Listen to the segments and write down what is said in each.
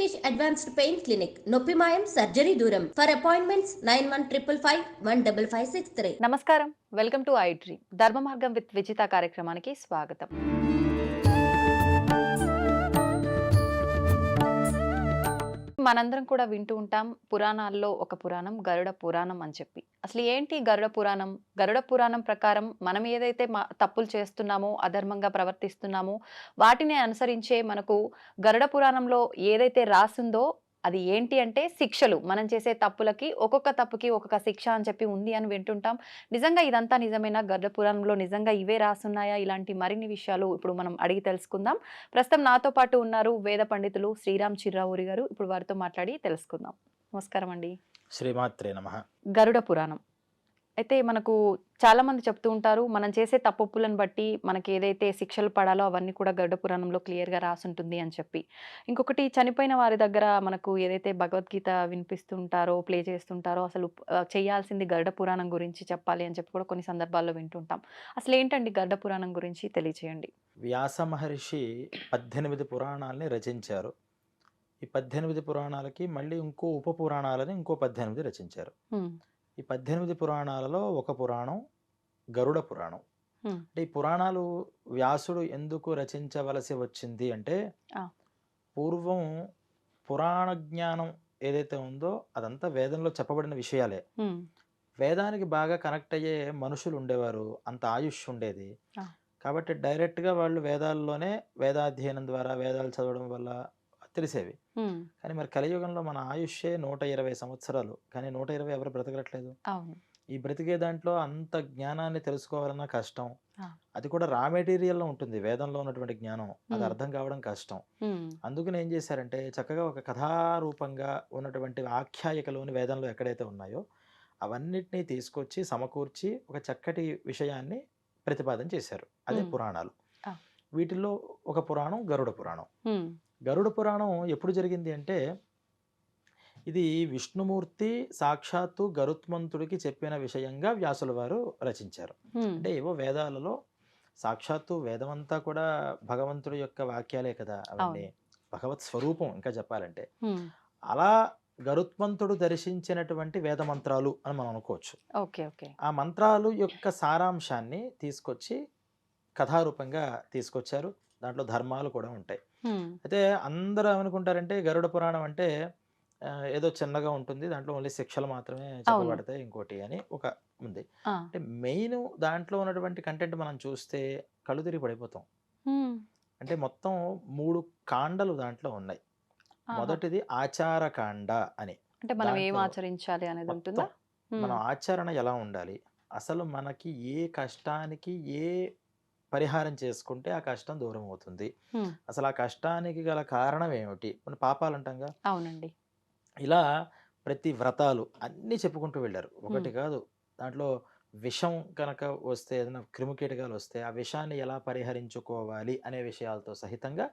Venkatesh advanced pain clinic నొప్పి మాయం surgery దూరం ఫర్ అపాయింట్మెంట్స్ 9155515563. నమస్కారం. వెల్కమ్ టు ఐ డ్రీమ్ ధర్మ మార్గం విత్ విజిత కార్యక్రమానికి స్వాగతం. మనందరం కూడా వింటూ ఉంటాం పురాణాల్లో ఒక పురాణం గరుడ పురాణం అని చెప్పి. అసలు ఏంటి గరుడ పురాణం? గరుడ పురాణం ప్రకారం మనం ఏదైతే తప్పులు చేస్తున్నామో, అధర్మంగా ప్రవర్తిస్తున్నామో వాటిని అనుసరించే మనకు గరుడ పురాణంలో ఏదైతే రాసుందో అది ఏంటి అంటే శిక్షలు. మనం చేసే తప్పులకి ఒక్కొక్క తప్పుకి ఒక్కొక్క శిక్ష అని చెప్పి ఉంది అని వింటుంటాం. నిజంగా ఇదంతా నిజమేనా? గరుడ పురాణంలో నిజంగా ఇవే రాసున్నాయా? ఇలాంటి మరిన్ని విషయాలు ఇప్పుడు మనం అడిగి తెలుసుకుందాం. ప్రస్తుతం నాతో పాటు ఉన్నారు వేద పండితులు శ్రీరామ్ చిర్రావూరి గారు. ఇప్పుడు వారితో మాట్లాడి తెలుసుకుందాం. నమస్కారం అండి. శ్రీమాత్రే నమః. గరుడ పురాణం అయితే మనకు చాలా మంది చెప్తూ ఉంటారు, మనం చేసే తప్పులను బట్టి మనకి ఏదైతే శిక్షలు పడాలో అవన్నీ కూడా గరుడ పురాణంలో క్లియర్గా రాసుంటుంది అని చెప్పి. ఇంకొకటి చనిపోయిన వారి దగ్గర మనకు ఏదైతే భగవద్గీత వినిపిస్తుంటారో, ప్లే చేస్తుంటారో అసలు చేయాల్సింది గరుడ పురాణం గురించి చెప్పాలి అని చెప్పి కూడా కొన్ని సందర్భాల్లో వింటుంటాం. అసలు ఏంటండి గరుడ పురాణం గురించి తెలియచేయండి. వ్యాస మహర్షి 18 పురాణాలని రచించారు. ఈ 18 పురాణాలకి మళ్ళీ ఇంకో ఉప పురాణాలని ఇంకో 18 రచించారు. ఈ 18 పురాణాలలో ఒక పురాణం గరుడ పురాణం. అంటే ఈ పురాణాలు వ్యాసుడు ఎందుకు రచించవలసి వచ్చింది అంటే, పూర్వం పురాణ జ్ఞానం ఏదైతే ఉందో అదంతా వేదంలో చెప్పబడిన విషయాలే. వేదానికి బాగా కనెక్ట్ అయ్యే మనుషులు ఉండేవారు, అంత ఆయుష్ ఉండేది. కాబట్టి డైరెక్ట్గా వాళ్ళు వేదాల్లోనే వేదాధ్యయనం ద్వారా వేదాలు చదవడం వల్ల తెలిసేవి. కానీ మరి కలియుగంలో మన ఆయుష్యే 120 సంవత్సరాలు. కానీ 120 ఎవరు బ్రతకట్లేదు. ఈ బ్రతికే దాంట్లో అంత జ్ఞానాన్ని తెలుసుకోవాలన్నా కష్టం. అది కూడా రా మెటీరియల్లో ఉంటుంది. వేదంలో ఉన్నటువంటి జ్ఞానం అది అర్థం కావడం కష్టం. అందుకని ఏం చేశారంటే, చక్కగా ఒక కథారూపంగా ఉన్నటువంటి ఆఖ్యాయికలోని వేదంలో ఎక్కడైతే ఉన్నాయో అవన్నిటినీ తీసుకొచ్చి సమకూర్చి ఒక చక్కటి విషయాన్ని ప్రతిపాదన చేశారు. అదే పురాణాలు. వీటిల్లో ఒక పురాణం గరుడ పురాణం. గరుడ పురాణం ఎప్పుడు జరిగింది అంటే, ఇది విష్ణుమూర్తి సాక్షాత్తు గరుత్మంతుడికి చెప్పిన విషయంగా వ్యాసుల వారు రచించారు. అంటే ఏవో వేదాలలో సాక్షాత్తు వేదమంతా కూడా భగవంతుడి యొక్క వాక్యాలే కదా, అవన్నీ భగవత్ స్వరూపం. ఇంకా చెప్పాలంటే అలా గరుత్మంతుడు దర్శించినటువంటి వేద మంత్రాలు అని మనం అనుకోవచ్చు. ఆ మంత్రాలు యొక్క సారాంశాన్ని తీసుకొచ్చి కథారూపంగా తీసుకొచ్చారు. దాంట్లో ధర్మాలు కూడా ఉంటాయి. అయితే అందరూ ఏమనుకుంటారంటే గరుడ పురాణం అంటే ఏదో చిన్నగా ఉంటుంది, దాంట్లో ఓన్లీ శిక్షలు మాత్రమే చెప్పబడతాయి ఇంకోటి అని ఒక ఉంది. అంటే మెయిన్ దాంట్లో ఉన్నటువంటి కంటెంట్ మనం చూస్తే కళ్ళు తిరిగి పడిపోతాం. అంటే మొత్తం 3 కాండలు దాంట్లో ఉన్నాయి. మొదటిది ఆచారకాండ అని. అంటే మనం ఏం ఆచరించాలి అనేది ఉంటుందా? మనం ఆచరణ ఎలా ఉండాలి, అసలు మనకి ఏ కష్టానికి ఏ పరిహారం చేసుకుంటే ఆ కష్టం దూరం అవుతుంది, అసలు ఆ కష్టానికి గల కారణం ఏమిటి, మన పాపాలు అంటాంగా. అవునండి. ఇలా ప్రతి వ్రతాలు అన్నీ చెప్పుకుంటూ వెళ్ళారు. ఒకటి కాదు. దాంట్లో విషం కనుక వస్తే, ఏదైనా క్రిమికీటకాలు వస్తే ఆ విషాన్ని ఎలా పరిహరించుకోవాలి అనే విషయాలతో సహితంగా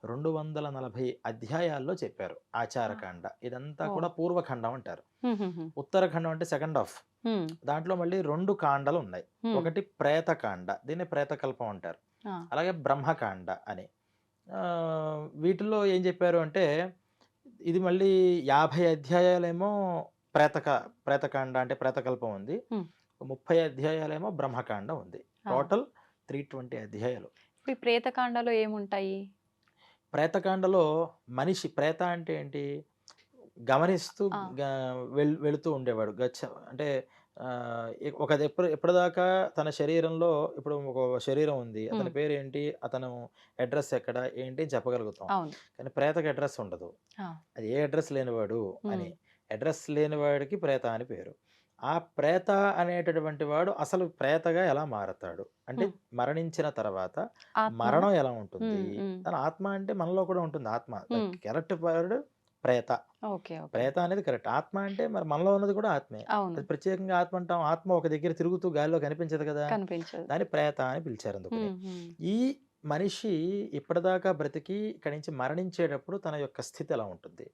240 అధ్యాయాల్లో చెప్పారు ఆచారకాండ. ఇదంతా కూడా పూర్వఖండం అంటారు. ఉత్తరఖండం అంటే సెకండ్ హాఫ్. దాంట్లో మళ్ళీ 2 కాండలు ఉన్నాయి. ఒకటి ప్రేతకాండ, దీన్ని ప్రేతకల్పం అంటారు. అలాగే బ్రహ్మకాండ అని. వీటిల్లో ఏం చెప్పారు అంటే, ఇది మళ్ళీ 50 అధ్యాయాలేమో ప్రేతకాండ అంటే ప్రేతకల్పం ఉంది, 30 అధ్యాయాలేమో బ్రహ్మకాండ ఉంది. టోటల్ 320 అధ్యాయాలు. ఈ ప్రేతకాండలో ఏముంటాయి? ప్రేతకాండలో మనిషి, ప్రేత అంటే ఏంటి, గమనిస్తూ వెళుతూ ఉండేవాడు. అంటే ఒక ఎప్పటిదాకా తన శరీరంలో, ఇప్పుడు ఒక శరీరం ఉంది, అతని పేరు ఏంటి, అతను అడ్రస్ ఎక్కడ ఏంటి చెప్పగలుగుతాం. కానీ ప్రేతకి అడ్రస్ ఉండదు. అది ఏ అడ్రస్ లేనివాడు అని. అడ్రస్ లేనివాడికి ప్రేత అని పేరు. ఆ ప్రేత అనేటటువంటి వాడు అసలు ప్రేతగా ఎలా మారతాడు అంటే, మరణించిన తర్వాత మరణం ఎలా ఉంటుంది, తన ఆత్మ అంటే మనలో కూడా ఉంటుంది ఆత్మ. కరెక్ట్ వర్డ్ ప్రేత. ప్రేత అనేది కరెక్ట్. ఆత్మ అంటే మరి మనలో ఉన్నది కూడా ఆత్మే. అది ప్రత్యేకంగా ఆత్మ అంటాం. ఆత్మ ఒక దగ్గర తిరుగుతూ గాలిలో కనిపించదు కదా, దాన్ని ప్రేత అని పిలిచారు. అందుకని ఈ మనిషి ఇప్పటిదాకా బ్రతికి ఇక్కడి నుంచి మరణించేటప్పుడు తన యొక్క స్థితి ఎలా ఉంటుంది,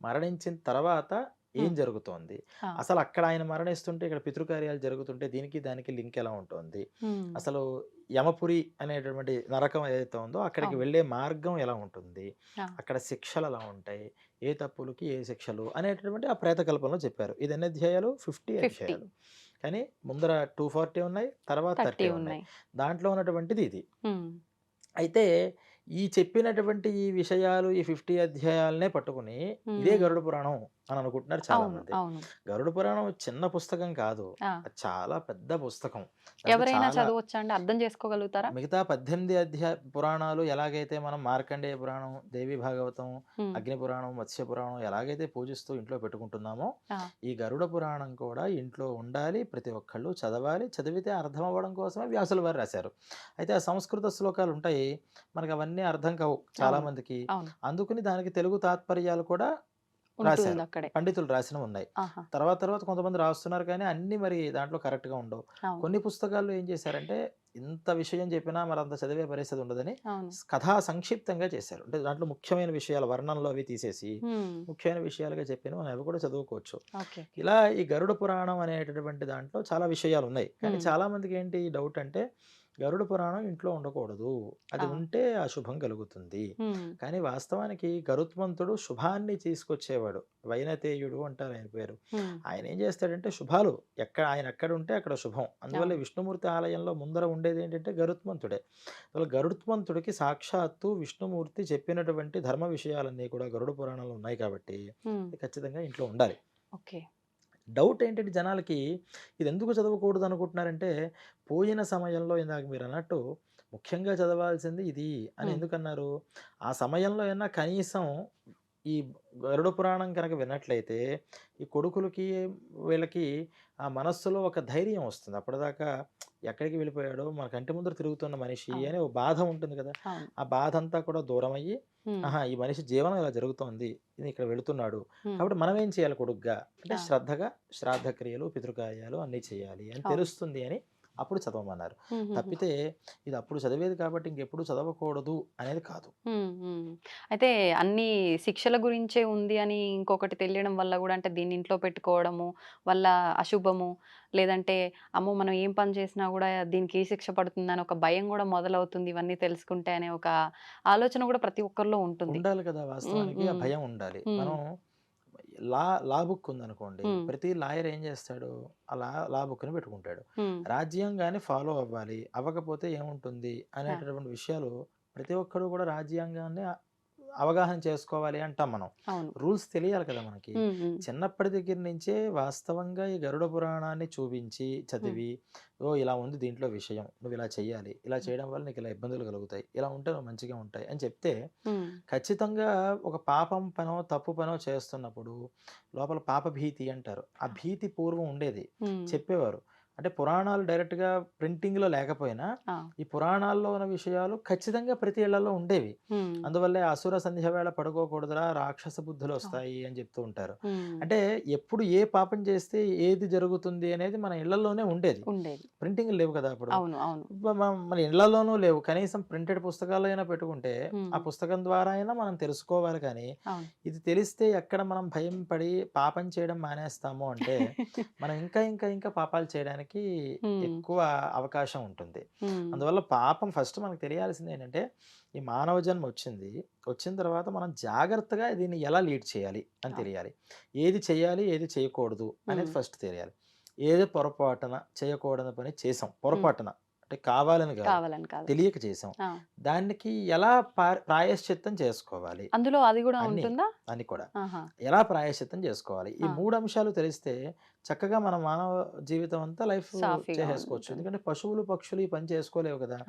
మరణించిన తర్వాత ఏం జరుగుతోంది, అసలు అక్కడ ఆయన మరణిస్తుంటే ఇక్కడ పితృకార్యాలు జరుగుతుంటే దీనికి దానికి లింక్ ఎలా ఉంటుంది, అసలు యమపురి అనేటటువంటి నరకం ఏదైతే ఉందో అక్కడికి వెళ్ళే మార్గం ఎలా ఉంటుంది, అక్కడ శిక్షలు ఎలా ఉంటాయి, ఏ తప్పులకి ఏ శిక్షలు అనేటటువంటి ఆ ప్రేత కల్పనలో చెప్పారు. ఇది ఎన్ని అధ్యాయాలు? 50 అధ్యాయాలు. కానీ ముందర 240 ఉన్నాయి, తర్వాత 30 ఉన్నాయి. దాంట్లో ఉన్నటువంటిది ఇది. అయితే ఈ చెప్పినటువంటి ఈ విషయాలు ఈ 50 అధ్యాయాలనే పట్టుకుని ఇదే గరుడ పురాణం అని అనుకుంటున్నారు చాలా మంది. గరుడ పురాణం చిన్న పుస్తకం కాదు, అది చాలా పెద్ద పుస్తకం. ఎవరైనా చదవచ్చా అండి? అర్థం చేసుకోగలుగుతారా? మిగతా 18 పురాణాలు ఎలాగైతే మనం మార్కండేయ పురాణం, దేవి భాగవతం, అగ్ని పురాణం, మత్స్య పురాణం ఎలాగైతే పూజిస్తూ ఇంట్లో పెట్టుకుంటున్నామో ఈ గరుడ పురాణం కూడా ఇంట్లో ఉండాలి, ప్రతి ఒక్కళ్ళు చదవాలి. చదివితే అర్థం అవ్వడం కోసమే వ్యాసుల వారు రాశారు. అయితే ఆ సంస్కృత శ్లోకాలు ఉంటాయి, మనకు అవన్నీ అర్థం కావు చాలా మందికి. అందుకని దానికి తెలుగు తాత్పర్యాలు కూడా రాశారు, పండితులు రాసినవి ఉన్నాయి. తర్వాత కొంతమంది రాస్తున్నారు, కానీ అన్ని మరి దాంట్లో కరెక్ట్ గా ఉండవు. కొన్ని పుస్తకాల్లో ఏం చేశారంటే ఇంత విషయం చెప్పినా మరి అంత చదివే పరిస్థితి ఉండదని కథా సంక్షిప్తంగా చేశారు. అంటే దాంట్లో ముఖ్యమైన విషయాలు వర్ణంలో అవి తీసేసి ముఖ్యమైన విషయాలుగా చెప్పిన మనం అవి కూడా చదువుకోవచ్చు. ఇలా ఈ గరుడ పురాణం అనేటటువంటి దాంట్లో చాలా విషయాలు ఉన్నాయి. కానీ చాలా మందికి ఏంటి డౌట్ అంటే గరుడ పురాణం ఇంట్లో ఉండకూడదు, అది ఉంటే అశుభం కలుగుతుంది. కానీ వాస్తవానికి గరుత్మంతుడు శుభాన్ని తీసుకొచ్చేవాడు, వైనతేయుడు అంటారు ఆయన పేరు. ఆయన ఏం చేస్తాడంటే శుభాలు ఆయన ఎక్కడ ఉంటే అక్కడ శుభం. అందువల్ల విష్ణుమూర్తి ఆలయంలో ముందర ఉండేది ఏంటంటే గరుత్మంతుడే. గరుత్మంతుడికి సాక్షాత్తు విష్ణుమూర్తి చెప్పినటువంటి ధర్మ విషయాలన్నీ కూడా గరుడ పురాణంలో ఉన్నాయి కాబట్టి ఖచ్చితంగా ఇంట్లో ఉండాలి. డౌట్ ఏంటంటే జనాలకి ఇది ఎందుకు చదవకూడదు అనుకుంటున్నారంటే, పోయిన సమయంలో ఇందాక మీరు అన్నట్టు ముఖ్యంగా చదవాల్సింది ఇది అని ఎందుకన్నారు? ఆ సమయంలో అయినా కనీసం ఈ గరుడ పురాణం కనుక విన్నట్లయితే ఈ కొడుకులకి వీళ్ళకి ఆ మనస్సులో ఒక ధైర్యం వస్తుంది. అప్పటిదాకా ఎక్కడికి వెళ్ళిపోయాడో మన కంటి ముందర తిరుగుతున్న మనిషి అనే ఒక బాధ ఉంటుంది కదా, ఆ బాధ అంతా కూడా దూరం అయ్యి ఈ మనిషి జీవనం ఇలా జరుగుతోంది, ఇది ఇక్కడ వెళుతున్నాడు కాబట్టి మనం ఏం చేయాలి కొడుగ్గా అంటే శ్రద్ధగా శ్రాద్ధ క్రియలు పితృకార్యాలు అన్నీ చేయాలి అని తెలుస్తుంది అని అప్పుడు చదవమన్నారు. తప్పితే ఇది అప్పుడు చదివేది కాబట్టి ఇంకెప్పుడు చదవకూడదు అనేది కాదు. అయితే అన్ని శిక్షల గురించే ఉంది అని ఇంకొకటి తెలియడం వల్ల కూడా, అంటే దీన్ని ఇంట్లో పెట్టుకోవడము వల్ల అశుభము, లేదంటే అమ్మో మనం ఏం పని చేసినా కూడా దీనికి ఏ శిక్ష పడుతుందని ఒక భయం కూడా మొదలవుతుంది ఇవన్నీ తెలుసుకుంటే అనే ఒక ఆలోచన కూడా ప్రతి ఒక్కరిలో ఉంటుంది. ఉండాలి కదా, వాస్తవానికి ఆ భయం ఉండాలి. మనం లా బుక్ ఉందనుకోండి, ప్రతి లాయర్ ఏం చేస్తాడు, అలా లా బుక్ ని పెట్టుకుంటాడు. రాజ్యాంగాన్ని ఫాలో అవ్వాలి, అవ్వకపోతే ఏముంటుంది అనేటటువంటి విషయాలు ప్రతి ఒక్కరు కూడా రాజ్యాంగాన్ని అవగాహన చేసుకోవాలి అంటాం మనం. రూల్స్ తెలియాలి కదా మనకి. చిన్నప్పటి దగ్గర నుంచే వాస్తవంగా ఈ గరుడ పురాణాన్ని చూపించి చదివి, ఓ ఇలా ఉంది దీంట్లో విషయం, నువ్వు ఇలా చెయ్యాలి, ఇలా చేయడం వల్ల నీకు ఇలా ఇబ్బందులు కలుగుతాయి, ఇలా ఉంటే నువ్వు మంచిగా ఉంటాయి అని చెప్తే ఖచ్చితంగా ఒక పాపం పనో తప్పు పనో చేస్తున్నప్పుడు లోపల పాప భీతి అంటారు, ఆ భీతి పూర్వం ఉండేది, చెప్పేవారు. అంటే పురాణాలు డైరెక్ట్ గా ప్రింటింగ్ లో లేకపోయినా ఈ పురాణాల్లో ఉన్న విషయాలు ఖచ్చితంగా ప్రతి ఇళ్లలో ఉండేవి. అందువల్లే అసుర సంధ్య వేళ పడుకోకూడదురా, రాక్షస బుద్ధులు వస్తాయి అని చెప్తూ ఉంటారు. అంటే ఎప్పుడు ఏ పాపం చేస్తే ఏది జరుగుతుంది అనేది మన ఇళ్లలోనే ఉండేది, ప్రింటింగ్ లేవు కదా అప్పుడు. మన ఇళ్లలోనూ లేవు, కనీసం ప్రింటెడ్ పుస్తకాలు అయినా పెట్టుకుంటే ఆ పుస్తకం ద్వారా అయినా మనం తెలుసుకోవాలి. కానీ ఇది తెలిస్తే ఎక్కడ మనం భయం పడి పాపం చేయడం మానేస్తాము అంటే మనం ఇంకా ఇంకా ఇంకా పాపాలు చేయడానికి ఎక్కువ అవకాశం ఉంటుంది. అందువల్ల పాపం ఫస్ట్ మనకు తెలియాల్సింది ఏంటంటే, ఈ మానవ జన్మ వచ్చిన తర్వాత మనం జాగ్రత్తగా దీన్ని ఎలా లీడ్ చేయాలి అని తెలియాలి. ఏది చేయాలి ఏది చేయకూడదు అనేది ఫస్ట్ తెలియాలి. ఏదో పొరపాటున చేయకూడని పని చేసాం, పొరపాటున అంటే కావాలని కాదు, తెలియక చేసాం, దానికి ఎలా ప్రాయశ్చిత్తం చేసుకోవాలి, అందులో అది కూడా ఉంటుందా అని కూడా ఎలా ప్రాయశ్చిత్తం చేసుకోవాలి. ఈ 3 అంశాలు తెలిస్తే చక్కగా మన మానవ జీవితం అంతా లైఫ్ చేసేసుకోవచ్చు. ఎందుకంటే పశువులు పక్షులు ఈ పని చేసుకోలేవు కదా,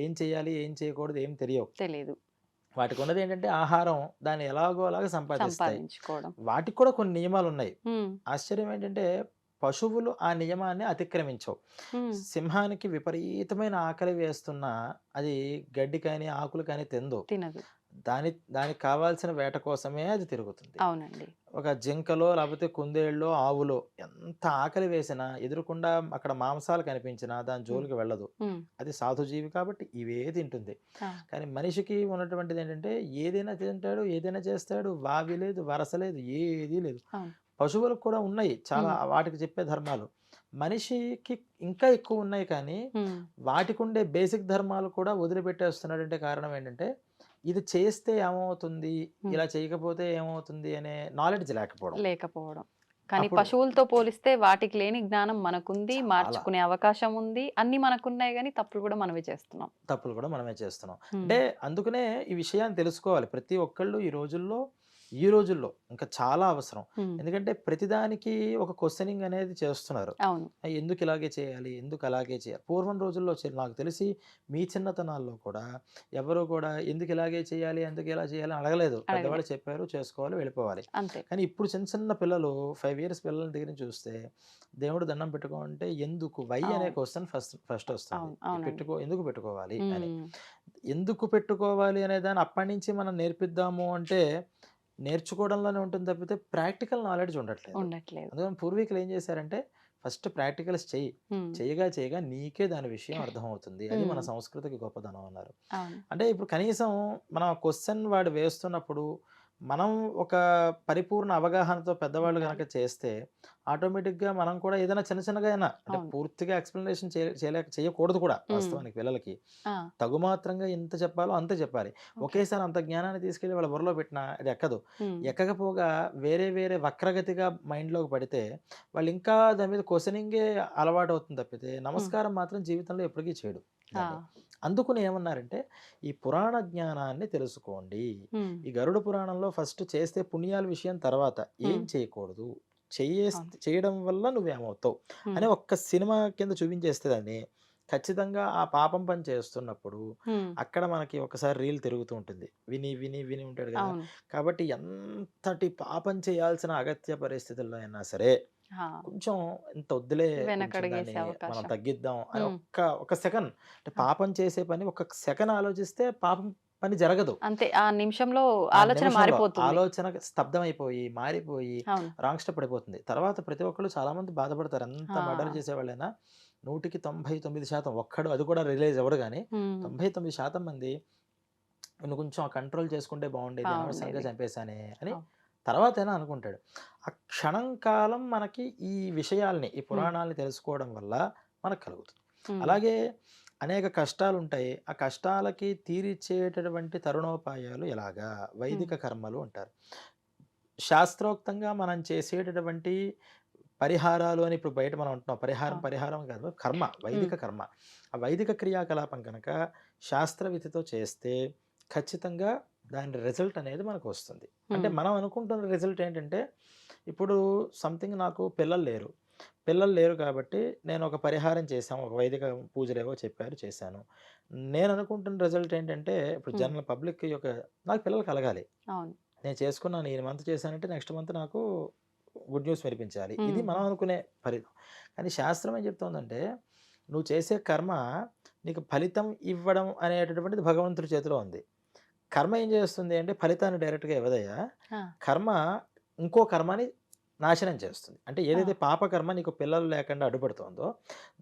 ఏం చేయాలి ఏం చేయకూడదు ఏం తెలియదు. వాటికి ఉన్నది ఏంటంటే ఆహారం, దాన్ని ఎలాగో అలాగా సంపాదిస్తాయి. వాటికి కూడా కొన్ని నియమాలు ఉన్నాయి. ఆశ్చర్యం ఏంటంటే పశువులు ఆ నియమాన్ని అతిక్రమించవు. సింహానికి విపరీతమైన ఆకలి వేస్తున్నా అది గడ్డి కానీ ఆకులు కానీ తినదు. దానికి కావాల్సిన వేట కోసమే అది తిరుగుతుంది. ఒక జింకలో లేకపోతే కుందేళ్ళలో ఆవులో ఎంత ఆకలి వేసినా ఎదురుకుండా అక్కడ మాంసాలు కనిపించినా దాని జోలికి వెళ్ళదు. అది సాధుజీవి కాబట్టి ఇవే తింటుంది. కానీ మనిషికి ఉన్నటువంటిది ఏంటంటే ఏదైనా తింటాడు, ఏదైనా చేస్తాడు, వావి లేదు, వరస లేదు, ఏదీ లేదు. పశువులకు కూడా ఉన్నాయి చాలా వాటికి చెప్పే ధర్మాలు. మనిషికి ఇంకా ఎక్కువ ఉన్నాయి కానీ వాటికి ఉండే బేసిక్ ధర్మాలు కూడా వదిలిపెట్టేస్తున్నాడంటే కారణం ఏంటంటే ఇది చేస్తే ఏమవుతుంది, ఇలా చేయకపోతే ఏమవుతుంది అనే నాలెడ్జ్ లేకపోవడం. కానీ అప్పుడు పశువులతో పోలిస్తే వాటికి లేని జ్ఞానం మనకుంది, చాలా మార్చుకునే అవకాశం ఉంది. అన్ని మనకున్నాయి గానీ తప్పులు కూడా మనమే చేస్తున్నాం. తప్పులు కూడా మనమే చేస్తున్నాం. అంటే అందుకనే ఈ విషయాన్ని తెలుసుకోవాలి ప్రతి ఒక్కళ్ళు ఈ రోజుల్లో ఇంకా చాలా అవసరం. ఎందుకంటే ప్రతిదానికి ఒక క్వశ్చనింగ్ అనేది చేస్తున్నారు. అవును. ఎందుకు ఇలాగే చేయాలి, ఎందుకు అలాగే చేయాలి. పూర్వం రోజుల్లో నాకు తెలిసి మీ చిన్నతనాల్లో కూడా ఎవరు కూడా ఎందుకు ఇలాగే చేయాలి, ఎందుకు ఇలా చేయాలి అని అడగలేదు. పెద్దవాళ్ళు చెప్పారు, చేసుకోవాలి, వెళ్ళిపోవాలి. అంతే. కానీ ఇప్పుడు చిన్న చిన్న పిల్లలు 5 years పిల్లల దగ్గర నుంచి చూస్తే దేవుడు దండం పెట్టుకోమంటే ఎందుకు వై అనే క్వశ్చన్ ఫస్ట్ వస్తుంది. ఎందుకు పెట్టుకోవాలి అని. ఎందుకు పెట్టుకోవాలి అనే దాన్ని అప్పటి నుంచి మనం నేర్పిద్దాము అంటే నేర్చుకోవడంలోనే ఉంటుంది తప్పితే ప్రాక్టికల్ నాలెడ్జ్ ఉండట్లేదు. అందుకని పూర్వీకులు ఏం చేశారంటే ఫస్ట్ ప్రాక్టికల్స్ చేయగా నీకే దాని విషయం అర్థమవుతుంది. అది మన సంస్కృతికి గొప్పదనం అన్నారు. అంటే ఇప్పుడు కనీసం మన క్వశ్చన్ వాడు వేస్తున్నప్పుడు మనం ఒక పరిపూర్ణ అవగాహనతో పెద్దవాళ్ళు కనుక చేస్తే ఆటోమేటిక్గా మనం కూడా ఏదైనా చిన్నగా అయినా అంటే పూర్తిగా ఎక్స్ప్లెనేషన్ చేయకూడదు కూడా వాస్తవానికి. పిల్లలకి తగుమాత్రంగా ఎంత చెప్పాలో అంతే చెప్పాలి. ఒకేసారి అంత జ్ఞానాన్ని తీసుకెళ్లి వాళ్ళ బుర్రలో పెట్టినా అది ఎక్కదు. ఎక్కకపోగా వేరే వక్రగతిగా మైండ్లోకి పడితే వాళ్ళు ఇంకా దాని మీద క్వశ్చనింగే అలవాటు అవుతుంది తప్పితే నమస్కారం మాత్రం జీవితంలో ఎప్పటికీ చేయడు. అందుకుని ఏమన్నారంటే ఈ పురాణ జ్ఞానాన్ని తెలుసుకోండి. ఈ గరుడ పురాణంలో ఫస్ట్ చేస్తే పుణ్యాల విషయం తర్వాత ఏం చేయకూడదు, చేయడం వల్ల నువ్వేమవుతావు అని ఒక్క సినిమా కింద చూపించేస్తే దాన్ని ఖచ్చితంగా ఆ పాపం పని చేస్తున్నప్పుడు అక్కడ మనకి ఒకసారి రీల్ తిరుగుతూ ఉంటుంది. విని ఉంటాడు కదా. కాబట్టి ఎంతటి పాపం చేయాల్సిన అగత్య పరిస్థితుల్లో అయినా సరే కొంచెం ఇంత వద్దులే మనం తగ్గిద్దాం అని ఒక సెకండ్ అంటే పాపం చేసే పని ఒక సెకండ్ ఆలోచిస్తే పాపం పని జరగదు. అంతే. ఆ నిమిషంలో ఆలోచన స్తబ్దమైపోయి మారిపోయి రాంగ్ స్టెప్ పడిపోతుంది. తర్వాత ప్రతి ఒక్కళ్ళు చాలా మంది బాధపడతారు. ఎంత మర్డర్ చేసేవాళ్ళైనా 100కి 99% ఒక్కడు అది కూడా రిలీజ్ అవ్వడు. కానీ 99% మంది నువ్వు కొంచెం కంట్రోల్ చేసుకుంటే బాగుండేది, అనవసరంగా చంపేశానే అని తర్వాత అయినా అనుకుంటాడు. ఆ క్షణం కాలం మనకి ఈ విషయాల్ని ఈ పురాణాలని తెలుసుకోవడం వల్ల మనకు కలుగుతుంది. అలాగే అనేక కష్టాలు ఉంటాయి. ఆ కష్టాలకి తీరిచ్చేటటువంటి తరుణోపాయాలు ఎలాగా వైదిక కర్మలు అంటారు. శాస్త్రోక్తంగా మనం చేసేటటువంటి పరిహారాలు అని ఇప్పుడు బయట మనం అంటున్నాం. పరిహారం కాదు, కర్మ, వైదిక కర్మ. ఆ వైదిక క్రియాకలాపం కనుక శాస్త్రవిధితో చేస్తే ఖచ్చితంగా దాని రిజల్ట్ అనేది మనకు వస్తుంది. అంటే మనం అనుకుంటున్న రిజల్ట్ ఏంటంటే ఇప్పుడు సంథింగ్ నాకు పిల్లలు లేరు కాబట్టి నేను ఒక పరిహారం చేశాను, ఒక వైదిక పూజలు ఏవో చెప్పారు చేశాను. నేను అనుకుంటున్న రిజల్ట్ ఏంటంటే ఇప్పుడు జనరల్ పబ్లిక్ యొక్క నాకు పిల్లలు కలగాలి. నేను చేసుకున్నాను, ఈ మంత్ చేశానంటే నెక్స్ట్ మంత్ నాకు గుడ్ న్యూస్ వినిపించాలి. ఇది మనం అనుకునే కానీ శాస్త్రం ఏం చెప్తుందంటే నువ్వు చేసే కర్మ నీకు ఫలితం ఇవ్వడం అనేటటువంటిది భగవంతుడి చేతిలో ఉంది. కర్మ ఏం చేస్తుంది అంటే ఫలితాన్ని డైరెక్ట్గా ఇవ్వదయ్యా. కర్మ ఇంకో కర్మని నాశనం చేస్తుంది. అంటే ఏదైతే పాపకర్మ నీకు పిల్లలు లేకుండా అడ్డుపడుతుందో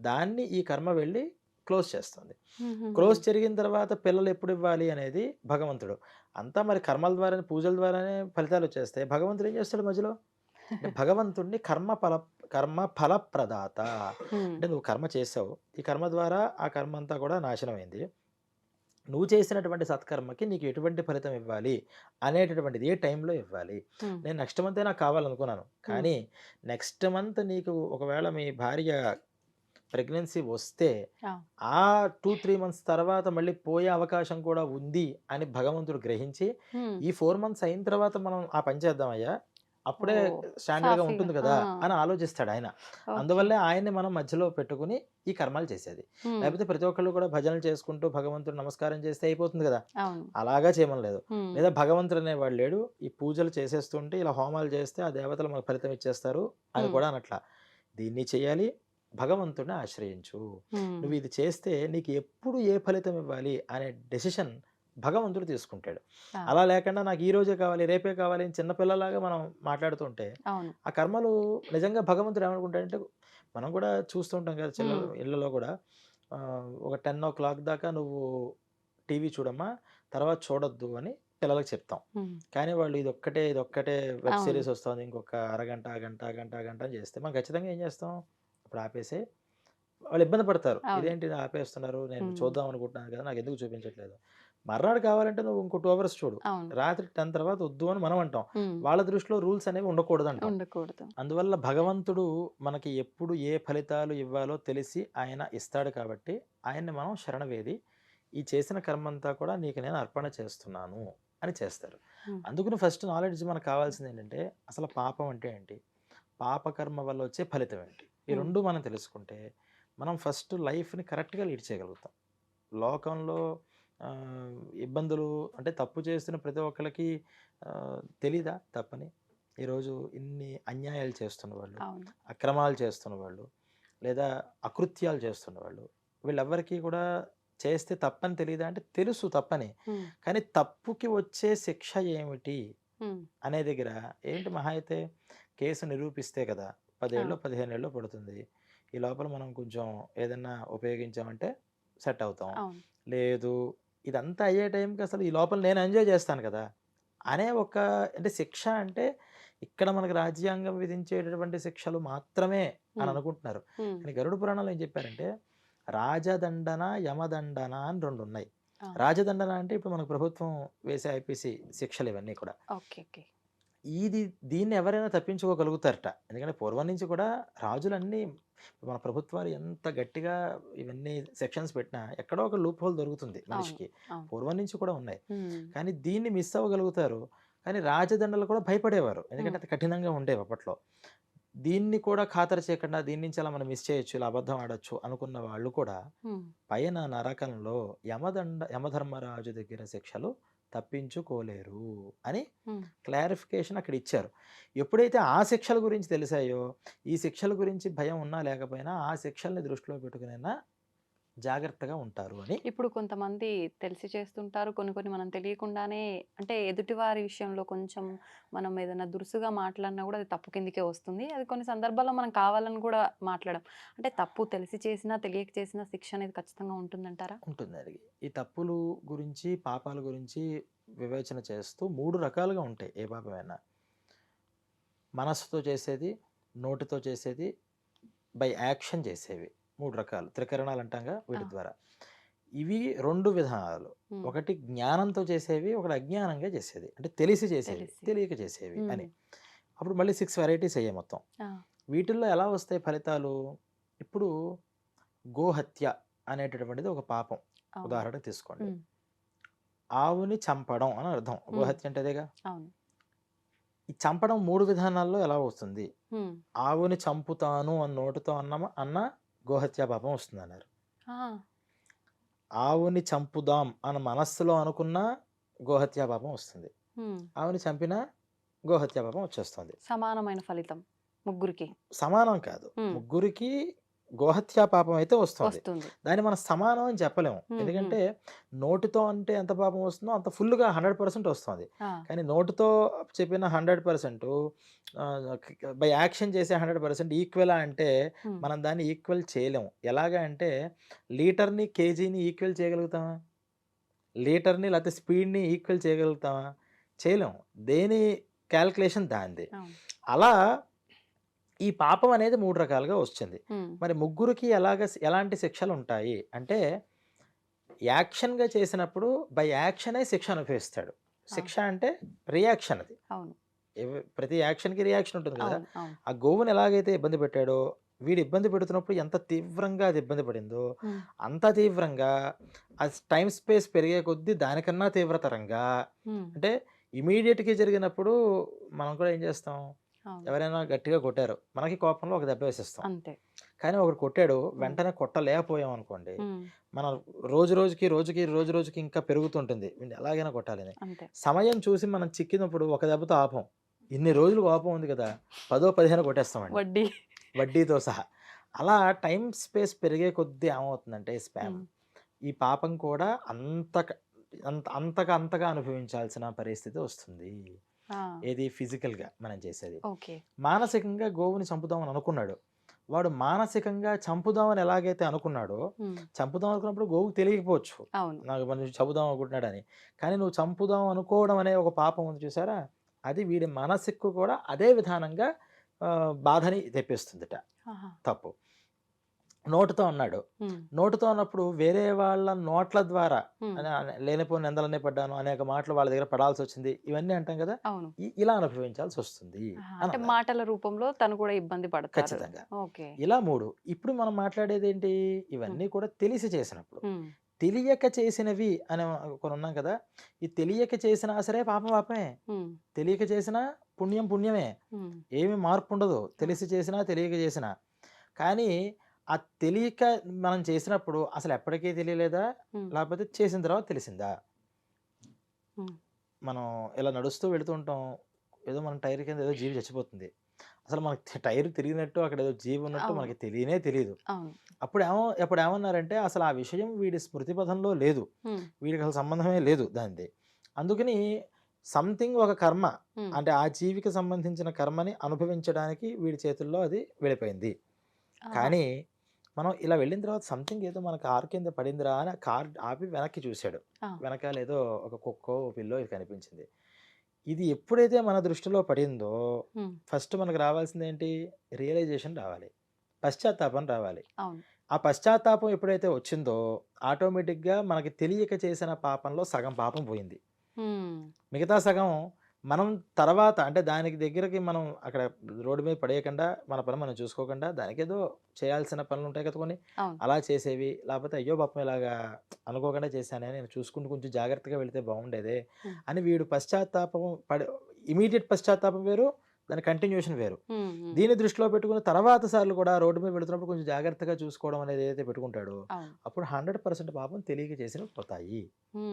దాన్ని ఈ కర్మ వెళ్ళి క్లోజ్ చేస్తుంది. క్లోజ్ జరిగిన తర్వాత పిల్లలు ఎప్పుడు ఇవ్వాలి అనేది భగవంతుడు. అంతా మరి కర్మల ద్వారానే పూజల ద్వారానే ఫలితాలు వచ్చేస్తే భగవంతుడు ఏం చేస్తాడు మధ్యలో? భగవంతుడిని కర్మ ఫలప్రదాత. అంటే నువ్వు కర్మ చేసావు, ఈ కర్మ ద్వారా ఆ కర్మ అంతా కూడా నాశనమైంది. నువ్వు చేసినటువంటి సత్కర్మకి నీకు ఎటువంటి ఫలితం ఇవ్వాలి అనేటటువంటిది ఏ టైంలో ఇవ్వాలి. నేను నెక్స్ట్ మంతే నాకు కావాలనుకున్నాను, కానీ నెక్స్ట్ మంత్ నీకు ఒకవేళ మీ భార్య ప్రెగ్నెన్సీ వస్తే ఆ 2-3 months తర్వాత మళ్ళీ పోయే అవకాశం కూడా ఉంది అని భగవంతుడు గ్రహించి ఈ 4 months అయిన తర్వాత మనం ఆ పని చేద్దామయ్యా, అప్పుడే స్టాండర్డ్గా ఉంటుంది కదా అని ఆలోచిస్తాడు ఆయన. అందువల్లే ఆయన్ని మనం మధ్యలో పెట్టుకుని ఈ కర్మలు చేసేది. లేకపోతే ప్రతి ఒక్కళ్ళు కూడా భజనలు చేసుకుంటూ భగవంతుడు నమస్కారం చేస్తే అయిపోతుంది కదా, అలాగా చేయమని లేదు. లేదా భగవంతుడు అనేవాడు లేడు, ఈ పూజలు చేసేస్తుంటే ఇలా హోమాలు చేస్తే ఆ దేవతలు మనకు ఫలితం ఇచ్చేస్తారు అని కూడా అనట్లా. దీన్ని చేయాలి, భగవంతుడిని ఆశ్రయించు. నువ్వు ఇది చేస్తే నీకు ఎప్పుడు ఏ ఫలితం ఇవ్వాలి అనే డెసిషన్ భగవంతుడు తీసుకుంటాడు. అలా లేకుండా నాకు ఈ రోజే కావాలి, రేపే కావాలి అని చిన్నపిల్లలాగా మనం మాట్లాడుతుంటే ఆ కర్మలు నిజంగా భగవంతుడు ఏమనుకుంటాడంటే, మనం కూడా చూస్తుంటాం కదా ఇళ్ళలో కూడా ఒక 10 o'clock దాకా నువ్వు టీవీ చూడమ్మా, తర్వాత చూడొద్దు అని పిల్లలకి చెప్తాం. ఉమ్, కానీ వాళ్ళు ఇదొక్కటే వెబ్ అవును. సిరీస్ వస్తుంది. ఇంకొక అరగంట, గంట అని చేస్తే మనం ఖచ్చితంగా ఏం చేస్తాం? ఇప్పుడు ఆపేసి వాళ్ళు ఇబ్బంది పడతారు. అవును. ఇదేంటి ఇలా ఆపేస్తున్నారు? నేను ఉమ్, చూద్దాం అనుకుంటున్నాను కదా! నాకెందుకు చూపించట్లేదు? మర్నాడు కావాలంటే నువ్వు ఇంకో 2 అవర్స్ చూడు. అవును. రాత్రి 10 తర్వాత వద్దు అని మనం అంటాం. ఉమ్, వాళ్ళ దృష్టిలో రూల్స్ అనేవి ఉండకూడదంటాం. ఉండకూడదు. అందువల్ల భగవంతుడు మనకి ఎప్పుడు ఏ ఫలితాలు ఇవ్వాలో తెలిసి ఆయన ఇస్తాడు కాబట్టి ఆయన్ని మనం శరణవేది ఈ చేసిన కర్మంతా కూడా నీకు నేను అర్పణ చేస్తున్నాను అని చేస్తారు. ఉమ్, అందుకని ఫస్ట్ నాలెడ్జ్ మనకు కావాల్సింది ఏంటంటే అసలు పాపం అంటే ఏంటి, పాపకర్మ వల్ల వచ్చే ఫలితం ఏంటి, ఈ ఉమ్, రెండు మనం తెలుసుకుంటే మనం ఫస్ట్ లైఫ్ని కరెక్ట్గా లీడ్ చేయగలుగుతాం. లోకంలో ఆ, ఇబ్బందులు అంటే తప్పు చేస్తున్న ప్రతి ఒక్కరికి తెలీదా తప్పని? ఈరోజు ఇన్ని అన్యాయాలు చేస్తున్న వాళ్ళు, అవును. అక్రమాలు చేస్తున్న వాళ్ళు, లేదా అకృత్యాలు చేస్తున్న వాళ్ళు, వీళ్ళెవ్వరికీ కూడా చేస్తే తప్పని తెలియదా అంటే తెలుసు తప్పని. ఉమ్, కానీ తప్పుకి వచ్చే శిక్ష ఏమిటి ఉమ్, అనే దగ్గర ఏంటి మహా అయితే కేసు నిరూపిస్తే కదా 10 ఏళ్ళు అవును. 15 ఏళ్ళు పడుతుంది. ఈ లోపల మనం కొంచెం ఏదన్నా ఉపయోగించామంటే సెట్ అవుతాం. అవును. లేదు ఇదంతా అయ్యే టైంకి అసలు ఈ లోపల నేను ఎంజాయ్ చేస్తాను కదా అనే ఒక అంటే శిక్ష అంటే ఇక్కడ మనకు రాజ్యాంగం విధించేటటువంటి శిక్షలు మాత్రమే అని ఉమ్, అనుకుంటున్నారు. ఉమ్, కానీ గరుడ పురాణంలో ఏం చెప్పారంటే రాజదండన యమదండన అని 2 ఉన్నాయి. ఆ, రాజదండన అంటే ఇప్పుడు మనకు ప్రభుత్వం వేసే ఐపీసీ శిక్షలు ఇవన్నీ కూడా. Okay, okay. దీన్ని ఎవరైనా తప్పించుకోగలుగుతారట. ఎందుకంటే పూర్వం నుంచి కూడా రాజులన్నీ మన ప్రభుత్వాలు ఎంత గట్టిగా ఇవన్నీ సెక్షన్స్ పెట్టినా ఎక్కడో ఒక లూప్ హోల్ దొరుకుతుంది అవును. మనిషికి. అవును. పూర్వం నుంచి కూడా ఉన్నాయి. ఉమ్, కానీ దీన్ని మిస్ అవ్వగలుగుతారు. కానీ రాజదండలు కూడా భయపడేవారు. ఎందుకంటే ఉమ్, అది కఠినంగా ఉండేవి అప్పట్లో. దీన్ని కూడా ఖాతరు చేయకుండా దీని నుంచి అలా మనం మిస్ చేయొచ్చు, ఇలా అబద్ధం ఆడొచ్చు అనుకున్న వాళ్ళు కూడా ఉమ్, పైన నరకంలో యమధర్మరాజు దగ్గర శిక్షలు తప్పించుకోలేరు అని ఉమ్, క్లారిఫికేషన్ అక్కడ ఇచ్చారు. ఎప్పుడైతే ఆ శిక్షల గురించి తెలిసాయో ఈ శిక్షల గురించి భయం ఉన్నా లేకపోయినా ఆ శిక్షల్ని దృష్టిలో పెట్టుకునైనా జాగ్రత్తగా ఉంటారు అని. ఇప్పుడు కొంతమంది తెలిసి చేస్తుంటారు. కొన్ని కొన్ని మనం తెలియకుండానే అంటే ఎదుటివారి విషయంలో కొంచెం మనం ఏదైనా దురుసుగా మాట్లాడినా కూడా అది తప్పు కిందకే వస్తుంది. అది కొన్ని సందర్భాల్లో మనం కావాలని కూడా మాట్లాడం. అంటే తప్పు తెలిసి చేసినా, తెలియక చేసినా శిక్ష అనేది ఖచ్చితంగా ఉంటుందంటారా? ఉంటుంది అది. ఈ తప్పులు గురించి పాపాల గురించి వివేచన చేస్తూ 3 రకాలుగా ఉంటాయి ఏ పాపమైనా. మనస్సుతో చేసేది, నోటితో చేసేది, బై యాక్షన్ చేసేవి 3 రకాలు. త్రికరణాలు అంటాంగా ఆ, వీటి ద్వారా. ఇవి 2 విధానాలు. ఉమ్, ఒకటి జ్ఞానంతో చేసేవి, ఒకటి అజ్ఞానంగా చేసేది. అంటే తెలిసి చేసేవి, తెలిసి. తెలియక చేసేవి ఉమ్, అని. అప్పుడు మళ్ళీ 6 వెరైటీస్ అయ్యాయి మొత్తం. ఆ, వీటిల్లో ఎలా వస్తాయి ఫలితాలు? ఇప్పుడు గోహత్య అనేటటువంటిది ఒక పాపం. అవును. ఉదాహరణకు తీసుకోండి. ఉమ్, ఆవుని చంపడం అని అర్థం. గోహత్య అంటే అదేగా. అవును. ఈ చంపడం 3 విధానాల్లో ఎలా వస్తుంది? ఉమ్, ఆవుని చంపుతాను అని నోటితో అన్న గోహత్యా పాపం వస్తుందన్నారు. ఆ, ఆవుని చంపుదాం అని మనస్సులో అనుకున్న గోహత్యా పాపం వస్తుంది. ఉమ్, ఆవుని చంపిన గోహత్యా పాపం వచ్చేస్తుంది. సమానమైన ఫలితం ముగ్గురికి సమానం కాదు. ఉమ్, ముగ్గురికి గోహత్యా పాపం అయితే వస్తుంది. వస్తుంది. దాన్ని మనం సమానం అని చెప్పలేము. ఉమ్, ఉమ్, ఎందుకంటే నోటితో అంటే ఎంత పాపం వస్తుందో అంత ఫుల్గా 100% వస్తుంది. ఆ, కానీ నోటితో చెప్పిన 100% బై యాక్షన్ చేసే 100% ఈక్వెలా అంటే ఉమ్, మనం దాన్ని ఈక్వల్ చేయలేము. ఎలాగా అంటే లీటర్ని కేజీని ఈక్వల్ చేయగలుగుతామా? లీటర్ని లేకపోతే స్పీడ్ని ఈక్వల్ చేయగలుగుతామా? చేయలేము. దేని క్యాల్కులేషన్ దానిది. అవును. అలా ఈ పాపం అనేది 3 రకాలుగా వచ్చింది. ఉమ్, మరి ముగ్గురికి ఎలాంటి శిక్షలు ఉంటాయి అంటే యాక్షన్గా చేసినప్పుడు బై యాక్షనే శిక్ష అనుభవిస్తాడు. శిక్ష అంటే రియాక్షన్ అది. అవును. ప్రతి యాక్షన్కి రియాక్షన్ ఉంటుంది కదా. అవును. అవును. ఆ గోవుని ఎలాగైతే ఇబ్బంది పెట్టాడో వీడు ఇబ్బంది పెడుతున్నప్పుడు ఎంత తీవ్రంగా అది ఇబ్బంది పడిందో ఉమ్, అంత తీవ్రంగా ఆ టైం స్పేస్ పెరిగే కొద్దీ దానికన్నా తీవ్రతరంగా ఉమ్, అంటే ఇమీడియట్గా జరిగినప్పుడు మనం కూడా ఏం చేస్తాం? అవును. ఎవరైనా గట్టిగా కొట్టారు మనకి కోపంలో ఒక దెబ్బ వేసేస్తాం. అంతే. కానీ ఒకడు కొట్టాడు వెంటనే కొట్టలేకపోయాం అనుకోండి, ఉమ్, మన రోజు రోజుకి ఇంకా పెరుగుతుంటుంది వీడిని ఎలాగైనా కొట్టాలని. అంతే. సమయం చూసి మనం చిక్కినప్పుడు ఒక దెబ్బతో ఆపం. ఇన్ని రోజులు కోపం ఉంది కదా 10-15 కొట్టేస్తామండి వడ్డీ. వడ్డీతో సహా. అలా టైం స్పేస్ పెరిగే కొద్దీ ఏమవుతుందంటే స్పామ్ ఉమ్, ఈ పాపం కూడా అంతగా అనుభవించాల్సిన పరిస్థితి వస్తుంది. ఆ, ఏది ఫిజికల్గా మనం చేసేది. ఓకే. మానసికంగా గోవుని చంపుదామని అనుకున్నాడు. వాడు మానసికంగా చంపుదామని ఎలాగైతే అనుకున్నాడో, చంపుదాం అనుకున్నప్పుడు గోవుకు తెలియకపోవచ్చు అవును. నాకు మనం చంపుదాం అనుకుంటున్నాడని. కానీ నువ్వు చంపుదాం అనుకోవడం అనే ఒక పాపం ఉంది చూసారా, అది వీడి మనసుకు కూడా అదే విధానంగా బాధని తెప్పిస్తుందిట. ఆహా. తప్పు. నోటుతో అన్నాడు. నోటుతో అన్నప్పుడు వేరే వాళ్ళ నోట్ల ద్వారా లేనిపోయిన నిందలనే పడ్డాను, అనేక మాటలు వాళ్ళ దగ్గర పడాల్సి వచ్చింది, ఇవన్నీ అంటాం కదా, అవును. ఇలా అనుభవించాల్సి వస్తుంది అంటే మాటల రూపంలో తను కూడా ఇబ్బంది పడతారు. ఖచ్చితంగా. ఓకే. ఇలా 3. ఇప్పుడు మనం మాట్లాడేది ఏంటి, ఇవన్నీ కూడా తెలిసి చేసినప్పుడు. తెలియక చేసినవి అని కొన్ని ఉన్నాం కదా, ఈ తెలియక చేసినా సరే పాపం పాపమే, తెలియక చేసినా పుణ్యం పుణ్యమే, ఏమి మార్పు ఉండదు, తెలిసి చేసినా తెలియక చేసినా. కానీ ఆ తెలియక మనం చేసినప్పుడు అసలు ఎప్పటికీ తెలియలేదా, లేకపోతే చేసిన తర్వాత తెలిసిందా? మనం ఇలా నడుస్తూ వెళుతూ ఉంటాం, ఏదో మన టైర్ కింద ఏదో జీవి చచ్చిపోతుంది, అసలు మనకి టైర్ తిరిగినట్టు అక్కడ ఏదో జీవి ఉన్నట్టు మనకి తెలియదు. అప్పుడు ఏమన్నారంటే అసలు ఆ విషయం వీడి స్మృతి పథంలో లేదు, వీడికి అసలు సంబంధమే లేదు దానిది. అందుకని సంథింగ్ ఒక కర్మ, అంటే ఆ జీవికి సంబంధించిన కర్మని అనుభవించడానికి వీడి చేతుల్లో అది వెళ్ళిపోయింది. కానీ మనం ఇలా వెళ్ళిన తర్వాత సంథింగ్ ఏదో మన కార్ కింద పడిందిరా అని కార్ ఆపి వెనక్కి చూశాడు. వెనకాల ఏదో ఒక కుక్కో పిల్లో ఇది కనిపించింది. ఇది ఎప్పుడైతే మన దృష్టిలో పడిందో ఫస్ట్ మనకు రావాల్సింది ఏంటి, రియలైజేషన్ రావాలి, పశ్చాత్తాపం రావాలి. ఆ పశ్చాత్తాపం ఎప్పుడైతే వచ్చిందో ఆటోమేటిక్గా మనకి తెలియక చేసిన పాపంలో సగం పాపం పోయింది. మిగతా సగం మనం తర్వాత అంటే దానికి దగ్గరకి మనం అక్కడ రోడ్డు మీద పడేయకుండా మన పని మనం చూసుకోకుండా దానికి ఏదో చేయాల్సిన పనులు ఉంటాయి కదా కొన్ని, అలా చేసేవి, లేకపోతే అయ్యో పాపం ఇలాగా అనుకోకుండా చేశానే, నేను చూసుకుంటూ కొంచెం జాగ్రత్తగా వెళితే బాగుండేదే అని వీడు పశ్చాత్తాపం ఇమీడియట్ పశ్చాత్తాపం వేరు, దాని కంటిన్యూషన్ వేరు. దీన్ని దృష్టిలో పెట్టుకుని తర్వాత సార్లు కూడా రోడ్డు మీద వెళుతున్నప్పుడు కొంచెం జాగ్రత్తగా చూసుకోవడం అనేది ఏదైతే పెట్టుకుంటాడో అప్పుడు 100% పాపం తెలియక చేసినవి పోతాయి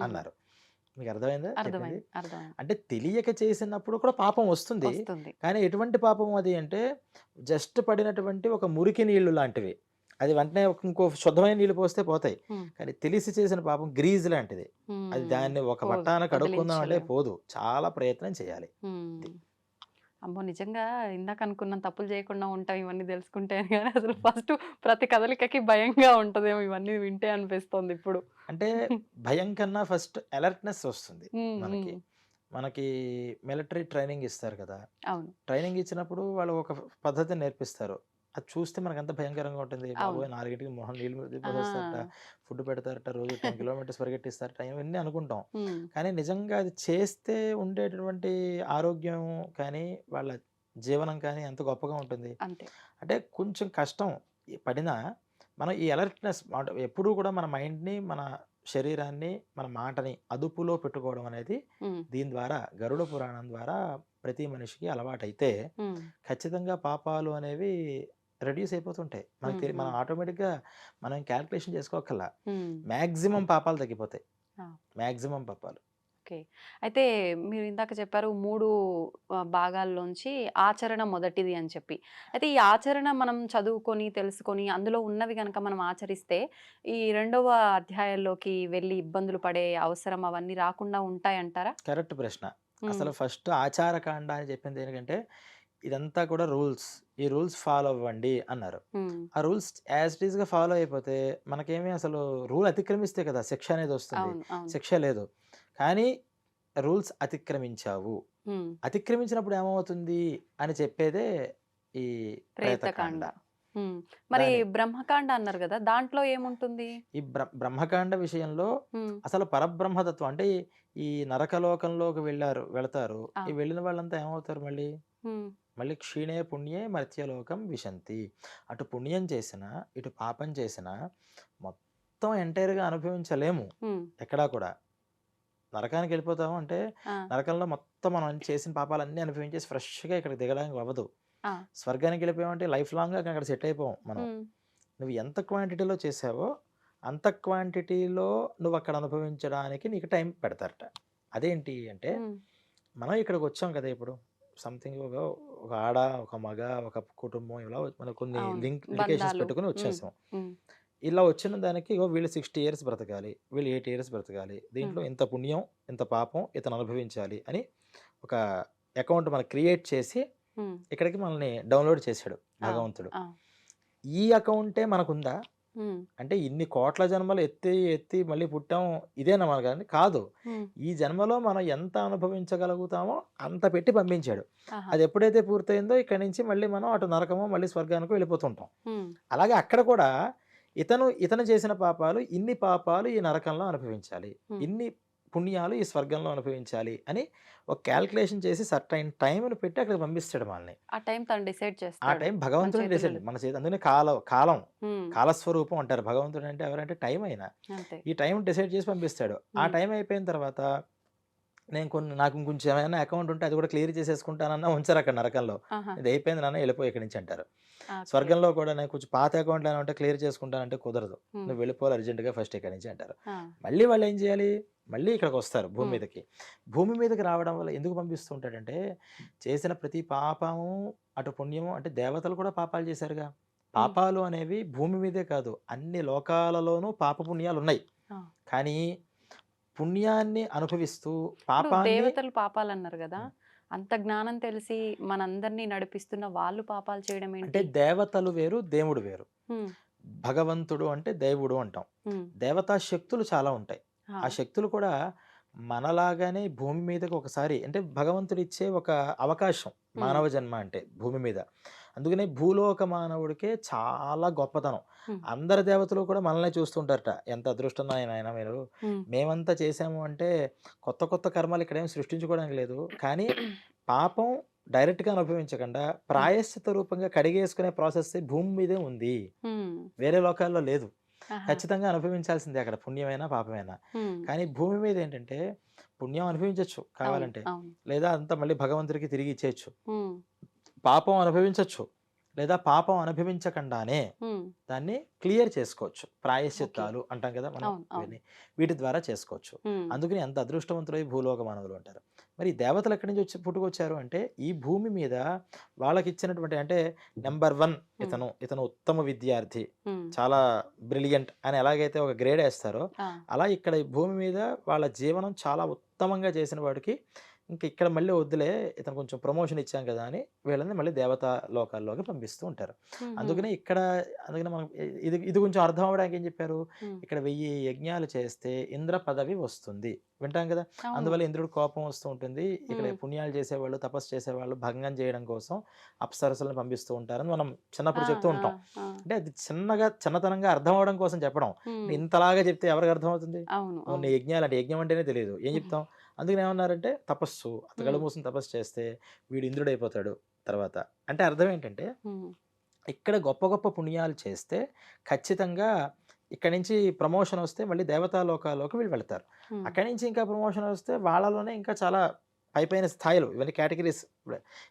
అన్నారు. మీకు అర్థమైందా? అంటే తెలియక చేసినప్పుడు కూడా పాపం వస్తుంది, కానీ ఎటువంటి పాపం అది అంటే జస్ట్ పడినటువంటి ఒక మురికి నీళ్లు లాంటివి, అది వెంటనే ఇంకో శుద్ధమైన నీళ్ళు పోస్తే పోతాయి. కానీ తెలిసి చేసిన పాపం గ్రీజ్ లాంటిది, అది దాన్ని ఒక పట్టాన కడుక్కుందాం అంటే పోదు, చాలా ప్రయత్నం చేయాలి. అమ్మో! నిజంగా ఇందాక అనుకున్నాం తప్పులు చేయకుండా ఉంటాం ఇవన్నీ తెలుసుకుంటే గానీ అసలు ఫస్ట్ ప్రతి కదలికకి భయంగా ఉంటదేమో ఇవన్నీ వింటే అనిపిస్తోంది ఇప్పుడు. అంటే భయం కన్నా ఫస్ట్ అలర్ట్‌నెస్ వస్తుంది మనకి. మనకి మిలిటరీ ట్రైనింగ్ ఇస్తారు కదా, ట్రైనింగ్ ఇచ్చినప్పుడు వాళ్ళు ఒక పద్ధతిని నేర్పిస్తారు, అది చూస్తే మనకంత భయంకరంగా ఉంటుంది. బాబోయ్ 4కి మొహం నీళ్ళు పోసేస్తారట, ఫుడ్ పెడతారట, రోజు 10 కిలోమీటర్స్ పరిగెట్టిస్తారట, ఇవన్నీ అనుకుంటాం. కానీ నిజంగా అది చేస్తే ఉండేటటువంటి ఆరోగ్యం కానీ వాళ్ళ జీవనం కానీ ఎంత గొప్పగా ఉంటుంది. అంటే కొంచెం కష్టం పడినా మనం ఈ అలర్ట్నెస్ ఎప్పుడూ కూడా మన మైండ్ని, మన శరీరాన్ని, మన మాటని అదుపులో పెట్టుకోవడం అనేది దీని ద్వారా గరుడ పురాణం ద్వారా ప్రతి మనిషికి అలవాటైతే ఖచ్చితంగా పాపాలు అనేవి రెడ్యూస్ అయిపోతుంటాయి. మనం ఆటోమేటిక్గా మనం క్యాల్కులేషన్ చేసుకోకల్లా మ్యాక్సిమం పాపాలు తగ్గిపోతాయి, మ్యాక్సిమం పాపాలు. ఓకే. అయితే మీరు ఇందాక చెప్పారు 3 భాగాల్లోంచి ఆచరణ మొదటిది అని చెప్పి. అయితే ఈ ఆచరణ మనం చదువుకొని, తెలుసుకొని అందులో ఉన్నవి గనక మనం ఆచరిస్తే ఈ 2వ అధ్యాయంలోకి వెళ్ళి ఇబ్బందులు పడే అవసరం అవన్నీ రాకుండా ఉంటాయంటారా? కరెక్ట్ ప్రశ్న. అసలు ఫస్ట్ ఆచారకాండ అని చెప్పింది ఏంటంటే ఇదంతా కూడా రూల్స్, ఈ రూల్స్ ఫాలో అవ్వండి అన్నారు. ఆ రూల్స్ యాజ్ ఇట్ ఈస్ గా ఫాలో అయిపోతే మనకేమీ అసలు రూల్ అతిక్రమిస్తే కదా శిక్ష అనేది వస్తుంది, శిక్ష లేదు. కానీ రూల్స్ అతిక్రమించావు, అతిక్రమించినప్పుడు ఏమవుతుంది అని చెప్పేదే ఈ ప్రేతకాండ. మరి బ్రహ్మకాండ అన్నారు కదా, దాంట్లో ఏముంటుంది? ఈ బ్రహ్మకాండ విషయంలో అసలు పరబ్రహ్మతత్వం అంటే ఈ నరకలోకంలోకి వెళతారు, ఈ వెళ్ళిన వాళ్ళంతా ఏమవుతారు, మళ్ళీ క్షీణే పుణ్యే మర్త్యలోకం విశంతి. అటు పుణ్యం చేసినా ఇటు పాపం చేసినా మొత్తం ఎంటైర్గా అనుభవించలేము ఎక్కడా కూడా. నరకానికి వెళ్ళిపోతాము అంటే నరకంలో మొత్తం మనం చేసిన పాపాలన్నీ అనుభవించేసి ఫ్రెష్గా ఇక్కడికి దిగడానికి అవ్వదు. స్వర్గానికి వెళ్ళిపోయామంటే లైఫ్ లాంగ్ అక్కడ సెట్ అయిపోయాం మనం. నువ్వు ఎంత క్వాంటిటీలో చేసావో అంత క్వాంటిటీలో నువ్వు అక్కడ అనుభవించడానికి నీకు టైం పెడతారట. అదేంటి అంటే మనం ఇక్కడికి వచ్చాం కదా, ఇప్పుడు సంథింగ్ ఒక ఆడ, ఒక మగ, ఒక కుటుంబం, ఇలా మనం కొన్ని లింకేషన్స్ పెట్టుకుని వచ్చేసాం. ఇలా వచ్చిన దానికి వీళ్ళు 60 years బ్రతకాలి, వీళ్ళు 8 years బ్రతకాలి, దీంట్లో ఇంత పుణ్యం ఇంత పాపం ఇతను అనుభవించాలి అని ఒక అకౌంట్ మనం క్రియేట్ చేసి ఇక్కడికి మనల్ని డౌన్లోడ్ చేశాడు భగవంతుడు. ఈ అకౌంటే మనకుందా? అంటే ఇన్ని కోట్ల జన్మలు ఎత్తి ఎత్తి మళ్ళీ పుట్టాం ఇదేనా మన కానీ కాదు. ఈ జన్మలో మనం ఎంత అనుభవించగలుగుతామో అంత పెట్టి పంపించాడు. అది ఎప్పుడైతే పూర్తయిందో ఇక్కడి నుంచి మళ్ళీ మనం అటు నరకమో మళ్ళీ స్వర్గానికో వెళ్ళిపోతుంటాం. అలాగే అక్కడ కూడా ఇతను చేసిన పాపాలు ఇన్ని పాపాలు ఈ నరకంలో అనుభవించాలి, ఇన్ని పుణ్యాలు ఈ స్వర్గంలో అనుభవించాలి అని ఒక క్యాల్కులేషన్ చేసి సర్టైన్ టైంని పెట్టి అక్కడికి పంపిస్తాడు మనల్ని. ఆ టైం తను డిసైడ్ ఆ చేస్తాడు. టైం మన భగవంతుడు డిసైడ్, చేతుల్లో. మన చేతి అందుకనే కాలం ఉమ్, కాలస్వరూపం అంటారు. భగవంతుడు అంటే ఎవరంటే టైం అయినా అంతే. ఈ టైం డిసైడ్ చేసి పంపిస్తాడు. ఆ ఉమ్, టైం అయిపోయిన తర్వాత నాకు ఇంకొంచెం ఏమైనా అకౌంట్ ఉంటే అది కూడా క్లియర్ చేసేసుకుంటానన్నా ఉంచారు అక్కడ నరకంలో. ఆహా, ఇది అయిపోయింది నాన్న వెళ్ళిపోయి ఇక్కడి నుంచి అంటారు. ఓకే. స్వర్గంలో కూడా నేను కొంచెం పాత అకౌంట్లు అయినా ఉంటే క్లియర్ చేసుకుంటానంటే కుదరదు, ఉమ్, నువ్వు వెళ్ళిపోవాలి అర్జెంటుగా ఫస్ట్ ఇక్కడి నుంచి అంటారు. ఆ, మళ్ళీ వాళ్ళు ఏం చేయాలి, మళ్ళీ ఇక్కడికి వస్తారు భూమి ఉమ్, మీదకి. భూమి మీదకి రావడం వల్ల ఎందుకు పంపిస్తూ ఉంటాడంటే చేసిన ప్రతి పాపము అటు పుణ్యము, అంటే దేవతలు కూడా పాపాలు చేశారుగా. ఉమ్, పాపాలు అనేవి భూమి మీదే కాదు అన్ని లోకాలలోనూ పాప పుణ్యాలు ఉన్నాయి. ఆ. కానీ పుణ్యాన్ని అనుభవిస్తూ ఇప్పుడు పాపాన్ని దేవతలు పాపాలు అన్నారు కదా, అంత జ్ఞానం తెలిసి మనందరినీ నడిపిస్తున్న వాళ్ళు పాపాలు చేయడం అంటే ఏంటి? దేవతలు వేరు, దేవుడు వేరు. ఉమ్, భగవంతుడు అంటే దేవుడు అంటాం. ఉమ్, దేవతా శక్తులు చాలా ఉంటాయి. ఆ, ఆ శక్తులు కూడా మనలాగానే భూమి మీదకి ఒకసారి, అంటే భగవంతుడు ఇచ్చే ఒక అవకాశం ఉమ్, మానవ జన్మ అంటే భూమి మీద. అందుకనే భూలోక మానవుడికే చాలా గొప్పతనం. ఉమ్, అందరి దేవతలు కూడా మనల్ని చూస్తుంటారట, ఎంత అదృష్టం నాయన మీరు, ఉమ్, మేమంతా చేసాము అంటే కొత్త కొత్త కర్మలు ఇక్కడేం సృష్టించుకోవడానికి లేదు. కానీ పాపం డైరెక్ట్గా అనుభవించకుండా ప్రాయశ్చిత రూపంగా కడిగేసుకునే ప్రాసెస్ భూమి మీదే ఉంది, ఉమ్, వేరే లోకాల్లో లేదు. ఆహా, ఖచ్చితంగా అనుభవించాల్సిందే అక్కడ, పుణ్యమైనా పాపమైనా. ఉమ్, కానీ భూమి మీద ఏంటంటే పుణ్యం అనుభవించవచ్చు అవును, కావాలంటే, అవును, లేదా అంతా మళ్ళీ భగవంతుడికి తిరిగి ఇచ్చేయచ్చు. ఉమ్, పాపం అనుభవించవచ్చు, లేదా పాపం అనుభవించకుండానే ఉమ్, దాన్ని క్లియర్ చేసుకోవచ్చు. ఓకే, ప్రాయశ్చిత్తాలు అంటాం కదా మనం, అవును, అవును, ఇవన్నీ వీటి ద్వారా చేసుకోవచ్చు. ఉమ్, అందుకని ఎంత అదృష్టవంతులై భూలోక మానవులు అంటారు. మరి ఈ దేవతలు ఎక్కడి నుంచి పుట్టుకొచ్చారు అంటే ఈ భూమి మీద వాళ్ళకి ఇచ్చినటువంటి, అంటే నెంబర్ 1 ఉమ్, ఇతను ఉత్తమ విద్యార్థి, ఉమ్, చాలా బ్రిలియంట్ అని ఎలాగైతే ఒక గ్రేడ్ వేస్తారో ఆ, అలా ఇక్కడ ఈ భూమి మీద వాళ్ళ జీవనం చాలా ఉత్తమంగా చేసిన వాడికి ఇంక ఇక్కడ మళ్ళీ వద్దులే, ఇతను కొంచెం ప్రమోషన్ ఇచ్చాం కదా అని వీళ్ళని మళ్ళీ దేవతా లోకాల్లోకి పంపిస్తూ ఉంటారు. ఉమ్, ఉమ్, అందుకనే మనం ఇది కొంచెం అర్థం అవ్వడానికి ఏం చెప్పారు, ఉమ్, ఇక్కడ 1000 యజ్ఞాలు చేస్తే ఇంద్ర పదవి వస్తుంది వింటాం కదా. అవును, అందువల్ల ఇంద్రుడు కోపం వస్తూ ఉంటుంది. ఇక్కడ ఉమ్, పుణ్యాలు చేసేవాళ్ళు, తపస్సు చేసేవాళ్ళు భంగం చేయడం కోసం అప్సరసలను పంపిస్తూ ఉంటారని మనం ఆ, చిన్నప్పుడు చెప్తూ ఆ, ఉంటాం. ఆ, అంటే అది చిన్నతనంగా అర్థం అవడం కోసం చెప్పడం. ఉమ్, ఇంతలాగా చెప్తే ఎవరికి అర్థమవుతుంది? అవును, కొన్ని అవును, యజ్ఞాలు అంటే యజ్ఞం అంటేనే తెలియదు, ఏం ఉమ్, చెప్తాం. అందుకని ఏమన్నారంటే తపస్సు, అతగడు ఉమ్, మూసిన తపస్సు చేస్తే వీడు ఇంద్రుడైపోతాడు తర్వాత. అంటే అర్థం ఏంటంటే ఉమ్, ఇక్కడ గొప్ప గొప్ప పుణ్యాలు చేస్తే ఖచ్చితంగా ఇక్కడి నుంచి ప్రమోషన్ వస్తే మళ్ళీ దేవతా లోకాల్లోకి వీళ్ళు వెళ్తారు. ఉమ్, అక్కడి నుంచి ఇంకా ప్రమోషన్ వస్తే వాళ్ళలోనే ఇంకా చాలా పైపైన స్థాయిలు, ఇవన్నీ కేటగిరీస్.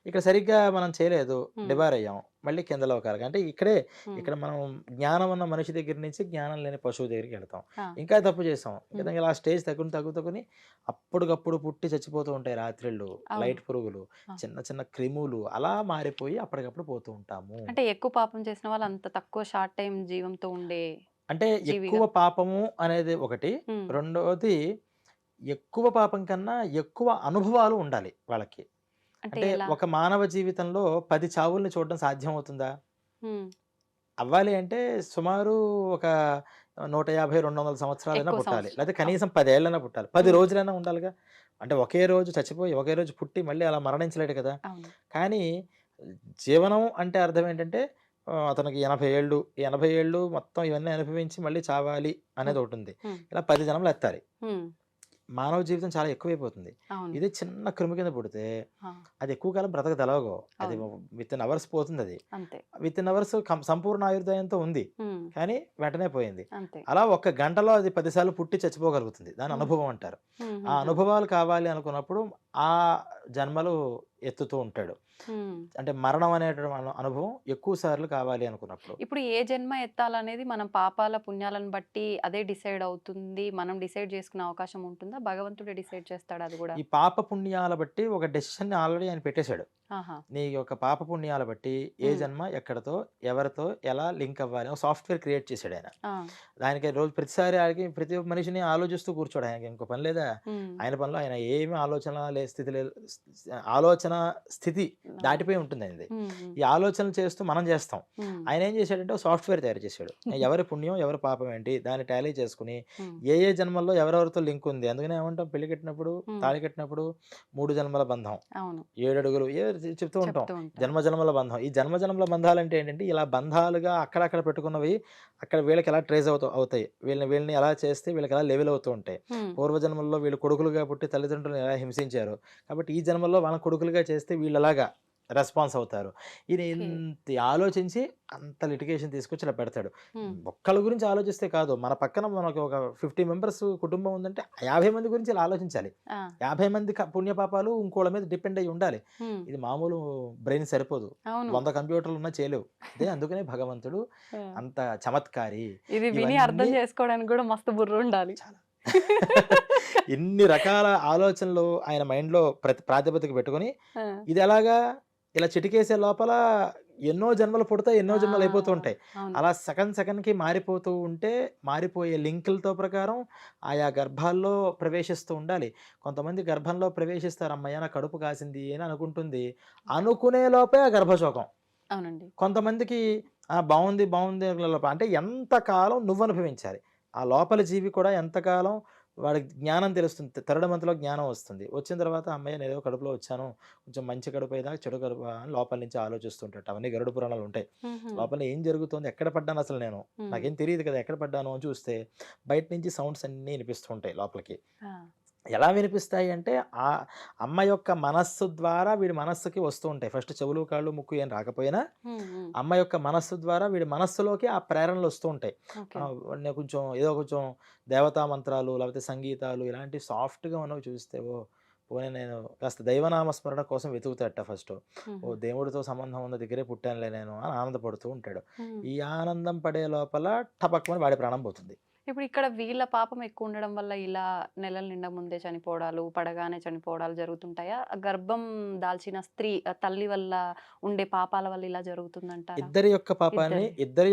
ఇక్కడ సరిగ్గా మనం చేయలేదు, ఉమ్, డిబార్ అయ్యాం, మళ్ళీ కింద లోకాలకి. అంటే ఉమ్, ఇక్కడ మనం జ్ఞానం ఉన్న మనిషి దగ్గర నుంచి జ్ఞానం లేని పశువు దగ్గరికి వెళ్తాం. ఆ, ఇంకా తప్పు చేసాం, ఉమ్, ఇంకా ఇలా స్టేజ్ తగ్గుని అప్పటికప్పుడు పుట్టి చచ్చిపోతూ ఉంటాయి రాత్రిళ్ళు, అవును, లైట్ పురుగులు, ఆ. చిన్న చిన్న క్రిములు, అలా మారిపోయి అప్పటికప్పుడు పోతూ ఉంటాము. అంటే ఎక్కువ పాపం చేసిన వాళ్ళు అంత తక్కువ షార్ట్ టైం జీవంతో ఉండే అంటే జీవిగా. ఎక్కువ పాపము అనేది ఒకటి, ఉమ్, రెండవది ఎక్కువ పాపం కన్నా ఎక్కువ అనుభవాలు ఉండాలి వాళ్ళకి. అంటే అంటే ఎలా? ఒక మానవ జీవితంలో 10 చావుల్ని చూడడం సాధ్యం అవుతుందా? ఉమ్, అవ్వాలి అంటే సుమారు ఒక 150-200 సంవత్సరాలైనా ఎక్కువ పుట్టాలి, సంవత్సరం. లేకపోతే కనీసం 10 ఏళ్ళైనా పుట్టాలి, 10 ఉమ్, రోజులైనా ఉండాలిగా. అంటే ఒకే రోజు చచ్చిపోయి ఒకే రోజు పుట్టి మళ్ళీ అలా మరణించలేడు కదా. అవును, కానీ జీవనం అంటే అర్థం ఏంటంటే అతనికి 80 ఏళ్ళు, 80 ఏళ్ళు మొత్తం ఇవన్నీ అనుభవించి మళ్ళీ చావాలి అనేది ఉమ్, ఒకటి ఉంది. ఉమ్, ఇలా 10 జన్మలు ఎత్తాలి. ఉమ్, మానవ జీవితం చాలా ఎక్కువైపోతుంది. అవును, ఇది చిన్న క్రిమి కింద పుడితే ఆ, అది ఎక్కువ కాలం బ్రతకదలగో, అది అవును, విత్ ఇన్ అవర్స్ పోతుంది. అది అంతే, విత్ ఇన్ అవర్స్ సంపూర్ణ ఆయుర్దాయంతో ఉంది, ఉమ్, కానీ వెంటనే పోయింది. అంతే, అలా ఒక్క గంటలో అది 10 సార్లు పుట్టి చచ్చిపోగలుగుతుంది. దాని ఉమ్, అనుభవం అంటారు. ఉమ్, ఆ ఉమ్, అనుభవాలు కావాలి అనుకున్నప్పుడు ఆ జన్మలు ఎత్తుతూ ఉంటాడు. ఉమ్. అంటే మరణం అనేటువంటి అనుభవం ఎక్కువ సార్లు కావాలి అనుకున్నప్పుడు. ఇప్పుడు ఏ జన్మ ఎత్తాలనేది మనం పాపాల పుణ్యాలను బట్టి అదే డిసైడ్ అవుతుంది, మనం డిసైడ్ చేసుకునే అవకాశం ఉంటుందా? భగవంతుడే డిసైడ్ చేస్తాడు అది కూడా? ఈ పాప పుణ్యాల బట్టి ఒక డెసిషన్ ఆల్రెడీ ఆయన పెట్టేశాడు. ఆహా, నీ యొక్క పాప పుణ్యాల బట్టి ఏ ఉమ్, జన్మ ఎక్కడితో ఎవరితో ఎలా లింక్ అవ్వాలి ఒక సాఫ్ట్వేర్ క్రియేట్ చేశాడు ఆయన. ఆ, దానికి రోజు ప్రతిసారి ఆయనకి ప్రతి ఒక్క మనిషిని ఆలోచిస్తూ కూర్చోడు, ఆయనకి ఇంకో పని లేదా. ఉమ్, ఆయన పనిలో ఆయన ఏమి ఆలోచన స్థితి దాటిపోయి ఉంటుంది అనేది. ఉమ్, ఉమ్, ఈ ఆలోచనలు చేస్తూ మనం చేస్తాం. ఉమ్, ఆయన ఏం చేశాడంటే ఒక సాఫ్ట్వేర్ తయారు చేశాడు. ఎవరి పుణ్యం ఎవరి పాపం ఏంటి దాన్ని టాలీ చేసుకుని ఉమ్, ఏ జన్మల్లో ఎవరెవరితో లింక్ ఉంది. అందుకనే ఏమంటాం, పెళ్లి కట్టినప్పుడు ఉమ్, తాళి కట్టినప్పుడు 3 జన్మల బంధం, అవును 7 అడుగులు చెప్తూ ఉంటాం. చెప్తూ ఉంటాం. జన్మ జన్మల బంధం. ఈ జన్మ జన్మల బంధాలు అంటే ఏంటంటే ఇలా బంధాలుగా అక్కడక్కడ పెట్టుకున్నవి అక్కడ వీళ్ళకి ఎలా ట్రేస్ అవుతాయి, వీళ్ళని ఎలా చేస్తే వీళ్ళకి ఎలా లెవెల్ అవుతూ ఉంటాయి. ఉమ్, పూర్వజన్మల్లో వీళ్ళు కొడుకులుగా పుట్టి తల్లిదండ్రులను ఎలా హింసించారు, కాబట్టి ఈ జన్మల్లో వాళ్ళ కొడుకులుగా చేస్తే వీళ్ళలాగా రెస్పాన్స్ అవుతారు. ఈయన ఓకే. ఇంత ఆలోచించి అంత లిటిగేషన్ తీసుకొచ్చి ఇలా పెడతాడు. ఉమ్, ఒక్కళ్ళ గురించి ఆలోచిస్తే కాదు, మన పక్కన మనకు ఒక 50 మెంబర్స్ కుటుంబం ఉందంటే 50 మంది గురించి ఇలా ఆలోచించాలి. ఆ, 50 మంది పుణ్యపాపాలు ఇంకోళ్ళ మీద డిపెండ్ అయ్యి ఉండాలి. ఉమ్, ఇది మామూలు బ్రెయిన్ సరిపోదు. అవును 100 కంప్యూటర్లు ఉన్నా చేయలేవు. అదే అందుకనే భగవంతుడు ఆ, అంత చమత్కారి. ఇది విని అర్థం ఇవన్నీ చేసుకోవడానికి కూడా మస్తు బుర్ర ఉండాలి. చాలా ఇన్ని రకాల ఆలోచనలు ఆయన మైండ్లో ప్రాతిపదిక పెట్టుకొని ఆ, ఇది ఎలాగా ఇలా చిటికేసే లోపల ఎన్నో జన్మలు పుడతాయి, ఎన్నో ఆ, జన్మలు అయిపోతూ ఉంటాయి. అవును అలా సెకండ్కి మారిపోతూ ఉంటే మారిపోయే లింకులతో ప్రకారం ఆయా గర్భాల్లో ప్రవేశిస్తూ ఉండాలి. కొంతమంది గర్భంలో ప్రవేశిస్తారు, అమ్మయ్య నా కడుపు కాసింది అని అనుకుంటుంది, అనుకునే లోపే ఆ గర్భశోకం. అవునండి కొంతమందికి బాగుంది బాగుంది అంటే ఎంతకాలం నువ్వు అనుభవించాలి. ఆ లోపల జీవి కూడా ఎంతకాలం వాడికి జ్ఞానం తెలుస్తుంది, తరుణమంతలో జ్ఞానం వస్తుంది. వచ్చిన తర్వాత అమ్మయ్య నేను ఏదో కడుపులో వచ్చాను, కొంచెం మంచి కడుపు అయినా చెడు కడుపు అని లోపల నుంచి ఆలోచిస్తుంటాడు. అవన్నీ గరుడ పురాణాలు ఉంటాయి. ఉహుం, లోపల ఏం జరుగుతుంది, ఎక్కడ పడ్డాను అసలు నేను, ఉమ్, నాకేం తెలియదు కదా ఎక్కడ పడ్డాను అని చూస్తే బయట నుంచి సౌండ్స్ అన్నీ వినిపిస్తూ ఉంటాయి లోపలికి. ఆ, ఎలా వినిపిస్తాయి అంటే ఆ అమ్మ యొక్క మనస్సు ద్వారా వీడి మనస్సుకి వస్తూ ఉంటాయి. ఫస్ట్ చెవులు కాళ్ళు ముక్కు ఏం రాకపోయినా ఉమ్, ఉమ్, అమ్మ యొక్క మనస్సు ద్వారా వీడి మనస్సులోకి ఆ ప్రేరణలు వస్తూ ఉంటాయి. ఓకే నేను కొంచెం ఏదో కొంచెం దేవతా మంత్రాలు లేకపోతే సంగీతాలు ఇలాంటి సాఫ్ట్గా ఉన్నవి చూస్తే పోనీ నేను కాస్త దైవనామస్మరణ కోసం వెతుకుతాడట ఫస్ట్. ఉహుం, దేవుడితో సంబంధం ఉన్న దగ్గరే పుట్టానులే నేను అని ఆనందపడుతూ ఉంటాడు. ఉమ్. ఈ ఆనందం పడే లోపల టపక్కుమని వాడి ప్రాణం పోతుంది. ఇప్పుడు ఇక్కడ వీళ్ళ పాపం ఎక్కువ ఉండడం వల్ల ఇలా నెలల నిండా ముందే చనిపోవడాలు, పడగానే చనిపోవడాలు జరుగుతుంటాయా? గర్భం దాల్చిన స్త్రీ తల్లి వల్ల ఉండే పాపాల వల్ల ఇలా జరుగుతుందంటారా? ఇద్దరి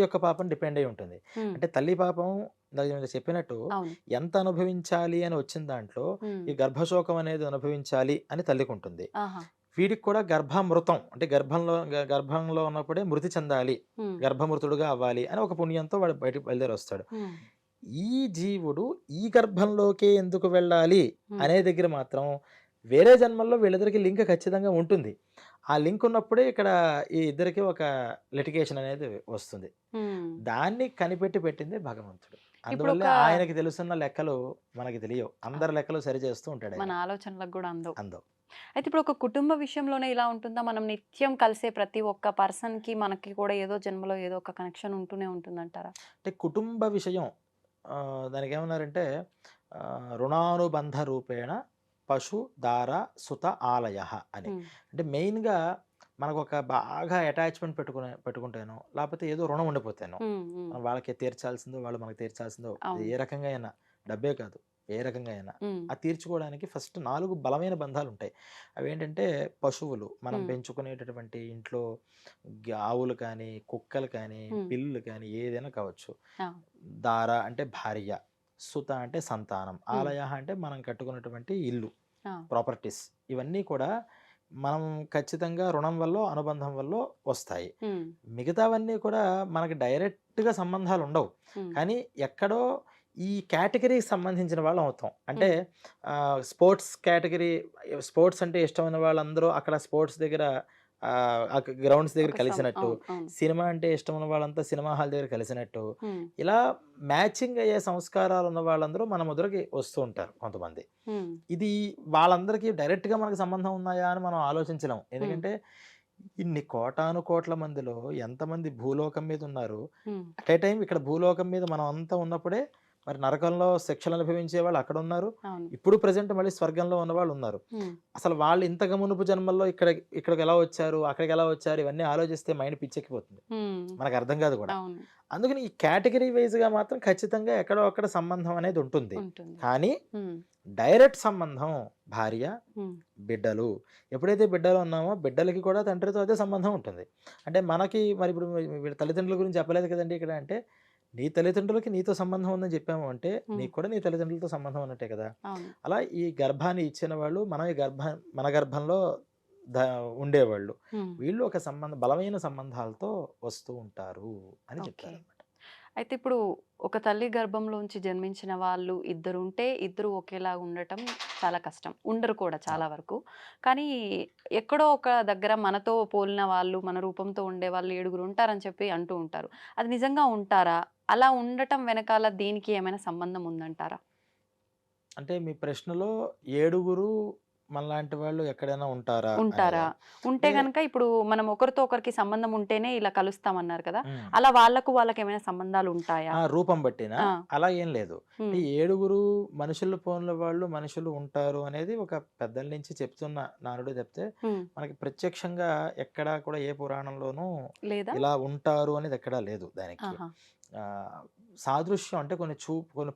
యొక్క పాపం డిపెండ్ అయి ఉంటుంది. ఉమ్, అంటే తల్లి పాపం ఇందాక నేను చెప్పినట్టు అవును ఎంత అనుభవించాలి అని వచ్చిన దాంట్లో ఉమ్, ఈ గర్భశోకం అనేది అనుభవించాలి అని తల్లికి ఉంటుంది. ఆహా వీడికి కూడా గర్భమృతం అంటే గర్భంలో ఉన్నప్పుడే మృతి చెందాలి, ఉమ్, గర్భమృతుడుగా అవ్వాలి అని ఒక పుణ్యంతో వాడు బయటకు బయలుదేరి వస్తాడు. ఉమ్, ఈ జీవుడు ఈ గర్భంలోకే ఎందుకు వెళ్ళాలి ఉమ్, అనే దగ్గర మాత్రం వేరే జన్మల్లో వీళ్ళిద్దరికి లింక్ ఖచ్చితంగా ఉంటుంది. ఆ లింక్ ఉన్నప్పుడే ఇక్కడ ఈ ఇద్దరికి ఒక లిటిగేషన్ అనేది వస్తుంది. ఉమ్. దాన్ని కనిపెట్టి పెట్టింది భగవంతుడు. ఇప్పుడు అందువల్లే ఒక ఆయనకి తెలుసున్న లెక్కలు మనకి తెలియవు. అందరి లెక్కలు సరి చేస్తూ ఉంటాడు మన ఆయన. ఆలోచనలకు కూడా అందవు. అందం అయితే ఇప్పుడు ఒక కుటుంబ విషయంలోనే ఇలా ఉంటుందా? మనం నిత్యం కలిసే ప్రతి ఒక్క పర్సన్ కి మనకి కూడా ఏదో జన్మలో ఏదో ఒక కనెక్షన్ ఉంటూనే ఉంటుందంటారా? అంటే కుటుంబ విషయం దానికి ఏమన్నారంటే రుణానుబంధ రూపేణ పశు దార సుత ఆలయ అని. ఉమ్, అంటే మెయిన్గా మనకు ఒక బాగా అటాచ్మెంట్ పెట్టుకుంటాను, లేకపోతే ఏదో రుణం ఉండిపోతాను. ఉమ్, ఉమ్, మనం వాళ్ళకి తీర్చాల్సిందో వాళ్ళు మనకు తీర్చాల్సిందో అవును ఏ రకంగా అయినా, డబ్బే కాదు ఏ రకంగా అయినా ఉమ్, ఆ తీర్చుకోవడానికి ఫస్ట్ 4 బలమైన బంధాలు ఉంటాయి. అవేంటంటే పశువులు, మనం ఉమ్, పెంచుకునేటటువంటి ఇంట్లో ఆవులు కానీ కుక్కలు కానీ ఉమ్, పిల్లులు కానీ ఏదైనా కావచ్చు. ఆ, దార అంటే భార్య, సుత అంటే సంతానం, ఉమ్, ఆలయ అంటే మనం కట్టుకున్నటువంటి ఇల్లు, ఆ, ప్రాపర్టీస్. ఇవన్నీ కూడా మనం ఖచ్చితంగా రుణం వల్ల అనుబంధం వల్ల వస్తాయి. ఉమ్, మిగతావన్నీ కూడా మనకి డైరెక్ట్గా సంబంధాలు ఉండవు, ఉమ్, కానీ ఎక్కడో ఈ కేటగిరీకి సంబంధించిన వాళ్ళం అవుతాం. అంటే ఉమ్, స్పోర్ట్స్ కేటగిరీ, స్పోర్ట్స్ అంటే ఇష్టమైన వాళ్ళందరూ అక్కడ స్పోర్ట్స్ దగ్గర గ్రౌండ్స్ దగ్గర ఒక కలిసినట్టు, అవును అవును సినిమా అంటే ఇష్టం ఉన్న వాళ్ళంతా సినిమా హాల్ దగ్గర కలిసినట్టు, ఉమ్, ఇలా మ్యాచింగ్ అయ్యే సంస్కారాలు ఉన్న వాళ్ళందరూ మన ముద్రకి వస్తూ ఉంటారు కొంతమంది. ఉమ్, ఇది వాళ్ళందరికీ డైరెక్ట్గా మనకు సంబంధం ఉన్నాయా అని మనం ఆలోచించలేం. ఉమ్, ఎందుకంటే ఇన్ని కోటాను కోట్ల మందిలో ఎంతమంది భూలోకం మీద ఉన్నారు. ఉమ్, అట్ ఏ టైం ఇక్కడ భూలోకం మీద మనం అంతా ఉన్నప్పుడే మరి నరకంలో శిక్షలు అనుభవించే వాళ్ళు అక్కడ ఉన్నారు, అవును ఇప్పుడు ప్రజెంట్ మళ్ళీ స్వర్గంలో ఉన్న వాళ్ళు ఉన్నారు. ఉమ్, అసలు వాళ్ళు ఇంతకు మునుపు జన్మల్లో ఇక్కడికి ఎలా వచ్చారు, అక్కడికి ఎలా వచ్చారు, ఇవన్నీ ఆలోచిస్తే మైండ్ పిచ్చెక్కిపోతుంది, ఉమ్, మనకు అర్థం కాదు కూడా. అవును అందుకని ఈ కేటగిరీ వైజ్గా మాత్రం ఖచ్చితంగా ఎక్కడో అక్కడ సంబంధం అనేది ఉంటుంది. ఉంటుంది. కానీ ఉమ్, డైరెక్ట్ సంబంధం భార్య ఉమ్, బిడ్డలు. ఎప్పుడైతే బిడ్డలు ఉన్నామో బిడ్డలకి కూడా తండ్రితో అదే సంబంధం ఉంటుంది. అంటే మనకి మరి ఇప్పుడు వీళ్ళ తల్లిదండ్రుల గురించి చెప్పలేదు కదండి ఇక్కడ. అంటే నీ తల్లిదండ్రులకి నీతో సంబంధం ఉందని చెప్పాము అంటే ఉమ్, నీకు కూడా నీ తల్లిదండ్రులతో సంబంధం ఉన్నట్టే కదా. అవును అలా ఈ గర్భాన్ని ఇచ్చిన వాళ్ళు మనం మన గర్భంలో ఉండేవాళ్ళు. హ్మ్. వీళ్ళు ఒక బలమైన సంబంధాలతో వస్తూ ఉంటారు అని ఓకే. చెప్పారన్నమాట. అయితే ఇప్పుడు ఒక తల్లి గర్భంలోంచి జన్మించిన వాళ్ళు ఇద్దరుంటే, ఇద్దరు ఒకేలా ఉండటం చాలా కష్టం. ఉండరు కూడా ఆ! చాలా వరకు. కానీ ఎక్కడో ఒక దగ్గర మనతో పోలిన వాళ్ళు, మన రూపంతో ఉండేవాళ్ళు 7 ఉంటారని చెప్పి అంటూ ఉంటారు. అది నిజంగా ఉంటారా? అలా ఉండటం వెనకాల దీనికి ఏమైనా సంబంధం ఉందంటారా? అంటే మీ ప్రశ్నలో ఏడుగురు మనలాంటి వాళ్ళు ఎక్కడైనా ఉంటారా ఉంటారా? అనేదా? ఉంటే అంటే గనక ఇప్పుడు మనం ఒకరితో ఒకరికి సంబంధం ఉంటేనే ఇలా కలుస్తామన్నారు కదా! హ్మ్. అలా వాళ్ళకేమైనా సంబంధాలు ఉంటాయా? ఆ! రూపం బట్టినా? ఆ! అలా ఏం లేదు. అంటే హ్మ్. ఏడుగురు మనుషులు పోలిన వాళ్ళు మనుషులు ఉంటారు అనేది ఒక పెద్దల నుంచి చెప్తున్న నానుడి తప్పితే, హ్మ్. మనకి ప్రత్యక్షంగా ఎక్కడా కూడా ఏ పురాణంలోనూ లేదా? ఇలా ఉంటారు అనేది ఎక్కడా లేదు దానికి. ఆహా! ఆహ్, సాదృశ్యం అంటే కొన్ని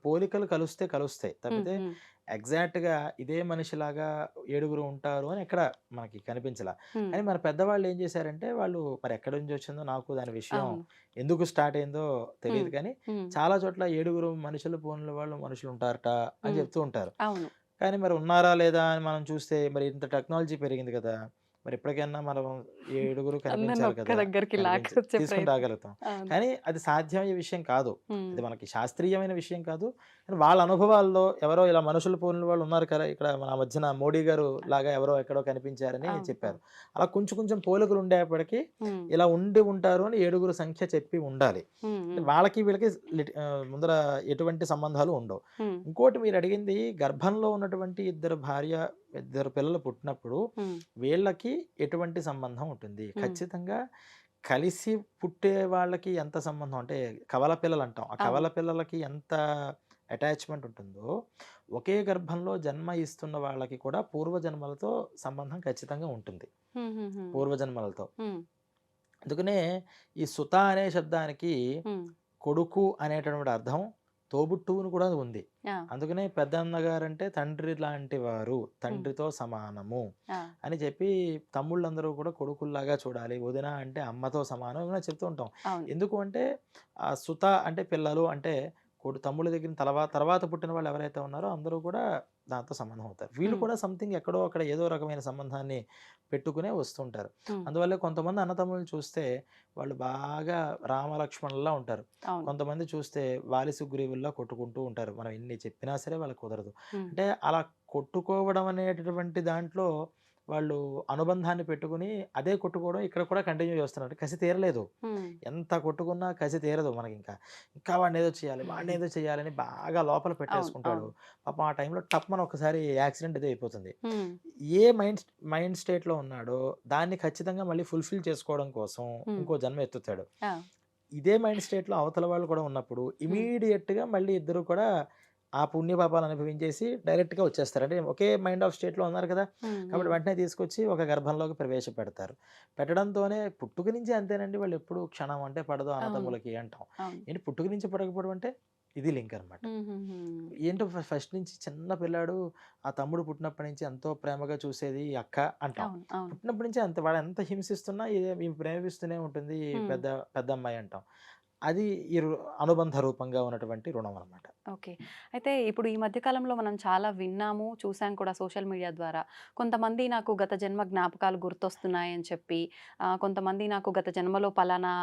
పోలికలు కలుస్తాయి. హ్మ్. తప్పితే హ్మ్. ఎగ్జాక్ట్‌గా ఇదే మనిషిలాగా ఏడుగురు ఉంటారు అని ఎక్కడ మనకి కనిపించలా. హ్మ్. కానీ మన పెద్దవాళ్ళు ఏం చేశారంటే, వాళ్ళు మరి ఎక్కడి నుంచి వచ్చిందో నాకు దాని విషయం అవును. ఎందుకు స్టార్ట్ అయిందో హ్మ్. తెలీదు కానీ, హ్మ్. చాలా చోట్ల ఏడుగురు మనుషులు పోలిన వాళ్ళు మనుషులు ఉంటారట అని హ్మ్. చెప్తూ ఉంటారు. అవును. కానీ మరి ఉన్నారా లేదా అని మనం చూస్తే మరి ఇంత టెక్నాలజీ పెరిగింది కదా! మరి ఇప్పటికైనా మనం ఏడుగురు అందరిని కనిపించాలి ఒక్క కదా! దగ్గరికి లాక్కొచ్చే తీసుకొని ప్రయత్నం. రాగలుగుతాం. అవును. కానీ అది సాధ్యమయ్యే విషయం కాదు. హ్మ్. అది మనకి శాస్త్రీయమైన విషయం కాదు. కానీ వాళ్ళ అనుభవాల్లో ఎవరో ఇలా మనుషులు పోలిన వాళ్ళు ఉన్నారు కదా! ఇక్కడ మన మధ్యన మోడీ గారు లాగా ఎవరో ఎక్కడో కనిపించారని అవును. చెప్పారు. అవును. అలా కొంచెం కొంచెం పోలికలు ఉండేప్పటికి హ్మ్. ఇలా ఉండి ఉంటారు అని ఏడుగురు సంఖ్య చెప్పి ఉండాలి. హ్మ్. అంటే హ్మ్. వాళ్ళకి వీళ్ళకి ముందర ఎటువంటి సంబంధాలు ఉండవు. హ్మ్. ఇంకోటి మీరడిగింది గర్భంలో ఉన్నటువంటి ఇద్దరు పిల్లలు పుట్టినప్పుడు హ్మ్. వీళ్ళకి ఎటువంటి సంబంధం ఉంటుంది? హ్మ్. ఖచ్చితంగా కలిసి పుట్టే వాళ్ళకి ఎంత సంబంధం అంటే కవల పిల్లలంటాం. ఆ కవల అవును. పిల్లలకి ఎంత అటాచ్‌మెంట్ ఉంటుందో, ఒకే గర్భంలో జన్మ ఇస్తున్న వాళ్ళకి కూడా పూర్వజన్మలతో సంబంధం ఖచ్చితంగా ఉంటుంది. హుహుహు. పూర్వజన్మలతో. హ్మ్. అందుకనే ఈ సుత అనే శబ్దానికి హ్మ్. కొడుకు అనేటటువంటి అర్థం తోబుట్టువును కూడా ఉంది. ఆ! అందుకనే పెద్దన్నగారంటే తండ్రి లాంటి వారు, హ్మ్. తండ్రితో సమానము ఆ! అని చెప్పి తమ్ముళ్ళందరూ కూడా కొడుకుల్లాగా చూడాలి. వదిన అంటే అమ్మతో సమానం ఇలా చెప్తూ ఉంటాం. అవును. ఎందుకు అంటే సుత అంటే పిల్లలు అంటే తమ్ముళ్ళ దగ్గర తర్వాత పుట్టిన వాళ్ళు ఎవరైతే ఉన్నారో అందరూ కూడా దాంతో సంబంధం అవుతారు. వీళ్ళు హ్మ్. కూడా సంథింగ్ ఎక్కడో అక్కడ ఏదో రకమైన సంబంధాన్ని పెట్టుకునే వస్తుంటారు. హ్మ్. అందువల్లే కొంతమంది అన్నదమ్ములను చూస్తే వాళ్ళు బాగా రామలక్ష్మణుల్లా ఉంటారు. అవును. కొంతమంది చూస్తే వాలి సుగ్రీవుల్లా కొట్టుకుంటూ ఉంటారు. మనం ఎన్ని చెప్పినా సరే వాళ్ళకి కుదరదు. హ్మ్. అంటే అలా కొట్టుకోవడం అనేటటువంటి దాంట్లో వాళ్ళు అనుబంధాన్ని పెట్టుకొని అదే కొట్టుకోవడం ఇక్కడ కూడా కంటిన్యూ చేస్తున్నారు. కసి తీరలేదు. హ్మ్. ఎంత కొట్టుకున్నా కసి తీరదు మనకింకా. ఇంకా వాడినేదో చేయాలి, వాడినేదో చేయాలని బాగా లోపల అవును. పెట్టేసుకుంటాడు. అవును. పాపం ఆ టైంలో టప్‌మని ఒకసారి యాక్సిడెంట్ ఏదో అయిపోతుంది. హ్మ్. ఏ మైండ్ స్టేట్‌లో ఉన్నాడో దాన్ని ఖచ్చితంగా మళ్ళీ ఫుల్‌ఫిల్ చేసుకోవడం కోసం హ్మ్. ఇంకో జన్మ ఎత్తుతాడు. ఆ! ఇదే మైండ్ స్టేట్‌లో అవతల వాళ్ళు కూడా ఉన్నప్పుడు హ్మ్. ఇమ్మీడియేట్‌గా మళ్ళీ ఇద్దరు కూడా ఆ పుణ్య పాపాలు అనుభవించేసి డైరెక్ట్‌గా వచ్చేస్తారు. అంటే ఒకే మైండ్ ఆఫ్ స్టేట్‌లో ఉన్నారు కదా! హ్మ్. కాబట్టి హ్మ్. వెంటనే తీసుకొచ్చి ఒక గర్భంలోకి ప్రవేశపెడతారు. పెట్టడంతోనే పుట్టుక నుంచి అంతేనండి వాళ్ళెప్పుడు క్షణం అంటే పడదు అవును. అన్నదమ్ములకి అంటాం. అవును. ఏంటి పుట్టుక నుంచి పడకపోవడం అంటే ఇది లింక్ అనమాట. హుహుహు. ఏంటో ఫస్ట్ నుంచి చిన్న పిల్లాడు ఆ తమ్ముడు పుట్టినప్పటి నుంచి ఎంతో ప్రేమగా చూసేది ఈ అక్క అంటాం. అవును. అవును. పుట్టినప్పటి నుంచి అంతే వాడు ఎంత హింసిస్తున్నా ఈమె ప్రేమిస్తూనే ఉంటుంది ఈ హ్మ్. పెద్దమ్మాయి అంటాం. అది ఈ అనుబంధ రూపంగా ఉన్నటువంటి రుణం అనమాట. ఓకే. అయితే ఇప్పుడు ఈ మధ్య కాలంలో మనం చాలా విన్నాము, చూసాం కూడా సోషల్ మీడియా ద్వారా. కొంతమంది నాకు గత జన్మ జ్ఞాపకాలు గుర్తొస్తున్నాయని చెప్పి, కొంతమంది నాకు గత జన్మలో పలానా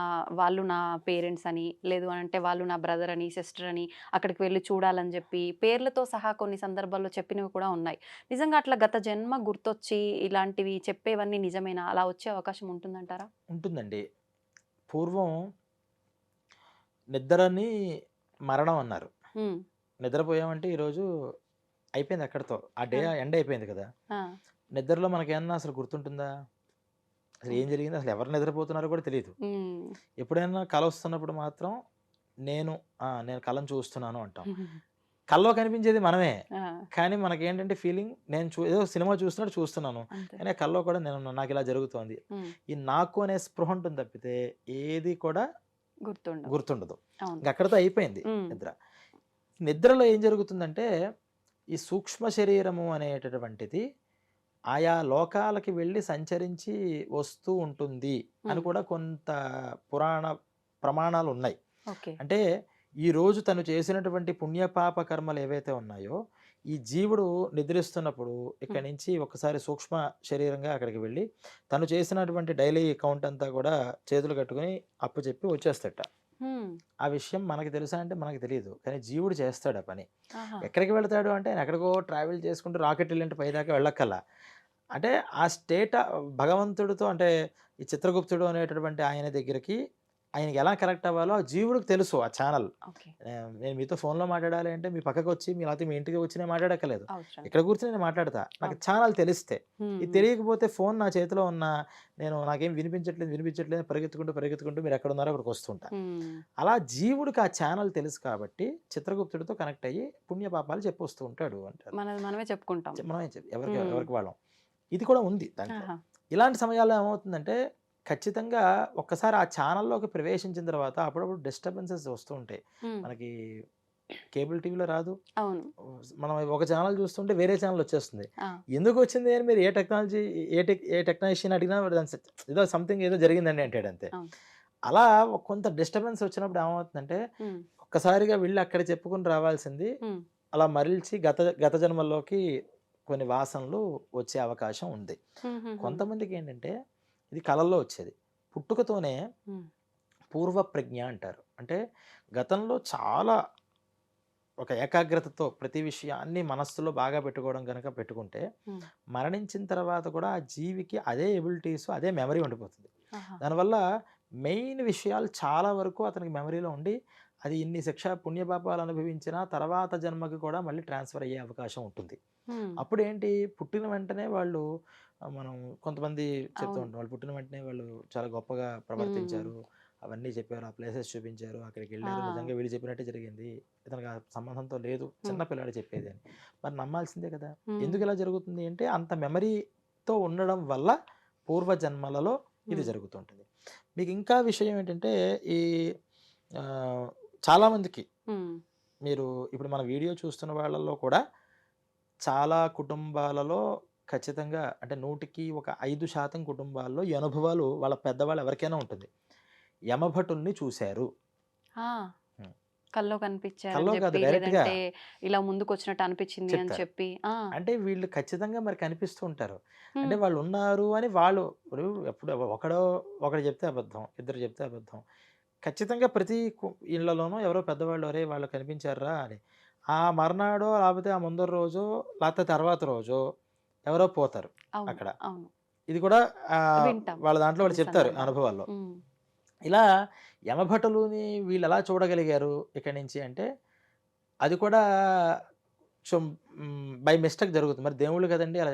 వాళ్ళు నా పేరెంట్స్ అని, లేదు అనంటే వాళ్ళు నా బ్రదర్ అని, సిస్టర్ అని అక్కడికి వెళ్లి చూడాలని జెప్పి, పేర్లతో సహా కొన్ని సందర్భాల్లో చెప్పినవి కూడా ఉన్నాయి. నిజంగా అట్లా గత జన్మ గుర్తొచ్చి ఇలాంటివి చెప్పేవన్నీ నిజమేనా? అలా వచ్చే అవకాశం ఉంటుందంటారా? ఉంటుందండి. పూర్వం నిద్రని మరణం అన్నారు. హ్మ్. నిద్రపోయామంటే ఈరోజు అయిపోయింది అక్కడితో. ఆ డే ఆ! ఎండ్ అయిపోయింది కదా! ఆ! నిద్రలో మనకేమన్నా అసలు గుర్తుంటుందా? అసలు ఏం ఉంట జరిగిందో అసలు ఎవరు నిద్రపోతున్నారో కూడా తెలీదు. హ్మ్. ఎప్పుడైనా కలొస్తున్నప్పుడు మాత్రం నేను నేను కలను చూస్తున్నాను అంటాం. కల్లో కనిపించేది మనమే. ఆ! కానీ మనకేంటంటే ఫీలింగ్ నేను ఏదో సినిమా చూస్తున్నట్టు చూస్తున్నాను. అంతే. కానీ ఆ కల్లో కూడా నేనున్నాను. నాకిలా జరుగుతోంది. హ్మ్. ఈ నాకు అనే స్పృహ ఉంటుంది తప్పితే ఏది కూడా గుర్తుండవు. గుర్తుండదు. అవును. ఇంక అక్కడితో అయిపోయింది హ్మ్. నిద్ర. నిద్రలో ఏం జరుగుతుందంటే ఈ సూక్ష్మ శరీరము అనేటటువంటిది ఆయా లోకాలకి వెళ్ళి సంచరించి వస్తూ ఉంటుంది అని హ్మ్. కూడా కొంత పురాణ ప్రమాణాలున్నాయి. ఓకే. అంటే ఈరోజు తను చేసినటువంటి పుణ్యపాప కర్మలు ఏవైతే ఉన్నాయో, ఈ జీవుడు నిద్రిస్తున్నప్పుడు ఇక్కడి హ్మ్. నుంచి ఒకసారి సూక్ష్మ శరీరంగా అక్కడికి వెళ్ళి తను చేసినటువంటి డైలీ అకౌంట్ అంతా కూడా చేతులు కట్టుకుని అప్పు చెప్పి వచ్చేస్తట. హ్మ్. ఆ విషయం మనకి తెలుసా అంటే మనకు తెలియదు. కానీ జీవుడు చేస్తాడు ఆ పని. ఆహా! ఎక్కడికి వెళ్తాడు అంటే ఆయన ఎక్కడికో ట్రావెల్ చేసుకుంటూ రాకెట్ ఎళ్ళినట్టు పైదాకా వెళ్ళక్కర్లా. అంటే ఆ స్టేట్ భగవంతుడితో అంటే ఈ చిత్రగుప్తుడు అనేటటువంటి ఆయన దగ్గరికి ఆయనకి ఎలా కనెక్ట్ అవ్వాలో ఆ జీవుడికి తెలుసు ఆ ఛానల్. ఓకే. నేను మీతో ఫోన్‌లో మాట్లాడాలి అంటే మీ పక్కకొచ్చి లేకపోతే మీ ఇంటికి వచ్చి నేను మాట్లాడక్కర్లేదు. అవసరం లేదు. ఇక్కడ కూర్చొని నేను మాట్లాడతా. నాకు ఓకే. ఛానల్ తెలిస్తే. హ్మ్. ఇది హ్మ్. తెలియకపోతే ఫోన్ నా చేతిలో ఉన్నా నాకేం వినిపించట్లేదు పరిగెత్తుకుంటూ మీరెక్కడున్నారో అక్కడికి వస్తుంటా. హ్మ్. అలా జీవుడికి ఆ ఛానల్ తెలుసు కాబట్టి చిత్రగుప్తుడితో కనెక్ట్ అయ్యి పుణ్యపాపాలు చెప్పొస్తూ ఉంటాడు అంటారు. మనది మనమే చెప్పుకుంటాం. మనమే ఎవరికి హ్మ్. ఎవరికి వాళ్ళం. ఇది కూడా ఉంది దాంట్లో. ఆహా! ఇలాంటి సమయాల్లో ఏమవుతుందంటే ఖచ్చితంగా ఒక్కసారి ఆ ఛానల్‌లోకి ప్రవేశించిన తర్వాత అప్పుడప్పుడు డిస్టర్బెన్సెస్ వస్తూ ఉంటాయి. హ్మ్. మనకి కేబుల్ టీవీలో రాదు. అవును. మనం ఒక ఛానల్ చూస్తుంటే వేరే ఛానల్ వచ్చేస్తుంది. ఆ! ఎందుకొచ్చింది అని మీరు ఏ టెక్నీషియన్ అడిగినా వాడు దాని ఏదో సంథింగ్ ఏదో జరిగిందండి అంటాడు అంతే. అవును. అలా కొంత డిస్టర్బెన్స్ వచ్చినప్పుడు ఏమవుతుందంటే హ్మ్. ఒక్కసారిగా వెళ్లి అక్కడ చెప్పుకొని రావాల్సింది హ్మ్. అలా మరల్చి గత గత జన్మల్లోకి కొన్ని వాసనలు వచ్చే అవకాశం ఉంది. హుహుహు. కొంతమందికి ఏంటంటే ఇది కళల్లో వచ్చేది. పుట్టుకతోనే హ్మ్. పూర్వ ప్రజ్ఞ అంటారు. అంటే గతంలో చాలా ఒక ఏకాగ్రతతో ప్రతి విషయాన్ని మనస్సులో బాగా పెట్టుకోవడం గనక పెట్టుకుంటే, హ్మ్. మరణించిన తర్వాత కూడా ఆ జీవికి అదే ఎబిలిటీస్, అదే మెమరీ ఉండిపోతుంది. ఆహా! దానివల్ల మెయిన్ విషయాలు చాలా వరకు అతనికి మెమరీలో ఉండి, అది ఇన్ని శిక్ష పుణ్యపాపాలు అనుభవించినా తర్వాత జన్మకి కూడా మళ్ళీ ట్రాన్స్‌ఫర్ అయ్యే అవకాశం ఉంటుంది. హ్మ్. అప్పుడేంటి పుట్టిన వెంటనే వాళ్ళు మనం కొంతమంది చెప్తూ అవును. ఉంటాం. వాళ్ళు పుట్టిన వెంటనే వాళ్ళు చాలా గొప్పగా హ్మ్. ప్రవర్తించారు. అవన్నీ చెప్పారు. ఆ ప్లేసెస్ చూపించారు. ఆ! అక్కడికెళ్లారు. నిజంగా వీళ్ళు చెప్పినట్టే జరిగింది. ఇతనికి ఆ సంబంధంతో లేదు. హ్మ్. చిన్న పిల్లాడు చెప్పేది అని. మరి నమ్మాల్సిందే కదా! హ్మ్. ఎందుకు ఇలా జరుగుతుంది అంటే అంత మెమరీతో ఉండడం వల్ల పూర్వజన్మలలో ఇది హ్మ్. జరుగుతుంటుంది. మీకు ఇంకా విషయం ఏంటంటే ఈ ఆహ్, చాలామందికి హ్మ్. మీరు ఇప్పుడు మన వీడియో చూస్తున్న వాళ్ళలో కూడా చాలా కుటుంబాలలో ఖచ్చితంగా అంటే 100కి ఒక 5% కుటుంబాల్లో ఈ అనుభవాలు వాళ్ళ పెద్దవాళ్ళు ఎవరికైనా ఉంటుంది. యమభటుల్ని చూశారు. ఆ! హ్మ్. కల్లో కనిపిచ్చారని కల్లో కాదు జెప్పి, డైరెక్ట్‌గా లేదంటే ఇలా ముందుకొచ్చినట్టు అనిపిచ్చింది అని చెప్తారు. చెప్పి. ఆ! అంటే వీళ్ళు ఖచ్చితంగా మరి కనిపిస్తూ ఉంటారు. అంటే హ్మ్. వాళ్ళున్నారు అని వాళ్ళు ఇప్పుడు ఎప్పుడు ఒకడు చెప్తే అబద్ధం. ఇద్దరు చెప్తే అబద్ధం. ఖచ్చితంగా ప్రతి ఇళ్ళలోనూ ఎవరో పెద్దవాళ్ళు "అరేయ్! వాళ్ళు కనిపించారురా" అని. ఆ మర్నాడో లేపోతే ఆ ముందర రోజో లేతే తర్వాత రోజో ఎవరో పోతారు అవును. అక్కడ. అవును. ఇది కూడా వింటాం వాళ్ళ దాంట్లో వాళ్ళు కొన్ని చెప్తారు సందర్భాల్లో. అనుభవాల్లో. హ్మ్. ఇలా యమభటులుని వీళ్ళెలా చూడగలిగారు ఇక్కడి నుంచి అంటే, అది కూడా కొంచెం బై మిస్టేక్ జరుగుతుంది. మరి దేవుళ్ళు కదండీ! అలా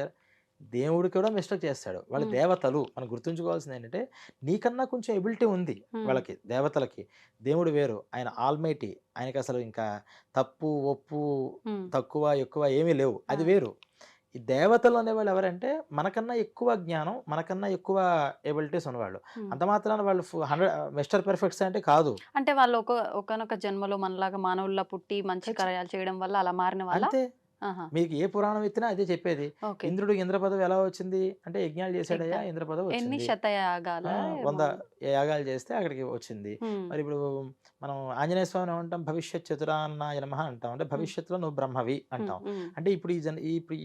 దేవుడు కూడా మిస్టేక్ చేస్తాడు. వాళ్ళు హ్మ్. దేవతలు. మనం గుర్తుంచుకోవాల్సిందేంటంటే, నీకన్నా కొంచెం ఎబిలిటీ ఉంది హ్మ్. వాళ్ళకి, దేవతలకి. దేవుడు వేరు. ఆయన ఆల్మైటీ. ఆయనకసలు ఇంకా తప్పు, ఒప్పు, హ్మ్. తక్కువ, ఎక్కువ ఏమీ లేవు. ఆ! అది వేరు. ఈ దేవతలు అనేవాళ్ళు ఎవరంటే, మనకన్నా ఎక్కువ జ్ఞానం, మనకన్నా ఎక్కువ ఎబిలిటీస్ ఉన్నవాళ్ళు. హ్మ్. అంత మాత్రాన వాళ్ళు 100 మిస్టర్ పర్ఫెక్ట్స్ అంటే కాదు. అంటే వాళ్ళు ఒకానొక జన్మలో మనలాగా మానవుల్లా పుట్టి మంచి ఖచ్చి కార్యాలు చేయడం వల్ల అలా మారిన వాళ్ళా? అంతే. ఆహా! మీకు ఏ పురాణం ఎత్తినా అదే చెప్పేది. ఓకే. ఇంద్రుడికి ఇంద్ర పదవి ఎలా వచ్చింది? అంటే యజ్ఞాలు చేశాడయ్యా ఎగ్జామ్. ఇంద్ర పదవి ఎన్ని వచ్చింది. శతయాగాలా 100 ఏమో? యాగాలు చేస్తే అక్కడికి వచ్చింది. హ్మ్. మరిప్పుడు మనం ఆంజనేయ స్వామిని ఏమంటాం? భవిష్యత్ చతురాన్నాయ నమః అంటాం. అంటే హ్మ్. భవిష్యత్తులో నువ్వు బ్రహ్మవి హ్మ్. అంటాం. హ్మ్. అంటే ఇప్పుడు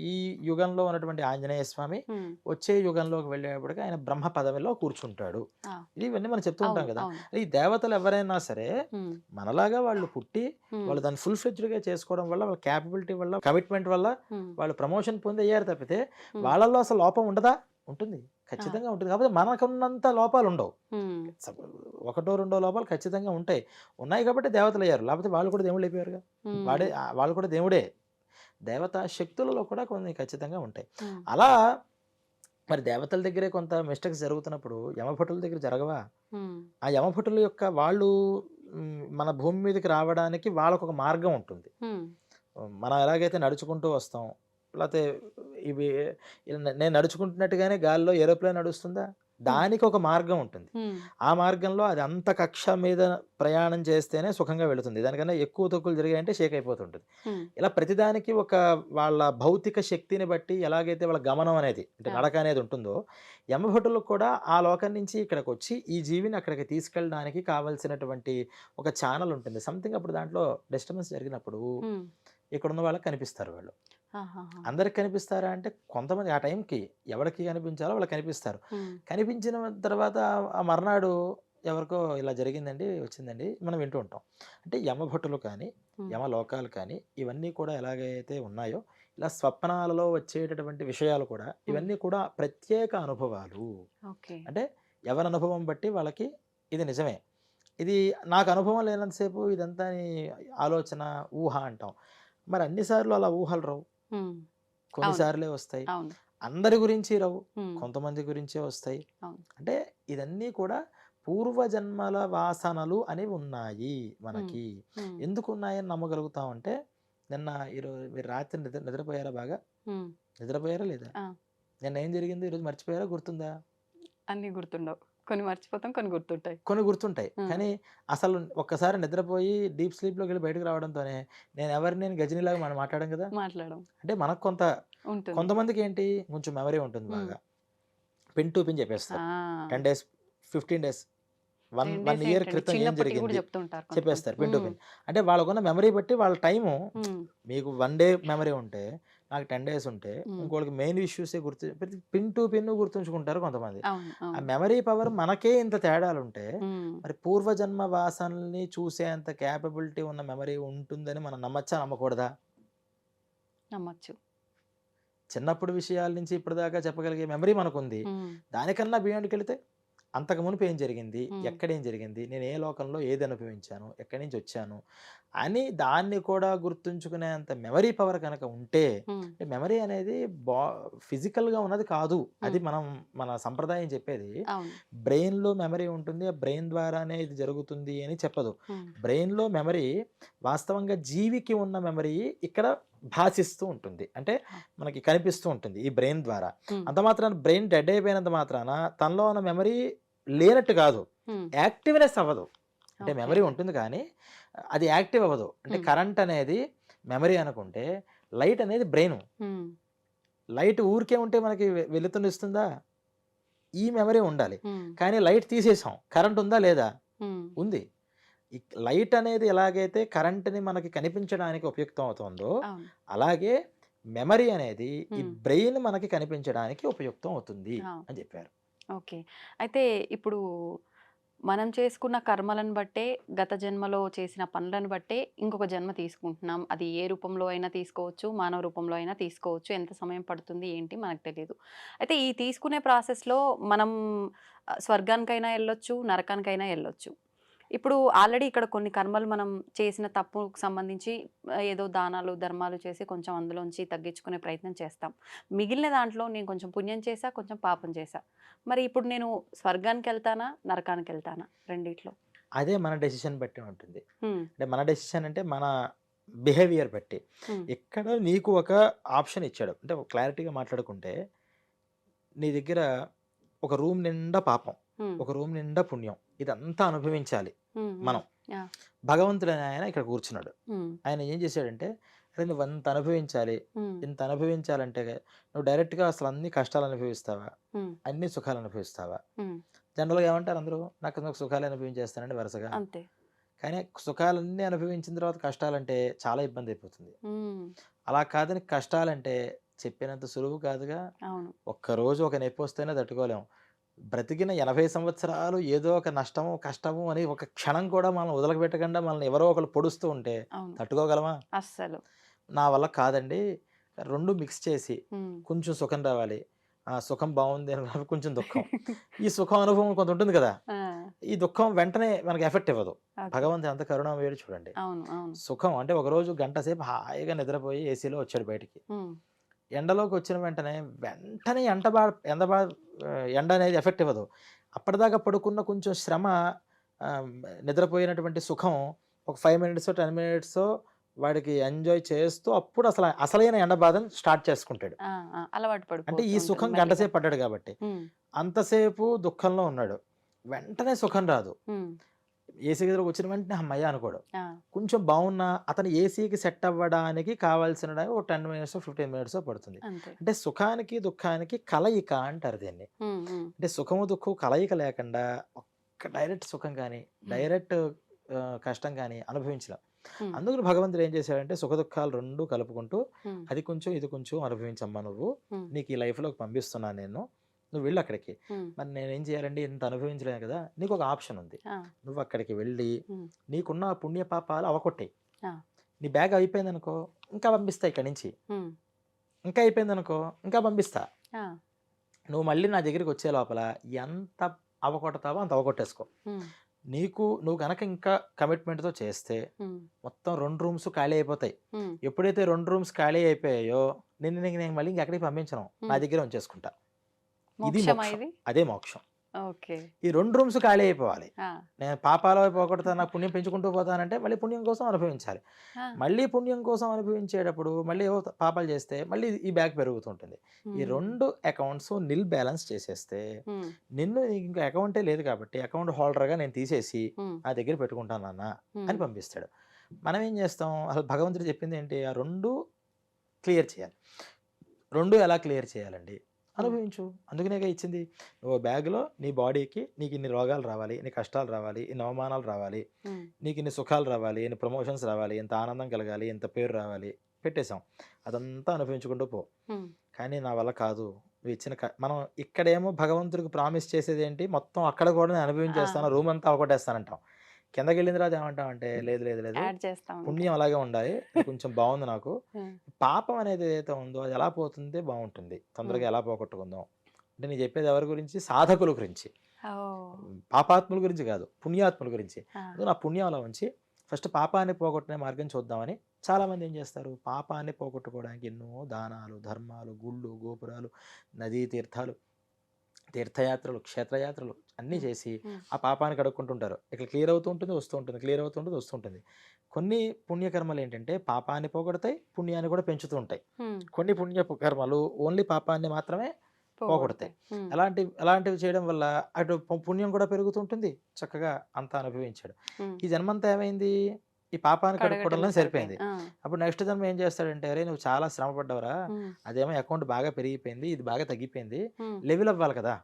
ఈ యుగంలో ఉన్నటువంటి ఆంజనేయ స్వామి హ్మ్. వచ్చే యుగంలోకి వెళ్ళేటప్పటికి ఆయన బ్రహ్మ పదవిలో కూర్చుంటాడు. ఆ! ఇవన్నీ మనం చెప్తూ ఉంటాం అవును. కదా! అవును. ఈ దేవతలు ఎవరైనా సరే హ్మ్. మనలాగా వాళ్ళు పుట్టి హ్మ్. వాళ్ళు దాన్ని ఫుల్ ఫ్లెడ్జ్డ్‌గా చేసుకోవడం వల్ల వాళ్ళ క్యాపబిలిటీ వల్ల, కమిట్మెంట్ వల్ల హ్మ్. వాళ్ళు ప్రమోషన్ పొంది అయ్యారు తప్పితే హ్మ్. వాళ్ళలో అసలు లోపం ఉండదా? ఉంటుంది. ఆ! ఖచ్చితంగా ఉంటుంది. కాకపోతే మనకున్నంత లోపాలుండవు. హ్మ్. సప్ ఒకటో, రెండో లోపాలు ఖచ్చితంగా ఉంటాయి. ఉన్నాయి కాబట్టి దేవతలయ్యారు. లేకపోతే వాళ్ళు కూడా దేవుళ్ళైపోయారుగా. హ్మ్. వాళ్ళు కూడా దేవుడే. దేవతా శక్తులలో కూడా కొన్ని ఖచ్చితంగా ఉంటాయి. హ్మ్. అలా మరి దేవతల దగ్గరే కొంత మిస్టేక్స్ జరుగుతున్నప్పుడు యమభటుల దగ్గర జరగవా? హ్మ్. ఆ యమభటుల యొక్క వాళ్ళు మన భూమి మీదకి రావడానికి వాళ్ళకొక మార్గం ఉంటుంది. హ్మ్. మనం ఎలాగైతే నడుచుకుంటూ వస్తాం. లేతే ఇవి నేను నడుచుకుంటున్నట్టుగానే గాలిలో ఏరోప్లేన్ నడుస్తుందా? హ్మ్. దానికొక మార్గం ఉంటుంది. హ్మ్. ఆ మార్గంలో అది అంత కక్ష మీద ప్రయాణం చేస్తేనే సుఖంగా వెళుతుంది. దానికన్నా ఎక్కువ తక్కువలు జరిగాయంటే షేక్ అయిపోతుంటది. హ్మ్. ఇలా ప్రతిదానికి ఒక వాళ్ళ భౌతిక శక్తిని బట్టి ఎలాగైతే వాళ్ళ గమనం అనేది అంటే ఆ! నడక అనేది ఉంటుందో, యమభటులకు కూడా ఆ లోకం నుంచి ఇక్కడికొచ్చి ఈ జీవిని అక్కడికి తీసుకెళ్ళడానికి కావాల్సినటువంటి ఒక ఛానెల్ ఉంటుంది. సంథింగ్ అప్పుడు దాంట్లో డిస్టర్బెన్స్ జరిగినప్పుడు హ్మ్. ఇక్కడున్న వాళ్ళకి కనిపిస్తారు వాళ్ళు. ఆహాహా. అందరికి కనిపిస్తారా అంటే కొంతమంది ఆ టైంకి ఎవరికి కనిపించాలో వాళ్ళకి కనిపిస్తారు. ఉమ్, కనిపించిన తర్వాత ఆ మర్నాడు ఎవరికో ఇలా జరిగిందండి, వచ్చిందండి మనం వింటూ ఉంటాం. అంటే యమభటులు కానీ, ఉమ్, యమలోకాలు కానీ ఇవన్నీ కూడా ఎలాగైతే ఉన్నాయో ఇలా స్వప్నాలలో వచ్చేటటువంటి విషయాలు కూడా ఉమ్. ఇవన్నీ కూడా ప్రత్యేక అనుభవాలు. ఓకే. అంటే ఎవరి అనుభవం బట్టి వాళ్ళకి ఇది నిజమే. ఇది నాకు అనుభవం లేనంతసేపు ఇదంతా నీ ఆలోచన, ఊహ అంటాం. మరి అన్ని సార్లు అలా ఊహలు రావు. ఉమ్, అవును కొన్నిసార్లే వస్తాయి. అవును. అందరి గురించి రావు. ఉమ్, కొంతమంది గురించే వస్తాయి. అవును. అంటే ఇదన్నీ కూడా పూర్వజన్మల వాసనలు అనేవి ఉన్నాయి ఉమ్, మనకి. ఉమ్, ఎందుకు ఉన్నాయని నమ్మగలుగుతామంటే నిన్న ఈరోజు మీరు రాత్రి నిద్రపోయారా బాగా? ఉమ్. నిద్రపోయారా లేదా? ఆ, నిన్న ఏం జరిగింది? ఈరోజు మర్చిపోయారా? గుర్తుందా? అన్ని గుర్తుండవు, కొన్ని మర్చిపోతాం, కొన్ని గుర్తుంటాయి. కొన్ని గుర్తుంటాయి. ఉమ్, కానీ అసలు ఒక్కసారి నిద్రపోయి డీప్ స్లీప్‌లోకి వెళ్ళి బయటకు రావడంతోనే నేను గజినీలాగా మనం మాట్లాడాం కదా! మాట్లాడడం అంటే మనకు ఉంటుంది. కొంతమందికి ఏంటి కొంచెం మెమరీ ఉంటుంది ఉమ్, బాగా. పిన్ టు పిన్ ఆ, చెప్పేస్తారు. 10 డేస్, 15 డేస్, 1 10 1 డేస్ ఇయర్ ఏంటండి, క్రితం ఏం చిన్నప్పటికి కూడా జరిగింది చెప్తుంటారు కొంతమంది. చెప్పేస్తారు పిన్ టు ఉమ్, పిన్. అంటే వాళ్ళకున్న మెమరీ బట్టి వాళ్ళ టైము ఉమ్, మీకు 1 డే మెమరీ ఉంటే, నాకు 10 డేస్ ఉంటే, ఉమ్. ఇంకోళ్ళకి మెయిన్ ఇష్యూసే ప్రతి పిన్ టు పిన్ గుర్తుంచుకుంటారు కొంతమంది. అవును ఆ అవును. మెమరీ పవర్ మనకే ఇంత తేడాలుంటే, ఉమ్, మరి పూర్వజన్మ వాసనల్ని చూసేంత క్యాపబిలిటీ ఉన్న మెమరీ ఉంటుందని మనం నమ్మచ్చా? నమ్మకూడదా? నమ్మచ్చు. చిన్నప్పుడు విషయాల నుంచి ఇప్పటిదాకా చెప్పగలిగే మెమరీ మనకుంది. ఉమ్, దానికన్నా బియాండ్‌కెళితే అంతకు మునుపు ఏం జరిగింది? ఉమ్, ఎక్కడేం జరిగింది? నేను ఏ లోకంలో ఏది అనుభవించాను? ఎక్కడి నుంచి వచ్చాను? అని దాన్ని కూడా గుర్తుంచుకునేంత మెమరీ పవర్ కనుక ఉంటే, ఉమ్, మెమరీ అనేది బా ఫిజికల్‌గా ఉన్నది కాదు. అది ఉమ్. మన సంప్రదాయం చెప్పేది. అవును. బ్రెయిన్‌లో మెమరీ ఉంటుంది. ఆ బ్రెయిన్ ద్వారానే ఇది జరుగుతుంది అని చెప్పదు. ఉమ్, బ్రెయిన్‌లో మెమరీ వాస్తవంగా జీవికి ఉన్న మెమరీ ఇక్కడ భాసిస్తూ ఉంటుంది. అంటే ఆ, మనకి కనిపిస్తూ ఉంటుంది ఈ బ్రెయిన్ ద్వారా. ఉమ్, అంత మాత్రాన బ్రెయిన్ డెడ్ అయిపోయినంత మాత్రాన తనలో ఉన్న మెమరీ లేనట్టు కాదు. ఉమ్. యాక్టివ్‌నెస్ అవ్వదు. అంటే ఓకే. మెమరీ ఉంటుంది కానీ అది యాక్టివ్ అవ్వదు. అంటే ఉమ్, కరెంట్ అనేది మెమరీ అనుకుంటే, లైట్ అనేది బ్రెయిను. ఉమ్, లైట్ ఊరికే ఉంటే మనకి వెలుతురునిస్తుందా? ఈ మెమరీ ఉండాలి. ఉమ్, కానీ లైట్ తీసేసాం. కరెంట్ ఉందా లేదా? ఉమ్. ఉంది. ఈ లైట్ అనేది ఎలాగైతే కరెంట్‌ని మనకి కనిపించడానికి ఉపయుక్తం అవుతుందో, అవును. అలాగే మెమరీ అనేది ఈ ఉమ్, బ్రెయిన్ మనకి కనిపించడానికి ఉపయుక్తం అవుతుంది ఆ, అని చెప్పారు. ఓకే. అయితే ఇప్పుడు మనం చేసుకున్న కర్మలను బట్టే, గత జన్మలో చేసిన పనులను బట్టే ఇంకొక జన్మ తీసుకుంటున్నాం. అది ఏ రూపంలో అయినా తీసుకోవచ్చు, మానవ రూపంలో అయినా తీసుకోవచ్చు. ఎంత సమయం పడుతుంది ఏంటి మనకు తెలీదు. అయితే ఈ తీసుకునే ప్రాసెస్‌లో మనం స్వర్గానికైనా ఎళ్ళొచ్చు, నరకానికైనా ఎళ్ళొచ్చు. ఇప్పుడు ఆల్రెడీ ఇక్కడ కొన్ని కర్మలు మనం చేసిన తప్పుకు సంబంధించి ఏదో దానాలు, ధర్మాలు చేసి కొంచెం అందులోంచి తగ్గించుకునే ప్రయత్నం చేస్తాం. మిగిలిన దాంట్లో నేను కొంచెం పుణ్యం చేశా, కొంచెం పాపం చేశా. మరి ఇప్పుడు నేను స్వర్గానికెళ్తానా? నరకానికెళ్తానా? రెండిట్లో. అదే మన డెసిషన్ బట్టి ఉంటుంది. హ్మ్. అంటే మన డెసిషన్ అంటే మన బిహేవియర్ బట్టి. హ్మ్. ఇక్కడ నీకు ఒక ఆప్షన్ ఇచ్చాడు. అంటే క్లారిటీగా మాట్లాడుకుంటే, నీ దగ్గర ఒక రూమ్ నిండా పాపం, హ్మ్. ఒక రూమ్ నిండా పుణ్యం. ఇదంతా అనుభవించాలి హ్మ్. మనం. యాహ్! భగవంతుడనే ఆయన ఇక్కడ కూర్చున్నాడు. హ్మ్. ఆయన ఏం చేశాడంటే, అరే నువ్వంత అనుభవించాలి. హ్మ్. ఇంత అనుభవించాలంటే నువ్వు డైరెక్ట్‌గా అసలు అన్ని కష్టాలు అనుభవిస్తావా? హ్మ్. అన్ని సుఖాలు అనుభవిస్తావా? హ్మ్. జనరల్‌గా ఏమంటారు అందరూ? నాకు సుఖాలే అనుభవించేస్తానండి వరుసగా. అంతే. కానీ సుఖాలన్నీ అనుభవించిన తర్వాత కష్టాలంటే చాలా ఇబ్బందయిపోతుంది. హ్మ్. అలా కాదని కష్టాలంటే చెప్పినంత సులువు కాదుగా. అవును. ఒక్కరోజు ఒక నొప్పొస్తేనే తట్టుకోలేం. బ్రతికిన 80 సంవత్సరాలు ఏదో ఒక నష్టము, కష్టము అని ఒక క్షణం కూడా మనల్ని వదలపెట్టకుండా మనల్ని ఎవరో ఒకళ్ళు పొడుస్తూ ఉంటే అవును. తట్టుకోగలమా? అస్సలు. నా వల్ల కాదండి. 2 మిక్స్ చేసి హ్మ్. కొంచెం సుఖం రావాలి. ఆ సుఖం బావుంది అని కొంచెం దుఃఖం. ఈ సుఖం అనుభవం కొంత ఉంటుంది కదా! ఆ! ఈ దుఃఖం వెంటనే మనకి ఎఫెక్ట్ ఇవ్వదు. ఓకే. భగవంతుడు ఎంత కరుణామయుడో చూడండి. అవును. అవును. సుఖం అంటే ఒకరోజు గంట సేపు హాయిగా నిద్రపోయి ఏసీలో వచ్చాడు బయటికి. హ్మ్. ఎండలోకి వచ్చిన వెంటనే ఎండ అనేది ఎఫెక్ట్ ఇవ్వదు. అప్పటిదాకా పడుకున్న కొంచెం శ్రమ ఆహ్, నిద్రపోయినటువంటి సుఖం ఒక 5 మినిట్సో, 10 మినిట్సో వాడికి ఎంజాయ్ చేస్తూ అప్పుడు అసలైన ఎండ బాధను స్టార్ట్ చేసుకుంటాడు. ఆ! ఆ! అలవాటు అంటే పడిపోతూ ఈ ఉంటుంది సుఖం గంట మెల్లిగా. సేపు పడ్డాడు కాబట్టి. హ్మ్. అంతసేపు దుఃఖంలో ఉన్నాడు. వెంటనే సుఖం రాదు. హ్మ్. ఏసీ దగ్గరకు వచ్చిన వెంటనే హమ్మయ్య! అనుకోడు. ఆ! కొంచెం బావున్నా అతను ఏసీకి సెట్ అవ్వడానికి కావాల్సిన టైం ఒక 10 మినిట్సో, 15 మినిట్సో పడుతుంది. అంతే. అంటే సుఖానికి, దుఃఖానికి కలయిక అంటారు దీన్ని. హ్మ్. హ్మ్. అంటే సుఖము, దుఃఖం కలయిక లేకుండా ఒక్క డైరెక్ట్ సుఖం గాని, హ్మ్. డైరెక్ట్ కష్టం గాని అనుభవించలేం. హ్మ్. అందుకని భగవంతుడు ఏం చేశాడంటే సుఖదుఖాలు రెండు కలుపుకుంటూ హ్మ్. అది కొంచెం ఇది కొంచెం అనుభవించమ్మా నువ్వు, హ్మ్. నీకు ఈ లైఫ్లోకి పంపిస్తున్నాను నేను, నువ్వు వెళ్ళు అక్కడికి. హ్మ్. మరి నేనేం చేయాలండి, ఇంత అనుభవించలేను కదా, నీకు ఒక ఆప్షన్ ఉంది. ఆ! నువ్వు అక్కడికి వెళ్ళి హ్మ్. నీకున్న ఆ పుణ్య పాపాలు అవకొట్టాయి. ఆ! నీ బ్యాగ్ అయిపోయింది అనుకో, ఇంకా పంపిస్తా ఇక్కడి నుంచి. హ్మ్. ఇంకా అయిపోయింది అనుకో, ఇంకా పంపిస్తా. ఆ! నువ్వు మళ్ళీ నా దగ్గరికి వచ్చే లోపల ఎంత అవకొడతావో అంత అవకొట్టేసుకో. హ్మ్. నువ్వు కనుక ఇంకా కమిట్మెంట్తో చేస్తే హ్మ్. మొత్తం 2 రూమ్స్ ఖాళీ అయిపోతాయి. హ్మ్. ఎప్పుడైతే 2 రూమ్స్ ఖాళీ అయిపోయాయో నేను మళ్ళీ ఇంకెక్కడికి పంపించను, నా హ్మ్. దగ్గరే ఉంచేసుకుంటా. ఇది మోక్షమా మోక్షం, ఇది? అదే మోక్షం. ఓకే. ఈ 2 రూమ్స్ ఖాళీ అయిపోవాలి. ఆ! నేను పాపాల వైపు పోగొడతాను, నాకు పుణ్యం పెంచుకుంటూ పోతానంటే మళ్ళీ పుణ్యం కోసం అనుభవించాలి. ఆ! మళ్ళీ పుణ్యం కోసం అనుభవించేటప్పుడు మళ్ళీ ఏవో పాపాలు చేస్తే మళ్ళీ ఈ బ్యాగ్ పెరుగుతుంటుంది. ఈ హ్మ్. 2 అకౌంట్స్ నిల్ బ్యాలెన్స్ చేసేస్తే హ్మ్. నీకు ఇంకా అకౌంటే లేదు కాబట్టి అకౌంట్ హోల్డర్‌గా నేను తీసేసి హ్మ్. నా దగ్గర పెట్టుకుంటాను నాన్న అని హ్మ్. పంపిస్తాడు. మనం ఏం చేస్తాం, అసలు భగవంతుడు చెప్పింది ఏంటి, ఆ 2 క్లియర్ చేయాలి. 2 ఎలా క్లియర్ చేయాలండి? హ్మ్. అనుభవించు. అందుకనేగా ఇచ్చింది. నువ్వు బ్యాగ్‌లో నీ బాడీకి నీకు ఇన్ని రోగాలు రావాలి, ఇన్ని కష్టాలు రావాలి, ఇన్ని అవమానాలు రావాలి, హ్మ్. నీకు ఇన్ని సుఖాలు రావాలి, ఇన్ని ప్రమోషన్స్ రావాలి, ఇంత ఆనందం కలగాలి, ఇంత పేరు రావాలి, పెట్టేసాం. అదంతా అనుభవించుకుంటూ పో. హ్మ్. కానీ నా వల్ల కాదు. నువ్వు ఇచ్చిన మనం ఇక్కడేమో భగవంతుడికి ప్రామిస్ చేసేదేంటి, మొత్తం అక్కడ కూడా నేను అనుభవించేస్తాను, ఆ! రూమ్ అంతా అవకొట్టేస్తానంటాం. కిందకెళ్ళిన తర్వాత ఏమంటామంటే లేదు, లేదు, లేదు, యాడ్ చేస్తా ఉంటాం. పుణ్యం అలాగే ఉండాలి. ఇది కొంచెం బావుంది నాకు. హ్మ్. పాపం అనేది ఏదైతే ఉందో అది ఎలా పోతుంటే బావుంటుంది. తొందరగా హ్మ్. ఎలా పోగొట్టుకుందాం. అంటే నేను చెప్పేది ఎవరి గురించి? సాధకుల గురించి. ఓహ్! పాపాత్ముల గురించి కాదు, పుణ్యాత్ముల గురించి. ఆ! నా పుణ్యం అలా ఉంచి ఫస్ట్ పాపాన్ని పోగొట్టుకునే మార్గం చూద్దామని చాలామంది ఏం చేస్తారు, పాపాన్ని పోగొట్టుకోవడానికి ఎన్నో దానాలు, ధర్మాలు, గుళ్ళు, గోపురాలు, నదీ తీర్థాలు, తీర్థయాత్రలు, క్షేత్రయాత్రలు అన్నీ హ్మ్. చేసి హ్మ్. ఆ పాపాన్ని కడుక్కుంటుంటారు. ఇక్కడ క్లియర్ అవుతూ ఉంటుంది, వస్తూ ఉంటుంది, క్లియర్ అవుతూ ఉంటుంది, వస్తూ ఉంటుంది. కొన్ని పుణ్యకర్మలు ఏంటంటే పాపాన్ని పోగొడతాయి, పుణ్యాన్ని కూడా పెంచుతూ ఉంటాయి. హ్మ్. కొన్ని కర్మలు ఓన్లీ పాపాన్ని మాత్రమే పోగొడతాయి. పోగొడతాయి. హ్మ్. అలాంటివి చేయడం వల్ల అటు పుణ్యం కూడా పెరుగుతుంటుంది. చక్కగా అంతా అనుభవించాడు. హ్మ్. ఈ జన్మంతా ఏమైంది? ఈ పాపాన్ని కడగటంలో కడుక్కోవడంలోనే సరిపోయింది. సరిపోయింది. ఆ! అప్పుడు నెక్స్ట్ జన్మ ఏం చేస్తాడంటే, "అరేయ్! నువ్వు చాలా శ్రమ పడ్డావురా. హ్మ్. అదేమో అకౌంట్ బాగా పెరిగిపోయింది. ఇది బాగా తగ్గిపోయింది. హ్మ్. లెవెల్ అవ్వాలి కదా!"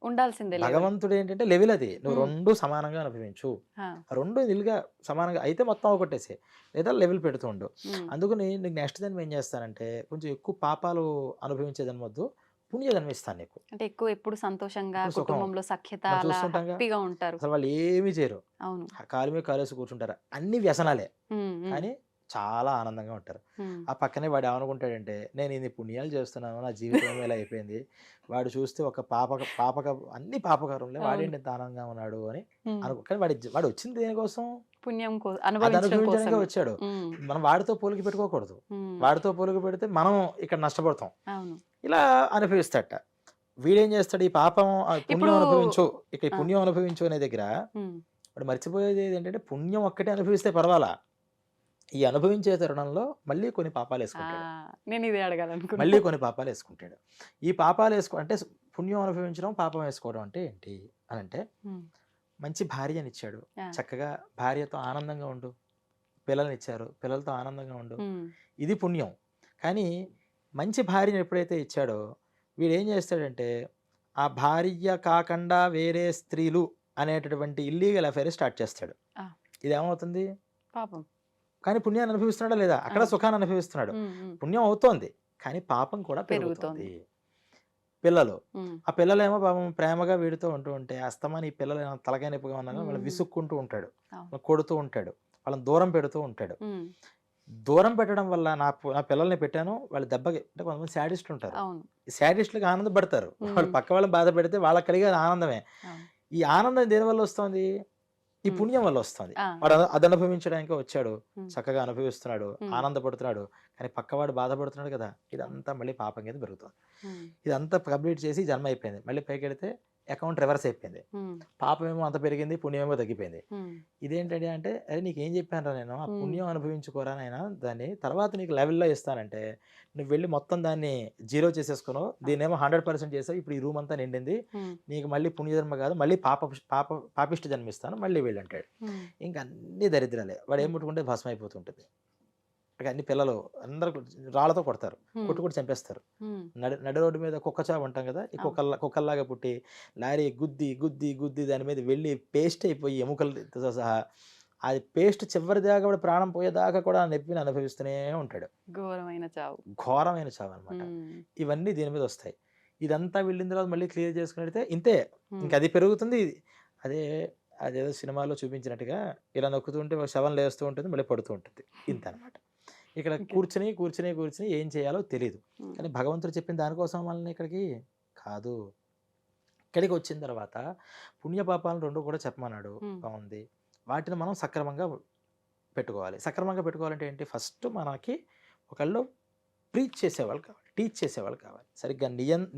ఉండాల్సిందే లెవెల్. భగవంతుడు ఏంటంటే లెవెల్ అది. నువ్వు హ్మ్. 2 సమానంగా అనుభవించు. ఆ! 2 నిల్‌గా సమానంగా అయితే మొత్తం అవగొట్టేసేయి. లేదా లెవెల్ పెడుతూ ఉండు. హ్మ్. అందుకని నీకు నెక్స్ట్ జన్మ ఏం చేస్తానంటే, కొంచెం ఎక్కువ పాపాలు అనుభవించే జన్మొద్దు. పుణ్య జన్మ ఇస్తాను నీకు. అంటే ఎక్కువ ఎప్పుడు సంతోషంగా ఇప్పుడు సుఖం. కుటుంబంలో సఖ్యత మనం అలా చూస్తుంటాంగా. హ్యాపీగా ఉంటారు. అసలు వాళ్ళు ఏమి చేయరు. అవును. కాలు మీద కాలేసి కూర్చుంటారు. అన్ని వ్యసనాలే. హ్మ్. హ్మ్. కానీ చాలా ఆనందంగా ఉంటారు. హ్మ్. ఆ పక్కనే వాడు ఏమనుకుంటాడంటే, నేను ఇన్ని పుణ్యాలు చేస్తున్నాను, నా జీవితం ఇలా అయిపోయింది. వాడు చూస్తే ఒక అన్ని పాపకర్మలే, అవును. వాడేంటి ఇంత ఆనందంగా ఉన్నాడు అని హ్మ్. కానీ వాడు వచ్చింది దేనికోసం? పుణ్యం అది అనుభవించడం అనుభవించడానికే కోసమే. వచ్చాడు. హ్మ్. మనం వాడితో పోలిక పెట్టుకోకూడదు. హ్మ్. వాడితో పోలిక పెడితే మనం ఇక్కడ నష్టపోతాం. అవును. ఇలా అనుభవిస్తాడట. వీడేం చేస్తాడు, ఈ పాపం పుణ్యం ఇప్పుడు అనుభవించు, ఇక ఈ ఆ! పుణ్యం అనుభవించు అనే దగ్గర హ్మ్. వాడు మర్చిపోయేది ఏంటంటే, పుణ్యం ఒక్కటే అనుభవిస్తే పర్వాలా. ఈ అనుభవించే తరుణంలో మళ్ళీ కొన్ని ఆ! పాపాలేసుకుంటాడు. నేనిదే అడగాలనుకున్నా. మళ్ళీ కొన్ని పాపాలేసుకుంటాడు. ఈ పాపాలేసుకో అంటే పుణ్యం అనుభవించడం, పాపం వేసుకోవడం అంటే ఏంటి అనంటే, హ్మ్. మంచి భార్యనిచ్చాడు. ఆ! చక్కగా భార్యతో ఆనందంగా ఉండు. పిల్లల్నిచ్చారు. పిల్లలతో ఆనందంగా ఉండు. హ్మ్. ఇది పుణ్యం. కానీ మంచి భార్యని ఎప్పుడైతే ఇచ్చాడో, వీడేం చేస్తాడంటే, ఆ భార్య కాకుండా వేరే స్త్రీలు అనేటటువంటి ఇల్లీగల్ అఫైర్ స్టార్ట్ చేస్తాడు. ఆ! ఇదేమవుతుంది? పాపం. కానీ పుణ్యాన్ని అనుభవిస్తున్నాడా లేదా? అక్కడ అవును. సుఖాన్ని అనుభవిస్తున్నాడు. హ్మ్. హ్మ్. పుణ్యం అవుతోంది. కానీ పాపం కూడా పెరుగుతోంది. పెరుగుతోంది. పిల్లలు. హ్మ్. ఆ పిల్లలేమో పాపం ప్రేమగా వీడితో ఉంటూ ఉంటే, అస్తమాను ఈ పిల్లలు తలకాయ నొప్పిగా ఉన్నా గాని వాళ్ళని హ్మ్. విసుక్కుంటూ ఉంటాడు. అవును. కొడుతూ ఉంటాడు. వాళ్ళని దూరం పెడుతూ ఉంటాడు. హ్మ్. దూరం పెట్టడం వల్ల నా పిల్లల్ని పెట్టాను, వాళ్ళు దెబ్బకి అంటే కొంతమంది శాడిస్టులుంటారు. అవును. ఈ శాడిస్టులకి ఆనందపడతారు. వాళ్ళు హ్మ్. పక్క వాళ్ళని బాధపెడితే వాళ్ళకి కలిగేది ఆనందమే. అవును. ఈ ఆనందం దేనివల్ల వస్తోంది? ఈ హ్మ్. పుణ్యం వల్ల వస్తోంది. ఆ! వాడు అది అనుభవించడానికే వచ్చాడు. హ్మ్. చక్కగా అనుభవిస్తున్నాడు. హ్మ్. ఆనందపడుతున్నాడు. కానీ పక్కవాడు బాధపడుతున్నాడు కదా! అవును. ఇదంతా మళ్ళీ పాపం కింద పెరుగుతోంది. హ్మ్. ఇదంతా కంప్లీట్ చేసి జన్మ అయిపోయింది. మళ్ళీ పైకెడితే అకౌంట్ రివర్స్ అయిపోయింది. హ్మ్. పాపమేమో అంత పెరిగింది. పుణ్యమేమో తగ్గిపోయింది. హ్మ్. ఇదేంటండి అంటే, "అరే! నీకేం చెప్పానురా నేను, ఆ హ్మ్. పుణ్యం అనుభవించుకోరా నాయనా దాన్ని, తర్వాత నీకు లెవెల్‌లో ఇస్తానంటే, నువ్వు వెళ్లి మొత్తం దాన్ని జీరో చేసేసుకున్నావు. దీన్నేమో 100% చేసావు. ఇప్పుడు ఈ రూమ్ అంతా నిండింది. హ్మ్. నీకు మళ్ళీ పుణ్యజన్మ కాదు, మళ్ళీ పాపిష్టి జన్మ ఇస్తాను. మళ్ళీ వెళ్ళు" అంటాడు. హ్మ్. ఇంక అన్నీ దరిద్రాలే. వాడేం హ్మ్. ముట్టుకుంటే భస్మం అయిపోతుంటది. ఇక అన్ని పిల్లలు అందరూ రాళ్ళతో కొడతారు. హ్మ్. కొట్టి చంపేస్తారు. హ్మ్. నడి రోడ్డు మీద కుక్క చావు అంటాం కదా! ఈ అవును. కుక్కల్లాగా పుట్టి లారీ గుద్ది దాని మీద వెళ్ళి పేస్ట్ అయిపోయి ఎముకలతో సహా అది పేస్ట్ చివరి దాకా కూడా ప్రాణం పోయేదాకా కూడా ఆ నొప్పిని అనుభవిస్తూనే ఉంటాడు. ఘోరమైన చావు. ఘోరమైన చావు అనమాట. హ్మ్. ఇవన్నీ దీని మీద వస్తాయి. ఇదంతా వెళ్ళిన తర్వాత మళ్ళీ క్లియర్ చేసుకుని ఇంతే. హ్మ్. ఇంక అది పెరుగుతుంది. అదే అదేదో సినిమాలో చూపించినట్టుగా ఇలా నొక్కుతూ ఉంటే ఒక శవం లేస్తూ ఉంటుంది, మళ్ళీ పడుతూ ఉంటుంది. ఇంతనమాట. ఇక్కడ ఓకే. కూర్చుని ఏం చేయాలో తెలీదు. హ్మ్. కానీ భగవంతుడు చెప్పిన దానికోసం మనల్ని ఇక్కడికి కాదు. ఇక్కడికి వచ్చిన తర్వాత పుణ్యపాపాలను 2 కూడా చెప్పమన్నాడు. హ్మ్. బావుంది. వాటిని మనం సక్రమంగా పెట్టుకోవాలి. సక్రమంగా పెట్టుకోవాలంటే ఏంటి? ఫస్ట్ మనకి ఒకళ్ళు ప్రీచ్ చేసేవాళ్ళు కావాలి. టీచ్ చేసేవాళ్ళు కావాలి. సరిగ్గా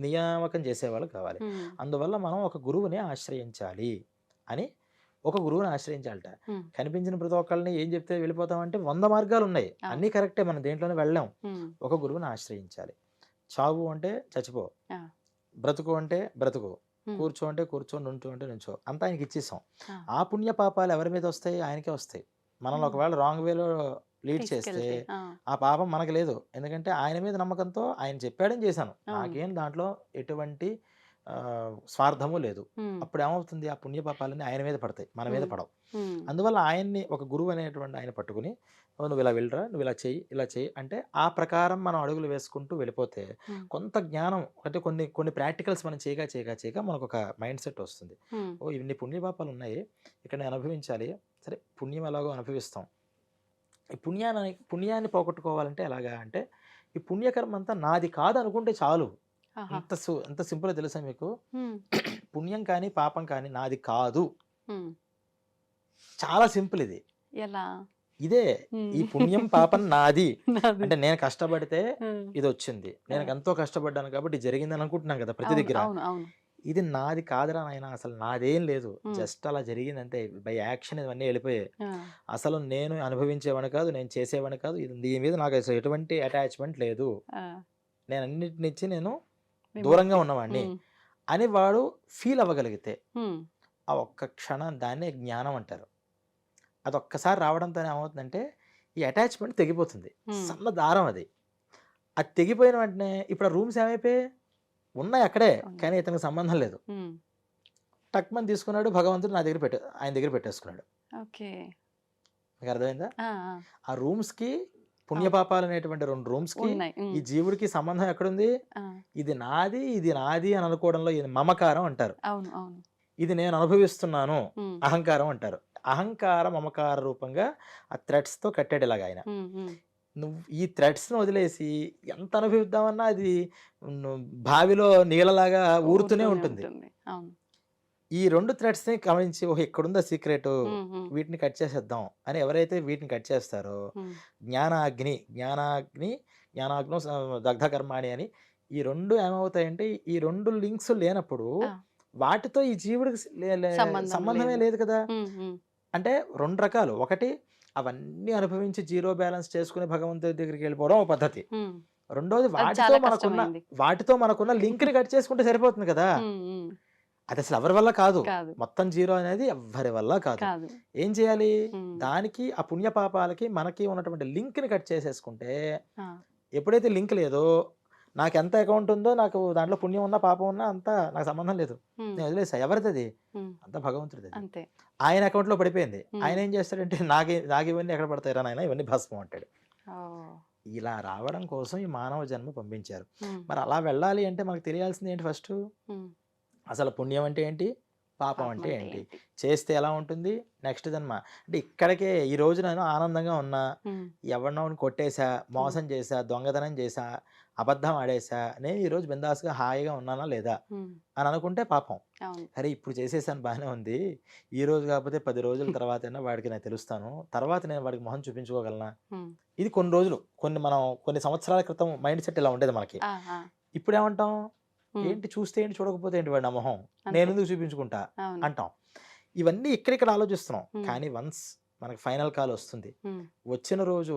నియామకం చేసేవాళ్ళు కావాలి. హ్మ్. అందువల్ల మనం ఒక గురువుని ఆశ్రయించాలి అని ఒక గురువుని ఆశ్రయించాలట. హ్మ్. కనిపించిన ప్రతి ఒక్కళ్ళని ఏం చెప్తే వెళ్ళిపోతామంటే 100 మార్గాలున్నాయి. అవును. అన్నీ కరెక్టే. మనం దేంట్లోనే వెళ్ళలేం. హ్మ్. ఒక గురువుని ఆశ్రయించాలి. చావు అంటే చచ్చిపో. ఆ! బ్రతుకు అంటే బ్రతుకు. హ్మ్. కూర్చో అంటే కూర్చో, నుంచో అంటే నుంచో. అంతా ఆయనకి ఇచ్చేసాం. ఆ! ఆ పుణ్య పాపాలు ఎవరి మీద వస్తాయి? ఆయనకే వస్తాయి. మనల్ని హ్మ్. ఒకవేళ రాంగ్ వేలో లీడ్ చేస్తే తీసుకెళ్తే. ఆ! ఆ పాపం మనకు లేదు. ఎందుకంటే ఆయన మీద నమ్మకంతో ఆయన చెప్పాడని చేశాను. అవును. నాకేం దాంట్లో ఎటువంటి స్వార్థము లేదు. హ్మ్. అప్పుడు ఏమవుతుంది? ఆ పుణ్య పాపాలన్నీ ఆయన మీద పడతాయి. మన మీద హ్మ్. పడవు. హ్మ్. అందువల్ల ఆయన్ని ఒక గురువు అనేటువంటి ఆయన పట్టుకుని, "ఓ నువ్వు ఇలా వెళ్ళురా, నువ్వు ఇలా చెయ్యి, ఇలా చెయ్యి" అంటే ఆ ప్రకారం మనం అడుగులు వేసుకుంటూ వెళ్ళిపోతే హ్మ్. కొంత జ్ఞానం అంటే కొన్ని ప్రాక్టికల్స్ మనం చేయగా మనకొక మైండ్ సెట్ వస్తుంది. హ్మ్. ఓహ్! ఇన్ని పుణ్యపాపాలు ఉన్నాయి. ఇక్కడ నేను అనుభవించాలి. సరే పుణ్యం ఎలాగో అనుభవిస్తాం. ఈ పుణ్యాన్ని పోగొట్టుకోవాలంటే ఎలాగా అంటే, ఈ పుణ్యకర్మ అంతా నాది కాదనుకుంటే చాలు. ఆహా! ఎంత సింపులో తెలుసా మీకు? హ్మ్. పుణ్యం కానీ, పాపం కానీ నాది కాదు. హ్మ్. చాలా సింపుల్ ఇది. ఎలా? ఇదే. హ్మ్. ఈ పుణ్యం, పాపం నాది. నాది. అంటే నేను కష్టపడితే ఆ! ఇదొచ్చింది. ఆ! నేను ఎంతో కష్టపడ్డాను కాబట్టి ఇది జరిగిందని అనుకుంటున్నాం కదా ప్రతి అవును. దగ్గర. అవును. అవును. ఇది నాది కాదురా నాయనా! అసలు నాదేం లేదు. హ్మ్. జస్ట్ అలా జరిగిందంతే. బై యాక్షన్ ఇవన్నీ ఎళ్ళిపోయాయి. ఆ! అసలు నేను అనుభవించేవాడిని కాదు. నేను చేసేవాడిని కాదు. దీని మీద నాకు అసలు ఎటువంటి అటాచ్‌మెంట్ లేదు. ఆ! నేను అన్నిటి నుంచి దూరంగా విముక్తి. ఉన్నవాడిని హ్మ్. అని వాడు ఫీల్ అవ్వగలిగితే, హ్మ్. ఆ ఒక్క క్షణం దాన్నే జ్ఞానం అంటారు. అదొక్కసారి రావడంతోనే ఏమవుతుందంటే, ఈ అటాచ్‌మెంట్ తెగిపోతుంది. హ్మ్. సన్న దారం అది. అది తెగిపోయిన వెంటనే ఇప్పుడు ఆ రూమ్స్ ఏమైపోయాయి? ఉన్నాయి అక్కడే. ఉన్నాయి. కానీ ఇతనికి సంబంధం లేదు. హ్మ్. టక్‌మని తీసుకున్నాడు. భగవంతుడు ఆయన దగ్గర పెట్టేసుకున్నాడు. ఓకే. మీకు అర్థమైందా? ఆ! ఆ! ఆ రూమ్స్‌కి అవును. పుణ్యపాపాలనేటువంటి 2 రూమ్స్‌కి ఉన్నాయి. హ్మ్. ఈ జీవుడికి సంబంధం ఎక్కడుంది? ఆ! ఇది నాది అని అనుకోవడంలో ఇది మమకారం అంటారు. అవును. అవును. ఇది నేను అనుభవిస్తున్నాను. హ్మ్. అహంకారం అంటారు. అహంకార, మమకార రూపంగా ఆ థ్రెడ్స్‌తో కట్టాడు ఇలాగాయన. హ్మ్. హ్మ్. నువ్వు ఈ థ్రెడ్స్‌ని వదిలేసి ఎంత అనుభవిద్దామన్నా అది ను బావిలో నీళ్ళలాగా ఊరుతూనే ఉంటుంది. అవును. ఈ 2 థ్రెడ్స్‌ని గమనించి ఓహో! ఇక్కడుందా సీక్రెటు. హ్మ్. హ్మ్. వీటిని కట్ చేసేద్దాం అని ఎవరైతే వీటిని కట్ చేస్తారో హ్మ్. జ్ఞానాగ్ని జ్ఞానాగ్నో దగ్ధ కర్మాణి అని ఈ 2 ఏమవుతాయంటే ఈ 2 లింక్స్ లేనప్పుడు ఆ! వాటితో ఈ జీవుడికి స్ లే లే సంబంధం సంబంధమే లేదు. లేదు కదా! హ్మ్. హ్మ్. అంటే 2 రకాలు. ఒకటి అవన్నీ అనుభవించి జీరో బ్యాలెన్స్ చేసుకొని భగవంతుడి దగ్గరికి వెళ్ళిపోవడం ఓ పద్ధతి. హ్మ్. రెండోది అది చాలా కష్టమైంది. వాటితో మనకున్న లింక్‌ని కట్ చేసుకుంటే సరిపోతుంది కదా! హ్మ్. హ్మ్. అదసలు ఎవరి వల్ల కాదు. కాదు. మొత్తం జీరో అనేది ఎవ్వరి వల్ల కాదు. కాదు. ఏం చేయాలి? హ్మ్. దానికి ఆ పుణ్యపాపాలకి మనకి ఉన్నటువంటి లింక్‌ని కట్ చేసేసుకుంటే, ఆ! ఎప్పుడైతే లింక్ లేదో, నాకెంత అకౌంట్ ఉందో, నాకు దాంట్లో పుణ్యం ఉన్నా, పాపం ఉన్నా అంతా నాకు సంబంధం లేదు. హ్మ్. నేను వదిలేసా. ఎవరిదది? హ్మ్. అంతా భగవంతుడిదది. అంతే. ఆయన అకౌంట్‌లో పడిపోయింది. హ్మ్. ఆయన ఏం చేస్తాడంటే, నాకివన్నీ ఎక్కడ పడతాయిరా నాయనా ఇవన్నీ భస్మం అంటాడు. ఓహ్! ఇలా రావడం కోసం ఈ మానవ జన్మ పంపించారు. హ్మ్. మరి అలా వెళ్ళాలి అంటే మనకు తెలియాల్సింది ఏంటి ఫస్టు? హ్మ్. అసలు పుణ్యం అంటే ఏంటి? పాపం పాపం అంటే అంటే ఏంటి? ఏంటి? చేస్తే ఎలా ఉంటుంది? నెక్స్ట్ జన్మ. అంటే ఇక్కడికే ఈరోజు నేను ఆనందంగా ఉన్నా, హ్మ్. ఎవడినోడిని కొట్టేసా, హ్మ్. మోసం చేశా, దొంగతనం చేశా, అబద్ధం ఆడేశా, నేను ఈరోజు బిందాస్‌గా హాయిగా ఉన్నానా లేదా? హ్మ్. అని అనుకుంటే పాపం. అవును. అరే! ఇప్పుడు చేసేసాను బానే ఉంది. ఈరోజు కాకపోతే 10 రోజుల తర్వాతైనా వాడికి నేను తెలుస్తాను. తర్వాత నేను వాడికి మొహం చూపించుకోగలనా? హ్మ్. ఇది కొన్ని రోజులు, కొన్ని సంవత్సరాల క్రితం మైండ్ సెట్ ఇలా ఉండేది మనకి. ఆ! ఆ! ఇప్పుడేమంటాం? హ్మ్. ఏంటి చూస్తే ఏంటి, చూడకపోతే ఏంటి వాడి నా మొహం. అంతే. నేనెందుకు చూపించుకుంటా అవును. అంటాం. ఇవన్నీ ఇక్కడిక్కడ ఆలోచిస్తున్నాం. హ్మ్. కానీ వన్స్ మనకు ఫైనల్ కాల్ వస్తుంది. హ్మ్. వచ్చిన రోజు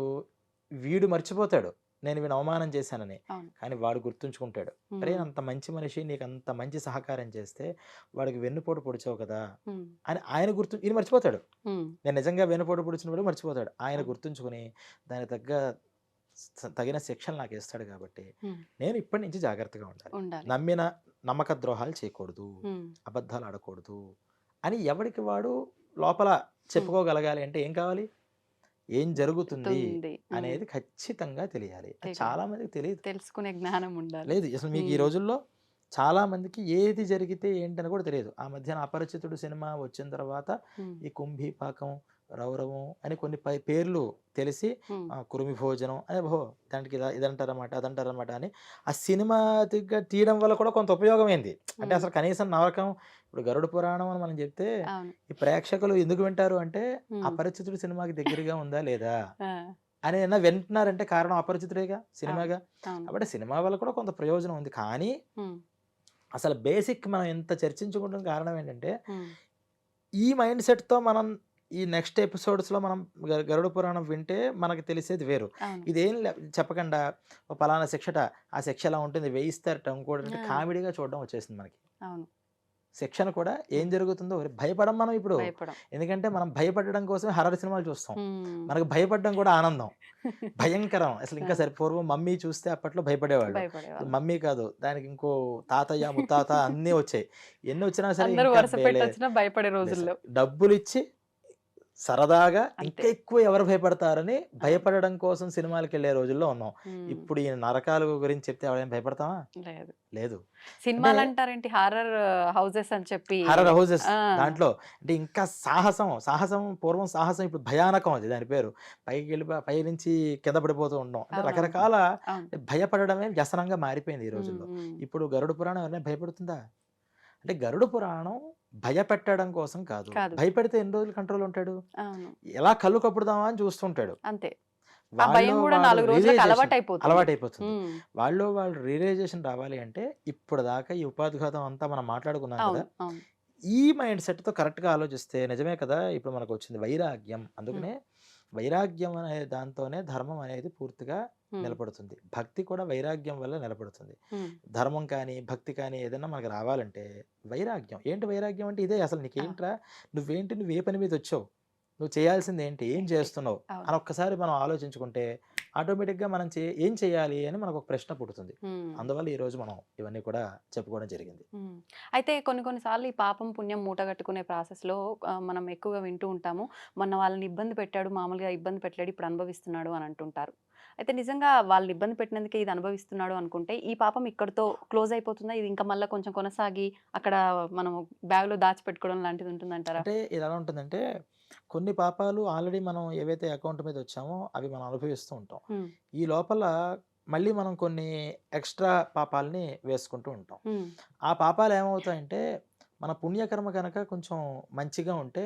వీడు మర్చిపోతాడు. నేను వీడిని అవమానం చేశానని. అవును. కానీ వాడు గుర్తుంచుకుంటాడు. అరే! హ్మ్. అంత మంచి మనిషి నీకంత మంచి సహకారం చేస్తే వాడికి వెన్నుపోటు పొడిచావు కదా! హ్మ్. అని ఆయన ఈయన మర్చిపోతాడు. హ్మ్. నేను నిజంగా వెన్నుపోటు పొడిచినప్పుడు మర్చిపోతాడు. ఆయన అవును. గుర్తుంచుకొని దానికి తగిన శిక్షలు నాకిస్తాడు కాబట్టి, హ్మ్. నేను ఇప్పటి నుంచి జాగ్రత్తగా ఉండాలి. ఉండాలి. నమ్మక ద్రోహాలు చేయకూడదు. హ్మ్. అబద్ధాలు ఆడకూడదు అని ఎవడికి వాడు లోపల చెప్పుకోగలగాలి అంటే ఏం కావాలి? ఏం జరుగుతుంది ఉంది. అనేది ఖచ్చితంగా తెలియాలి. అది తెలియాలి. చాలా మందికి తెలియదు. తెలుసుకునే జ్ఞానం ఉండాలి. లేదు. అసలు మీకు ఈ రోజుల్లో చాలా మందికి ఏది జరిగితే ఏంటని కూడా తెలియదు. ఆ మధ్యన 'అపరిచితుడు' సినిమా వచ్చిన తర్వాత ఈ కుంభీపాకం, రౌరవం అని కొన్ని పేర్లు తెలిసి కురుమి భోజనం అనే దానికి ఇదంటారన్నమాట అదంటారన్నమాట అని ఆ సినిమా తీయడం వల్ల కూడా కొంత ఉపయోగమైంది. అంటే అసలు కనీసం నవకం ఇప్పుడు గరుడ పురాణం అని మనం చెప్తే ఈ ప్రేక్షకులు ఎందుకు వింటారు అంటే 'అపరిచితుడు' సినిమాకి దగ్గరగా ఉందా లేదా అని వింటున్నారంటే కారణం అపరిచితుడేగా సినిమాగా. కాబట్టి సినిమా వల్ల కూడా కొంత ప్రయోజనం ఉంది. కానీ అసలు బేసిక్ మనం ఎంత చర్చించుకుంటున్న కారణం ఏంటంటే ఈ మైండ్ సెట్తో మనం ఈ నెక్స్ట్ ఎపిసోడ్స్లో మనం గరుడ పురాణం వింటే మనకు తెలిసేది వేరు. ఇదేం చెప్పకుండా పలానా శిక్షట ఆ శిక్ష ఎలా ఉంటుంది వేయిస్తారట ఇంకోటి కామెడీగా చూడడం వచ్చేసింది మనకి. శిక్షణ కూడా ఏం జరుగుతుందో భయపడం మనం ఇప్పుడు. ఎందుకంటే మనం భయపడడం కోసమే హర్రర్ సినిమాలు చూస్తాం. మనకు భయపడడం కూడా ఆనందం. భయంకరం అసలు. ఇంకా సరే పూర్వం మమ్మీ చూస్తే అప్పట్లో భయపడేవాళ్ళు. మమ్మీ కాదు దానికి ఇంకో తాతయ్య ముత్తాత అన్నీ వచ్చాయి. ఎన్ని వచ్చినా సరే భయపడే రోజుల్లో డబ్బులు ఇచ్చి సరదాగా ఇంకా ఎక్కువ ఎవరు భయపడతారని భయపడడం కోసం సినిమాలకు వెళ్ళే రోజుల్లో ఉన్నాం. ఇప్పుడు ఈ నరకాల గురించి చెప్తే ఎవరైనా భయపడతావా? లేదు. సినిమాలు అంటారేంటి హారర్ హౌసెస్ అని చెప్పి. హారర్ హౌసెస్ దాంట్లో అంటే ఇంకా సాహసం పూర్వం సాహసం ఇప్పుడు భయానకం. అది దాని పేరు. పైకి వెళ్ళి పై నుంచి కింద పడిపోతూ ఉండడం అంటే రకరకాల భయపడడమే వ్యసనంగా మారిపోయింది ఈ రోజుల్లో. ఇప్పుడు గరుడ పురాణం ఎవరైనా భయపడుతుందా? అంటే గరుడ పురాణం భయపెట్టడం కోసం కాదు. భయపెడితే ఎన్ని రోజులు కంట్రోల్ ఉంటాడు? ఎలా కళ్ళు కప్పుడుదామా అని చూస్తుంటాడు. అంతే. అలవాటైపోతుంది. వాళ్ళు రియలైజేషన్ రావాలి అంటే ఇప్పుడు దాకా ఈ ఉపాధిఘాతం అంతా మనం మాట్లాడుకున్నాం కదా. ఈ మైండ్ సెట్ తో కరెక్ట్ గా ఆలోచిస్తే నిజమే కదా. ఇప్పుడు మనకు వచ్చింది వైరాగ్యం. అందుకనే వైరాగ్యం అనే దాంతోనే ధర్మం అనేది పూర్తిగా నిలబడుతుంది. భక్తి కూడా వైరాగ్యం వల్ల నిలబడుతుంది. ధర్మం కానీ భక్తి కానీ ఏదైనా మనకు రావాలంటే వైరాగ్యం. ఏంటి వైరాగ్యం అంటే ఇదే. అసలు నీకేంట్రా, నువ్వు ఏ పని మీద వచ్చావు, నువ్వు చేయాల్సింది ఏంటి, ఏం చేస్తున్నావు అని ఒక్కసారి మనం ఆలోచించుకుంటే ఆటోమేటిక్గా మనం ఏం చేయాలి అని మనకు ఒక ప్రశ్న పుడుతుంది. అందువల్ల ఈ రోజు మనం ఇవన్నీ కూడా చెప్పుకోవడం జరిగింది. అయితే కొన్నిసార్లు ఈ పాపం పుణ్యం మూట కట్టుకునే ప్రాసెస్లో మనం ఎక్కువగా వింటూ ఉంటాము, మొన్న వాళ్ళని ఇబ్బంది పెట్టాడు, మామూలుగా ఇబ్బంది పెట్టాడు, ఇప్పుడు అనుభవిస్తున్నాడు అని అంటుంటారు. అయితే నిజంగా వాళ్ళని ఇబ్బంది పెట్టినందుకే ఇది అనుభవిస్తున్నాడు అనుకుంటే ఈ పాపం ఇక్కడితో క్లోజ్ అయిపోతుందా? ఇది ఇంకా మళ్ళీ కొంచెం కొనసాగి అక్కడ మనం బ్యాగ్లో దాచిపెట్టుకోవడం లాంటిది ఉంటుందంటారా? అంటే ఇది ఎలా ఉంటుందంటే కొన్ని పాపాలు ఆల్రెడీ మనం ఏవైతే అకౌంట్ మీద వచ్చామో అవి మనం అనుభవిస్తూ ఉంటాం. ఈ లోపల మళ్ళీ మనం కొన్ని ఎక్స్ట్రా పాపాలని వేసుకుంటూ ఉంటాం. ఆ పాపాలు ఏమవుతాయంటే మన పుణ్యకర్మ కనుక కొంచెం మంచిగా ఉంటే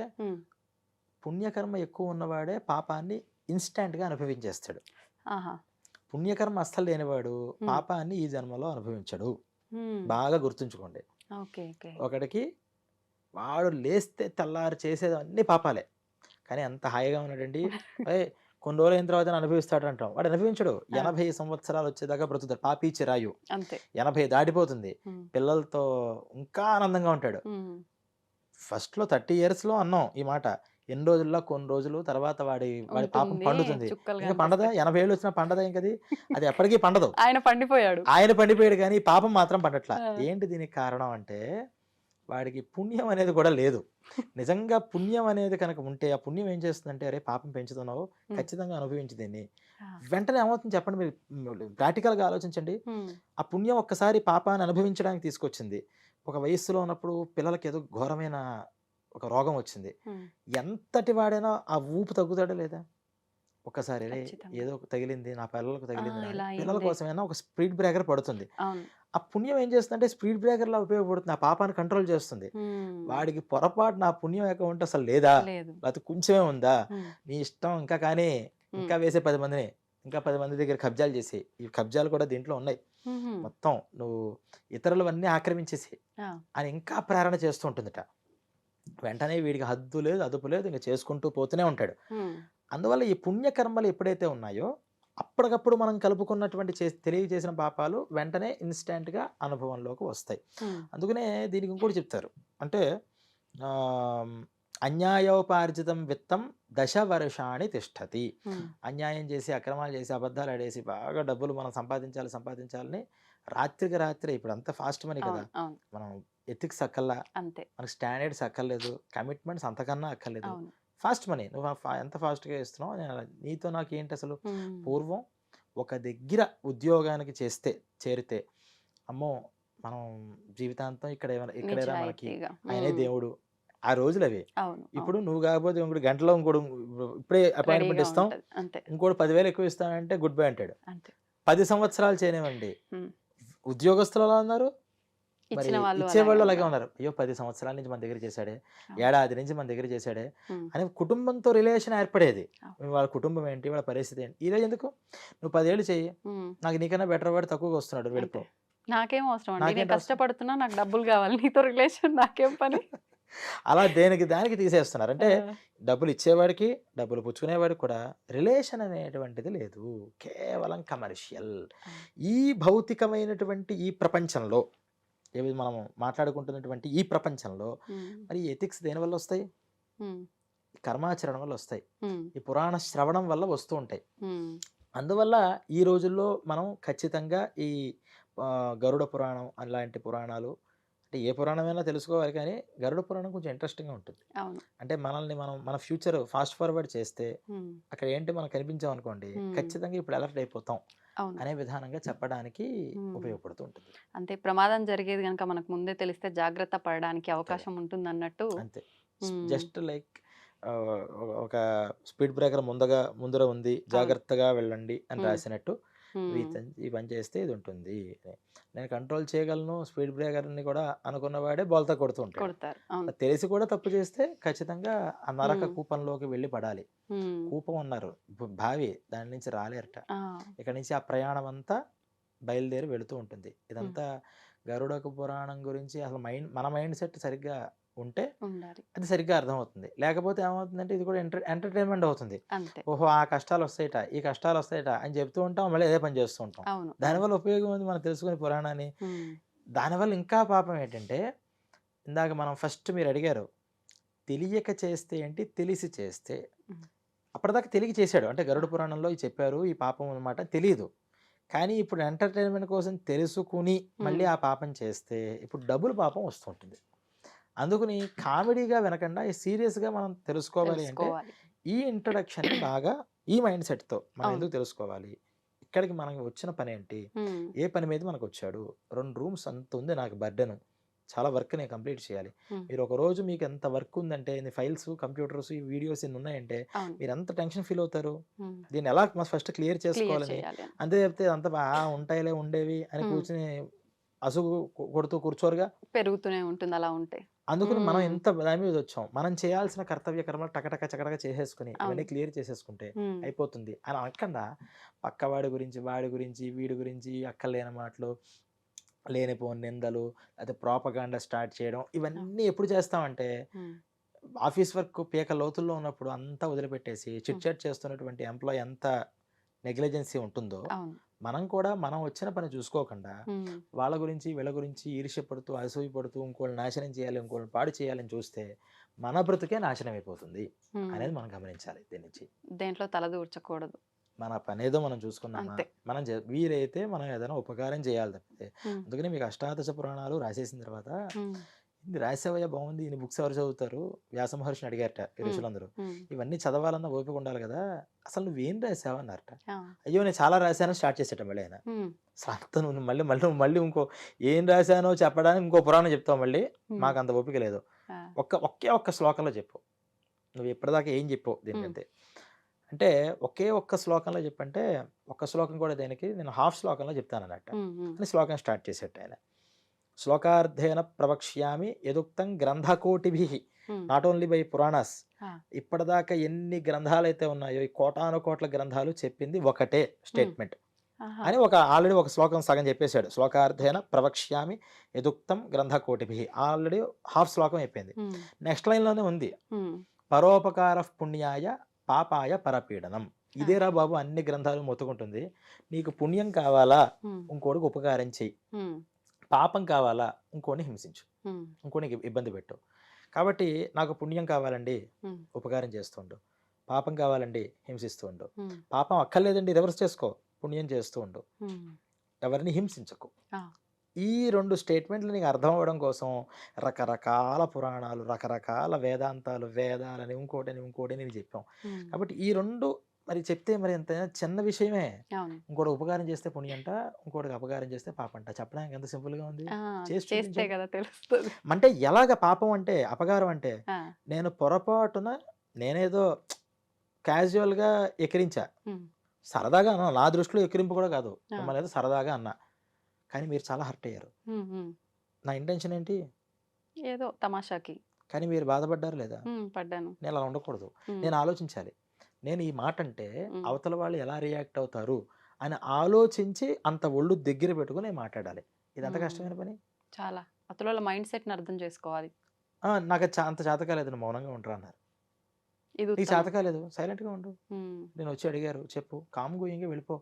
పుణ్యకర్మ ఎక్కువ ఉన్నవాడే పాపాన్ని ఇన్స్టాంట్గా అనుభవించేస్తాడు. పుణ్యకర్మ అస్సలు లేనివాడు పాపాన్ని ఈ జన్మలో అనుభవించడు. బాగా గుర్తుంచుకోండి. ఒకటికి వాడు లేస్తే తెల్లారు చేసేది అన్ని పాపాలే, కానీ అంత హాయిగా ఉన్నాడండి. కొన్ని రోజులు అయిన తర్వాత అనుభవిస్తాడు అంటాం. వాడు అనుభవించడు. 80 సంవత్సరాలు వచ్చేదాకా బ్రతుకుతాడు. పాపి చిరాయు 80 దాటిపోతుంది. పిల్లలతో ఇంకా ఆనందంగా ఉంటాడు. ఫస్ట్ లో 30 years లో అన్నాం ఈ మాట. ఎన్ని రోజుల్లో కొన్ని రోజులు తర్వాత వాడి పాపం పండుతుంది. ఇంకా పండదా? 80 ఏళ్ళు వచ్చినా పండదా? ఇంకది అది ఎప్పటికీ పండదు. ఆయన పండిపోయాడు కానీ పాపం మాత్రం పండట్లా. ఏంటి దీనికి కారణం అంటే వాడికి పుణ్యం అనేది కూడా లేదు. నిజంగా పుణ్యం అనేది కనుక ఉంటే ఆ పుణ్యం ఏం చేస్తుందంటే, అరే పాపం పెంచుతున్నావు, ఖచ్చితంగా అనుభవించి దీన్ని. వెంటనే ఏమవుతుంది చెప్పండి, మీరు ప్రాక్టికల్గా ఆలోచించండి. ఆ పుణ్యం ఒక్కసారి పాపాన్ని అనుభవించడానికి తీసుకొచ్చింది. ఒక వయస్సులో ఉన్నప్పుడు పిల్లలకి ఏదో ఘోరమైన ఒక రోగం వచ్చింది. ఎంతటి వాడైనా ఆ ఊపు తగ్గుతాడా లేదా? ఒక్కసారి ఏదో తగిలింది, నా పిల్లలకు తగిలింది, పిల్లల కోసమైనా ఒక స్పీడ్ బ్రేకర్ పడుతుంది. ఆ పుణ్యం ఏం చేస్తుందంటే స్పీడ్ బ్రేకర్ లా ఉపయోగపడుతుంది. ఆ పాపాన్ని కంట్రోల్ చేస్తుంది. వాడికి పొరపాటు నా పుణ్యం అకౌంట్ అసలు లేదా, లేకపోతే కొంచెమే ఉందా, నీ ఇష్టం ఇంకా కానీ ఇంకా వేసే 10 మందిని, ఇంకా 10 మంది దగ్గర కబ్జాలు చేసి, ఈ కబ్జాలు కూడా దీంట్లో ఉన్నాయి, మొత్తం నువ్వు ఇతరులవన్నీ ఆక్రమించేసి అని ఇంకా ప్రేరణ చేస్తూ ఉంటుందట. వెంటనే వీడికి హద్దు లేదు అదుపు లేదు, ఇంకా చేసుకుంటూ పోతూనే ఉంటాడు. అందువల్ల ఈ పుణ్యకర్మలు ఎప్పుడైతే ఉన్నాయో అప్పటికప్పుడు మనం కలుపుకున్నటువంటి తెలియజేసిన పాపాలు వెంటనే ఇన్స్టెంట్గా అనుభవంలోకి వస్తాయి. అందుకనే దీనికి ఇంకోటి చెప్తారు, అంటే అన్యాయోపార్జితం విత్తం 10 వర్షాణి తిష్టతి. అన్యాయం చేసి అక్రమాలు చేసి అబద్ధాలు ఆడేసి బాగా డబ్బులు మనం సంపాదించాలని రాత్రికి రాత్రి, ఇప్పుడు అంతా ఫాస్ట్ మనీ కదా, మనం ఎథిక్స్ అక్కర్లా, మనకి స్టాండర్డ్స్ అక్కర్లేదు, కమిట్మెంట్స్ అంతకన్నా అక్కర్లేదు, ఫాస్ట్ మనీ. నువ్వు ఎంత ఫాస్ట్‌గా ఇస్తున్నావు నీతో నాకేంటి అసలు. పూర్వం ఒక దగ్గర ఉద్యోగానికి చేరితే అమ్మో! మనం జీవితాంతం ఇక్కడేరా మనకి నిజాయితీగా. ఆయనే దేవుడు. ఆ రోజులవి. అవును. ఇప్పుడు నువ్వు కాకపోతే ఇంకోటి గంటలో ఇప్పుడే అపాయింట్మెంట్ రెడీగా ఇస్తాం. ఉంటది. అంతే. ఇంకోటి 10,000 ఎక్కువ ఇస్తానంటే గుడ్ బై అంటాడు. అంతే. 10 సంవత్సరాలు చేయనివ్వండి. హ్మ్. ఉద్యోగస్తులు ఎలా ఉన్నారు? మరి ఇచ్చిన వాళ్ళు ఇచ్చేవాళ్ళు అలాగే అలాగే ఉన్నారు. ఉన్నారు. అయ్యో! 10 సంవత్సరాల నుంచి మన దగ్గర చేశాడే, అవును. ఏడాది నుంచి మన దగ్గర చేశాడే హ్మ్. అని కుటుంబంతో రిలేషన్ ఏర్పడేది. అవును. వాళ్ళ కుటుంబం ఏంటి? వాళ్ళ పరిస్థితి ఏంటి? ఈరోజు ఎందుకు? నువ్వు 10 ఏళ్ళు చెయ్యి. హ్మ్. నాకు నీకన్నా బెటర్ వాడు తక్కువగా వస్తున్నాడు వెళ్ళిపో. అంతే. నాకేం అవసరం అండి. నేను నాకేంటి అవసరం? కష్టపడుతున్నా, నాకు డబ్బులు కావాలి. నీతో రిలేషన్ నాకేం పని? అలా దానికి తీసేస్తున్నారు. అంటే ఆ! డబ్బులు ఇచ్చేవాడికి, డబ్బులు పుచ్చుకునేవాడికి కూడా రిలేషన్ అనేటువంటిది లేదు. కేవలం కమర్షియల్. అవును. ఈ భౌతికమైనటువంటి ఈ ప్రపంచంలో ఏవి మనం మాట్లాడుకుంటున్నటువంటి ఈ ప్రపంచంలో హ్మ్. మరి ఎథిక్స్ దేనివల్ల వస్తాయి? హ్మ్. కర్మాచరణం వల్ల వస్తాయి. హ్మ్. ఈ పురాణ శ్రవణం వల్ల వస్తూ ఉంటాయి. హ్మ్. అందువల్ల ఈ రోజుల్లో మనం ఖచ్చితంగా ఈ గరుడ పురాణం అలాంటి పురాణాలు అంటే ఏ పురాణమైనా తెలుసుకోవాలి కానీ గరుడ పురాణం కొంచెం ఇంట్రెస్టింగ్‌గా ఉంటుంది. అవును. అంటే మన ఫ్యూచర్ ఫాస్ట్ ఫార్వర్డ్ చేస్తే హ్మ్. అక్కడ ఏంటి మనకు కనిపించామనుకోండి హ్మ్. ఖచ్చితంగా ఇప్పుడు అలర్ట్ అయిపోతాం అవును. అనే విధానంగా చెప్పడానికి హ్మ్. ఉపయోగపడుతూ ఉంటుంది. అంతే ప్రమాదం జరిగేది గనుక మనకు ముందే తెలిస్తే జాగ్రత్త పడడానికి అవకాశం ఉంటుందన్నట్టు. అంతే. హ్మ్. జస్ట్ లైక్ ఒక స్పీడ్ బ్రేకర్ ముందర ఉంది. అవును. జాగ్రత్తగా వెళ్ళండి అని హ్మ్. రాసినట్టు హ్మ్. ఈ పని చేస్తే ఇది ఉంటుంది. నేను కంట్రోల్ చేయగలను స్పీడ్ బ్రేకర్‌ని కూడా అనుకున్నవాడే బోల్తా కొడుతూ ఉంటాడు. కొడతారు. అవును. అది తెలిసి కూడా తప్పు చేస్తే ఖచ్చితంగా ఆ నరక హ్మ్. కూపంలోకి వెళ్ళి పడాలి. హ్మ్. కూపం అన్నారు. బావి దాని నుంచి రాలేరట. ఆ! ఇక్కడి నుంచి ఆ ప్రయాణం అంతా బయలుదేరి వెళుతూ ఉంటుంది. హ్మ్. ఇదంతా గరుడక పురాణం గురించి అసలు మన మైండ్ సెట్ సరిగ్గా ఉంటే ఉండాలి. అది సరిగ్గా అర్థమవుతుంది. లేకపోతే ఏమవుతుందంటే ఇది కూడా ఎంటర్‌టైన్‌మెంట్ అవుతుంది. అంతే. ఓహో! ఆ కష్టాలొస్తాయిట, ఈ కష్టాలొస్తాయిట అని చెప్తూ ఉంటాం. మళ్ళీ అదే పని చేస్తూ ఉంటాం. అవును. అవును. దానివల్ల ఉపయోగం ఉంది మనం తెలుసుకునే పురాణాన్ని. హ్మ్. దానివల్ల ఇంకా పాపం ఏంటంటే, ఇందాక మనం ఫస్ట్ మీరడిగారు. తెలియక చేస్తే ఏంటి? తెలిసి చేస్తే. హ్మ్. అప్పటిదాకా తెలియక చేశాడు. అంటే ఆ! గరుడ పురాణంలో ఇది చెప్పారు. ఈ పాపం అనమాట తెలీదు. కానీ ఇప్పుడు ఎంటర్‌టైన్‌మెంట్ కోసం తెలుసుకుని మళ్ళీ హ్మ్. ఆ పాపం చేస్తే ఇప్పుడు డబుల్ పాపం వస్తూ ఉంటుంది. అందుకని కామెడీగా వినకుండా సీరియస్‌గా మనం తెలుసుకోవాలి అంటే తెలుసుకోవాలి. ఈ ఇంట్రడక్షన్‌ని బాగా ఈ మైండ్ సెట్‌తో మనం అవును. ఎందుకు తెలుసుకోవాలి? ఇక్కడికి మనకి వచ్చిన పనేంటి? హ్మ్. ఏ పని మీద మనకొచ్చాడు? 2 రూమ్స్ అంతుంది నాకు బర్డెను. చాలా వర్క్ నేను కంప్లీట్ చేయాలి. హ్మ్. మీరు ఒక రోజు మీకు ఎంత వర్క్ ఉందంటే ఇన్ని ఫైల్స్, కంప్యూటర్స్, ఈ వీడియోస్ ఇన్ని ఉన్నాయంటే అవును. మీరు ఎంత టెన్షన్ ఫీల్ అవుతారు? హ్మ్. దీన్ని ఎలా ఫస్ట్ క్లియర్ క్లియర్ చేసుకోవాలని. చేయాలి అని. అంతే చెప్తే అంతా ఉంటాయిలే ఉండేవి అని హ్మ్. కూర్చొని అసుగు కొడుతూ కూర్చోరుగా. పెరుగుతూనే ఉంటుంది అలా ఉంటే. అందుకని మనం హ్మ్. ఎంత దాని మీద వచ్చాం. మనం చేయాల్సిన కర్తవ్య కర్మలు టకటక చకటక చేసేసుకొని అవును. ఇవన్నీ క్లియర్ చేసేసుకుంటే హ్మ్. అయిపోతుంది అని అనకుండా పక్కవాడి గురించి, వాడి గురించి, వీడి గురించి అక్కర్లేని మాటలు, లేనిపోని నిందలు, లేకపోతే ప్రోపగాండా స్టార్ట్ చేయడం అవును. ఇవన్నీ ఎప్పుడు చేస్తామంటే హ్మ్. ఆఫీస్ వర్క్ పీక లోతుల్లో ఉన్నప్పుడు అంతా వదిలిపెట్టేసి చిట్ హ్మ్. చాట్ చేస్తున్నటువంటి ఎంప్లాయీ ఎంత నెగ్లిజెన్సీ ఉంటుందో అవును. మనం కూడా మనం వచ్చిన పని చూసుకోకుండా హ్మ్. వాళ్ళ గురించి వీళ్ళ గురించి ఈర్ష్యపడుతూ అసూయపడుతూ ఇంకోళ్ళని నాశనం చేయాలి ఇంకోళ్ళని పాడు చేయాలని చూస్తే మన బ్రతుకే నాశనం అయిపోతుంది హ్మ్. అనేది మనం గమనించాలి. దీని నుంచి దేంట్లో తలదూర్చకూడదు. మన పనేదో మనం చూసుకున్నామా అంతే. మనం వీలైతే మనం ఏదైనా ఉపకారం చేయాలి తప్పితే. హ్మ్. అందుకని మీకు అష్టాదశ పురాణాలు రాసేసిన తర్వాత హ్మ్. ఇది రాసావయ్యా బాగుంది ఇన్ని బుక్స్ ఎవరు చదువుతారు వ్యాస మహర్షిని అడిగారట ఈ హ్మ్. ఋషులందరూ. హ్మ్. ఇవన్నీ చదవాలన్న ఓపిక ఉండాలి కదా అసలు నువ్వేం రాసావు అన్నారట. ఆ! అయ్యో నేను చాలా రాశాను స్టార్ట్ చేసేట మళ్ళీ ఆయన. హ్మ్. అసలు అంత నువ్వు మళ్ళీ మళ్ళీ మళ్ళీ ఇంకో ఏం రాశానో చెప్పడానికి ఇంకో పురాణం చెప్తావు మళ్ళీ. హ్మ్. మాకు అంత ఓపిక లేదు. ఆ! ఒకే ఒక్క శ్లోకంలో చెప్పు. నువ్వు ఇప్పటిదాకా ఏం చెప్పావు హ్మ్. దీనికంతే. అంటే ఒకే ఒక్క శ్లోకంలో చెప్పంటే ఒక్క శ్లోకం కూడా దేనికి నేను హాఫ్ శ్లోకంలో చెప్తానన్నట్ట. హ్మ్. హ్మ్. అని శ్లోకం స్టార్ట్ చేసేట ఆయన. శ్లోకార్థేన ప్రవక్ష్యామి యదుక్తం గ్రంథకోటిభిః. హ్మ్. Not only by Puranas. ఆ! ఇప్పటిదాకా ఎన్ని గ్రంథాలైతే ఉన్నాయో ఈ కోటాను కోట్ల గ్రంథాలు చెప్పింది ఒకటే హ్మ్. స్టేట్మెంట్. ఆహా! అని ఆల్రెడీ ఒక శ్లోకం సగం చెప్పేశాడు. శ్లోకార్థేన ప్రవక్ష్యామి యదుక్తం గ్రంథకోటిభిః. ఆల్రెడీ హాఫ్ శ్లోకం అయిపోయింది. హ్మ్. నెక్స్ట్ లైన్‌లోనే ఉంది. హ్మ్. పరోపకారః పుణ్యాయ పాపాయ పరపీడనం. ఆ! ఇదేరా బాబు అన్ని గ్రంథాలు మొత్తుకుంటుంది. నీకు పుణ్యం కావాలా? హ్మ్. ఇంకోడికి ఉపకారం చెయ్యి. హ్మ్. పాపం కావాలా? ఇంకోడిని హింసించు. హ్మ్. ఇంకోడికి ఇబ్బంది పెట్టు. కాబట్టి నాకు పుణ్యం కావాలండి హ్మ్. ఉపకారం చేస్తూ ఉండు. పాపం కావాలండి హింసిస్తూ ఉండు. హ్మ్. పాపం అక్కర్లేదండి రివర్స్ చేసుకో. పుణ్యం చేస్తూ ఉండు. హ్మ్. ఎవరిని హింసించకు. ఆ! ఈ 2 స్టేట్మెంట్లు నీకు అర్థం అవ్వడం కోసం రకరకాల పురాణాలు, రకరకాల వేదాంతాలు, వేదాలని ఇంకోటని నీకు చెప్పాం. కాబట్టి ఈ 2 మరి చెప్తే మరి ఎంతైనా చిన్న విషయమే. అవును. ఇంకోటి ఉపకారం చేస్తే పుణ్యంట, ఇంకోటికి అపకారం చేస్తే పాపంట. చెప్పడానికి ఎంత సింపుల్‌గా ఉంది. చేసి చేస్తే చూపించండి. కదా తెలుస్తుంది. అంటే ఎలాగ పాపం అంటే, అపకారం అంటే, నేను పొరపాటున నేనేదో క్యాజువల్‌గా ఎక్కిరించా. సరదాగా అన్నా. నా దృష్టిలో ఎక్కిరింపు కూడా కాదు. మిమ్మల్ని ఏదో సరదాగా అన్నా. కానీ మీరు చాలా హర్ట్ అయ్యారు. నా ఇంటెన్షన్ ఏంటి? ఏదో తమాషాకి. కానీ మీరు బాధపడ్డారా లేదా? పడ్డాను. నేను అలా ఉండకూడదు. నేను ఆలోచించాలి. నేను ఈ మాట అంటే అవతల వాళ్ళు ఎలా రియాక్ట్ అవుతారు అని ఆలోచించి అంత ఒళ్ళు దగ్గర పెట్టుకుని నేను మాట్లాడాలి. ఇది అంత కష్టమైన పని. చాలా. అవతల మైండ్ సెట్‌ని అర్థం చేసుకోవాలి. నాకు అంత చేత కాలేదు, మౌనంగా ఉండరా అన్నారు. ఇది నీకు ఉత్తమం. చేత కాలేదు, సైలెంట్‌గా ఉండు. నేను వచ్చి అడిగారు, చెప్పు, కామ్ గోయింగ్‌గా వెళ్ళిపో.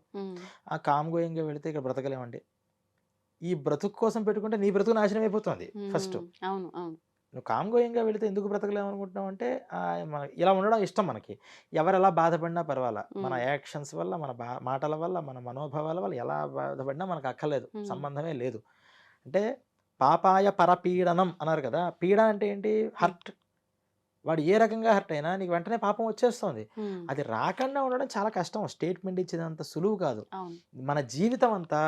ఆ కామ్ గోయింగ్‌గా వెళితే ఇక్కడ బ్రతకలేమండి. ఈ బ్రతుకు కోసం పెట్టుకుంటే నీ బ్రతుకు నాశనం అయిపోతుంది ఫస్ట్. అవును. అవును. నువ్వు కామ్ గోయింగ్‌గా వెళితే ఎందుకు బ్రతకలేము అనుకుంటున్నావు అంటే, ఇలా ఉండడం ఇష్టం మనకి. ఎవరు ఎలా బాధపడినా పర్వాలా. మన యాక్షన్స్ వల్ల, మన మాటల వల్ల, మన మనోభావాల వల్ల ఎలా బాధపడినా మనకు అక్కర్లేదు. సంబంధమే లేదు. అంటే పాపాయ పరపీడనం అన్నారు కదా. పీడ అంటే ఏంటి? హర్ట్. వాడు ఏ రకంగా హర్ట్ అయినా నీకు వెంటనే పాపం వచ్చేస్తుంది. అది రాకుండా ఉండడం చాలా కష్టం. స్టేట్మెంట్ ఇచ్చేదంత సులువు కాదు. అవును. మన జీవితం అంతా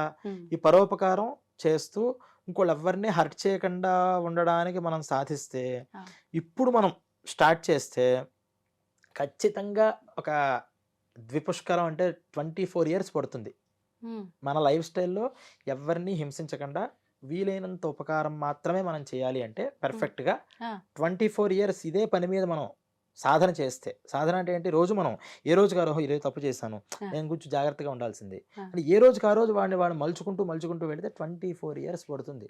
ఈ పరోపకారం చేస్తూ ఇంకోళ్ళు ఎవరిని హర్ట్ చేయకుండా ఉండడానికి మనం సాధిస్తే, ఇప్పుడు మనం స్టార్ట్ చేస్తే ఖచ్చితంగా ఒక ద్విపుష్కరం అంటే 24 ఇయర్స్ పడుతుంది. మన లైఫ్ స్టైల్లో ఎవరిని హింసించకుండా వీలైనంత ఉపకారం మాత్రమే మనం చేయాలి అంటే పర్ఫెక్ట్గా 24 ఇయర్స్ ఇదే పని మీద మనం సాధన చేస్తే, సాధన అంటే ఏంటి? రోజు మనం ఏ రోజుకి ఆ రోజు ఈరోజు తప్పు చేశాను, నేను కొంచెం జాగ్రత్తగా ఉండాల్సింది అని ఏ రోజుకి ఆ రోజు వాడు మలుచుకుంటూ వెళితే 24 ఇయర్స్ పడుతుంది.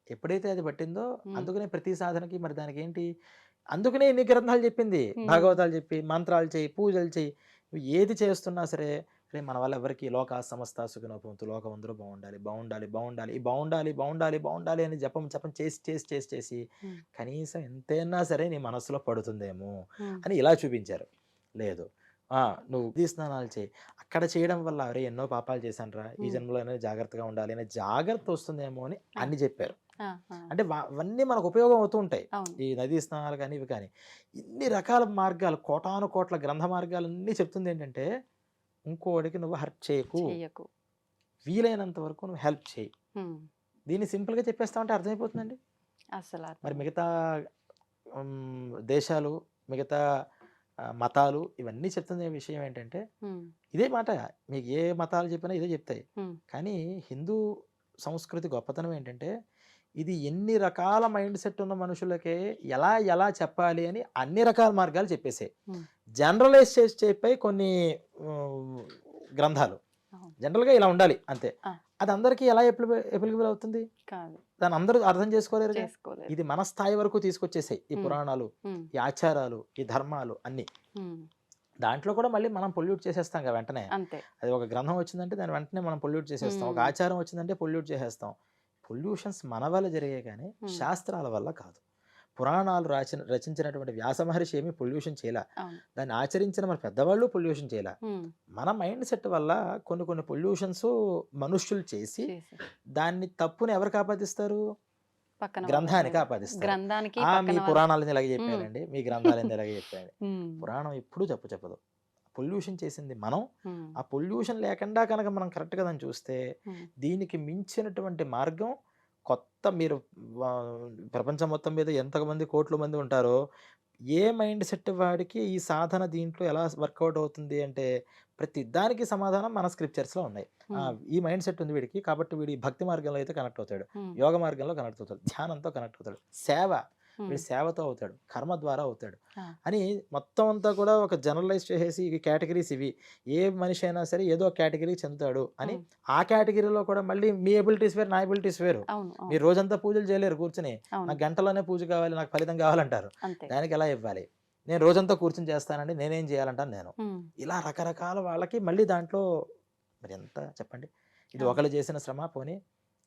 ఎప్పుడైతే అది పట్టిందో అందుకనే ప్రతి సాధనకి మరి దానికి ఏంటి, అందుకనే ఎన్ని గ్రంథాలు చెప్పింది, భాగవతాలు చెప్పి, మంత్రాలు చేయి, పూజలు చేయి. నువ్వు ఏది చేస్తున్నా సరే, రే మన వల్ల ఎవరికి లోక సమస్త సుఖినో భవంతు, లోకం అందరూ బాగుండాలి అని జపం చేసి కనీసం ఎంతైనా సరే నీ మనసులో పడుతుందేమో అని ఇలా చూపించారు. లేదు, నువ్వు నదీ స్నానాలు చేయి, అక్కడ చేయడం వల్ల అరే ఎన్నో పాపాలు చేశానురా, ఈ జన్మలోనే జాగ్రత్తగా ఉండాలి అనే జాగ్రత్త వస్తుందేమో అని అన్ని చెప్పారు. అంటే అవన్నీ మనకు ఉపయోగం అవుతూ ఉంటాయి. ఈ నదీ స్నానాలు కానీ ఇవి కానీ ఇన్ని రకాల మార్గాలు, కోటాను కోట్ల గ్రంథ మార్గాలు అన్నీ చెప్తుంది ఏంటంటే, ఇంకోడికి నువ్వు హర్ట్ చేయకు, వీలైనంత వరకు నువ్వు హెల్ప్ చేయి. దీన్ని సింపుల్గా చెప్పేస్తామంటే అర్థమైపోతుందండి. అసలు మరి మిగతా దేశాలు, మిగతా మతాలు ఇవన్నీ చెప్తున్న విషయం ఏంటంటే ఇదే మాట. మీకు ఏ మతాలు చెప్పినా ఇదే చెప్తాయి. కానీ హిందూ సంస్కృతి గొప్పతనం ఏంటంటే, ఇది ఎన్ని రకాల మైండ్ సెట్ ఉన్న మనుషులకే ఎలా చెప్పాలి అని అన్ని రకాల మార్గాలు చెప్పేసాయి. జనరలైజ్ చేసి చెప్పాయి కొన్ని గ్రంథాలు. జనరల్గా ఇలా ఉండాలి అంతే. అది అందరికీ ఎలా ఎప్లికబుల్ అవుతుంది? దాన్ని అందరూ అర్థం చేసుకోలేరు. ఇది మన స్థాయి వరకు తీసుకొచ్చేసాయి ఈ పురాణాలు, ఈ ఆచారాలు, ఈ ధర్మాలు అన్ని. దాంట్లో కూడా మళ్ళీ మనం పొల్యూట్ చేసేస్తాం కదా వెంటనే. అది ఒక గ్రంథం వచ్చిందంటే దాని వెంటనే మనం పొల్యూట్ చేసేస్తాం. ఒక ఆచారం వచ్చిందంటే పొల్యూట్ చేసేస్తాం. పొల్యూషన్స్ మన వల్ల జరిగాయి కానీ శాస్త్రాల వల్ల కాదు. పురాణాలు రచించినటువంటి వ్యాస మహర్షి ఏమీ పొల్యూషన్ చేయలే. దాన్ని ఆచరించిన మన పెద్దవాళ్ళు పొల్యూషన్ చేయలే. మన మైండ్ సెట్ వల్ల కొన్ని పొల్యూషన్స్ మనుష్యులు చేసి దాన్ని తప్పుని ఎవరికి ఆపాదిస్తారు? గ్రంథానికి ఆపాదిస్తారు. మీ పురాణాలని ఇలాగే చెప్పారండి, మీ గ్రంథాలని ఇలాగే చెప్పారండి. పురాణం ఎప్పుడు చెప్పదు. పొల్యూషన్ చేసింది మనం. ఆ పొల్యూషన్ లేకుండా కనుక మనం కరెక్ట్గా దాన్ని చూస్తే దీనికి మించినటువంటి మార్గం కొత్త. మీరు ప్రపంచం మొత్తం మీద ఎంతమంది కోట్ల మంది ఉంటారో, ఏ మైండ్ సెట్ వాడికి ఈ సాధన దీంట్లో ఎలా వర్కౌట్ అవుతుంది అంటే ప్రతి దానికి సమాధానం మన స్క్రిప్చర్స్లో ఉన్నాయి. ఈ మైండ్ సెట్ ఉంది వీడికి, కాబట్టి వీడి భక్తి మార్గంలో అయితే కనెక్ట్ అవుతాడు, యోగ మార్గంలో కనెక్ట్ అవుతాడు, ధ్యానంతో కనెక్ట్ అవుతాడు, వీడి సేవతో అవుతాడు, కర్మ ద్వారా అవుతాడు అని మొత్తం అంతా కూడా ఒక జనరలైజ్ చేసేసి ఈ కేటగిరీస్ ఇవి, ఏ మనిషి అయినా సరే ఏదో కేటగిరీకి చెందుతాడు అని. ఆ కేటగిరీలో కూడా మళ్ళీ మీ ఎబిలిటీస్ వేరు, నా ఎబిలిటీస్ వేరు. మీరు రోజంతా పూజలు చేయలేరు కూర్చుని, నాకు గంటలోనే పూజ కావాలి, నాకు ఫలితం కావాలంటారు. దానికి ఎలా ఇవ్వాలి? నేను రోజంతా కూర్చుని చేస్తానండి, నేనేం చేయాలంటాను నేను. ఇలా రకరకాల వాళ్ళకి మళ్ళీ దాంట్లో మరి ఎంత చెప్పండి. ఇది ఒకళ్ళు చేసిన శ్రమ. పోనీ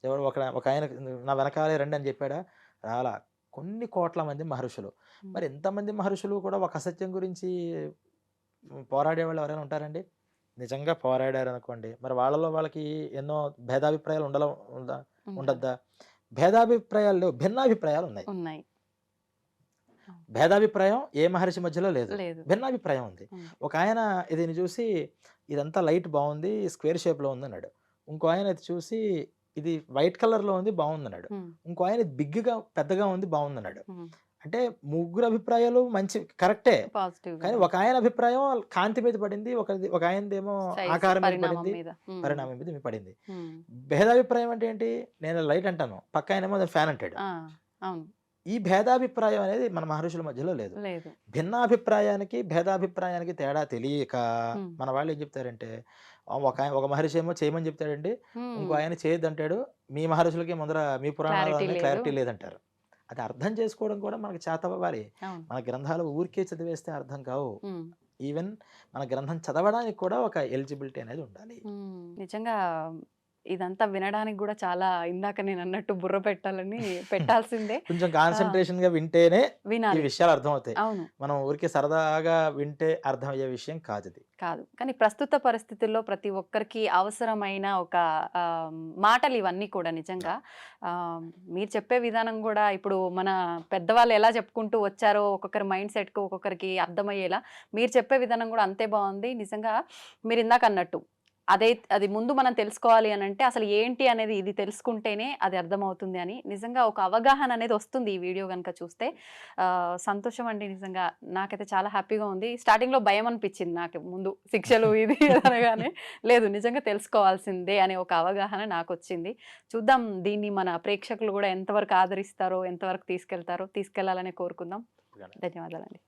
ఎవరు ఒక ఆయన నా వెనకాలే రండి అని చెప్పాడా? రాలా. కొన్ని కోట్ల మంది మహర్షులు. మరి ఎంతమంది మహర్షులు కూడా ఒక అసత్యం గురించి పోరాడేవాళ్ళు ఎవరైనా ఉంటారండి? నిజంగా పోరాడారు అనుకోండి, మరి వాళ్ళలో వాళ్ళకి ఎన్నో భేదాభిప్రాయాలు ఉండాలి. ఉండద్దా? భేదాభిప్రాయాలు లేవు, భిన్నాభిప్రాయాలు ఉన్నాయి. ఉన్నాయి. భేదాభిప్రాయం ఏ మహర్షి మధ్యలో లేదు, లేదు. భిన్నాభిప్రాయం ఉంది. ఒక ఆయన దీన్ని చూసి ఇదంతా లైట్ బాగుంది, స్క్వేర్ షేప్లో ఉంది అన్నాడు. ఇంకో ఆయన ఇది చూసి ఇది వైట్ కలర్లో ఉంది బాగుంది అన్నాడు. ఇంకో ఆయన బిగ్గా పెద్దగా ఉంది బాగుంది అన్నాడు. అంటే ముగ్గురు అభిప్రాయాలు మంచి కరెక్టే, పాజిటివ్. కానీ ఒక ఆయన అభిప్రాయం కాంతి మీద పడింది, ఒక ఆయనదేమో ఆకారం మీద పడింది, పరిణామం మీద పడింది. భేదాభిప్రాయం అంటే ఏంటి? నేను లైట్ అంటాను, పక్క ఆయనేమో ఫ్యాన్ అంటాడు. ఈ భేదాభిప్రాయం అనేది మన మహర్షుల మధ్యలో లేదు. భిన్నాభిప్రాయానికి భేదాభిప్రాయానికి తేడా తెలియక మన వాళ్ళు ఏం చెప్తారంటే, ఒక మహర్షి ఏమో చేయమని చెప్తాడండి, ఇంకో ఆయన చేయొద్దు అంటాడు. మీ మహర్షులకి ముందర మీ పురాణాలు క్లారిటీ లేదంటారు. అది అర్థం చేసుకోవడం కూడా మనకు చేతవ్వాలి. మన గ్రంథాలు ఊరికే చదివేస్తే అర్థం కావు. ఈవెన్ మన గ్రంథం చదవడానికి కూడా ఒక ఎలిజిబిలిటీ అనేది ఉండాలి. నిజంగా ఇదంతా వినడానికి కూడా చాలా, ఇందాక నేను అన్నట్టు బుర్ర పెట్టాల్సిందే. కొంచెం కాన్సన్ట్రేషన్ గా వింటేనే ఈ విషయాలు అర్థమవుతాయి. అవును, మనం ఊరికే సరదాగా వింటే అర్థమయ్యే విషయం కాదు. కానీ ప్రస్తుత పరిస్థితుల్లో ప్రతి ఒక్కరికి అవసరమైన ఒక మాటలు ఇవన్నీ కూడా నిజంగా మీరు చెప్పే విధానం కూడా ఇప్పుడు మన పెద్దవాళ్ళు ఎలా చెప్పుకుంటూ వచ్చారో ఒక్కొక్కరి మైండ్ సెట్కు ఒక్కొక్కరికి అర్థమయ్యేలా మీరు చెప్పే విధానం కూడా అంతే బాగుంది. నిజంగా మీరు ఇందాక అన్నట్టు అది ముందు మనం తెలుసుకోవాలి అని అంటే అసలు ఏంటి అనేది ఇది తెలుసుకుంటేనే అది అర్థమవుతుంది అని నిజంగా ఒక అవగాహన అనేది వస్తుంది ఈ వీడియో కనుక చూస్తే. సంతోషం అండి, నిజంగా నాకైతే చాలా హ్యాపీగా ఉంది. స్టార్టింగ్లో భయం అనిపించింది నాకు, ముందు శిక్షలు ఇది అనగానే లేదు నిజంగా తెలుసుకోవాల్సిందే అనే ఒక అవగాహన నాకు వచ్చింది. చూద్దాం దీన్ని మన ప్రేక్షకులు కూడా ఎంతవరకు ఆదరిస్తారో, ఎంతవరకు తీసుకెళ్లాలని కోరుకుందాం. ధన్యవాదాలండి.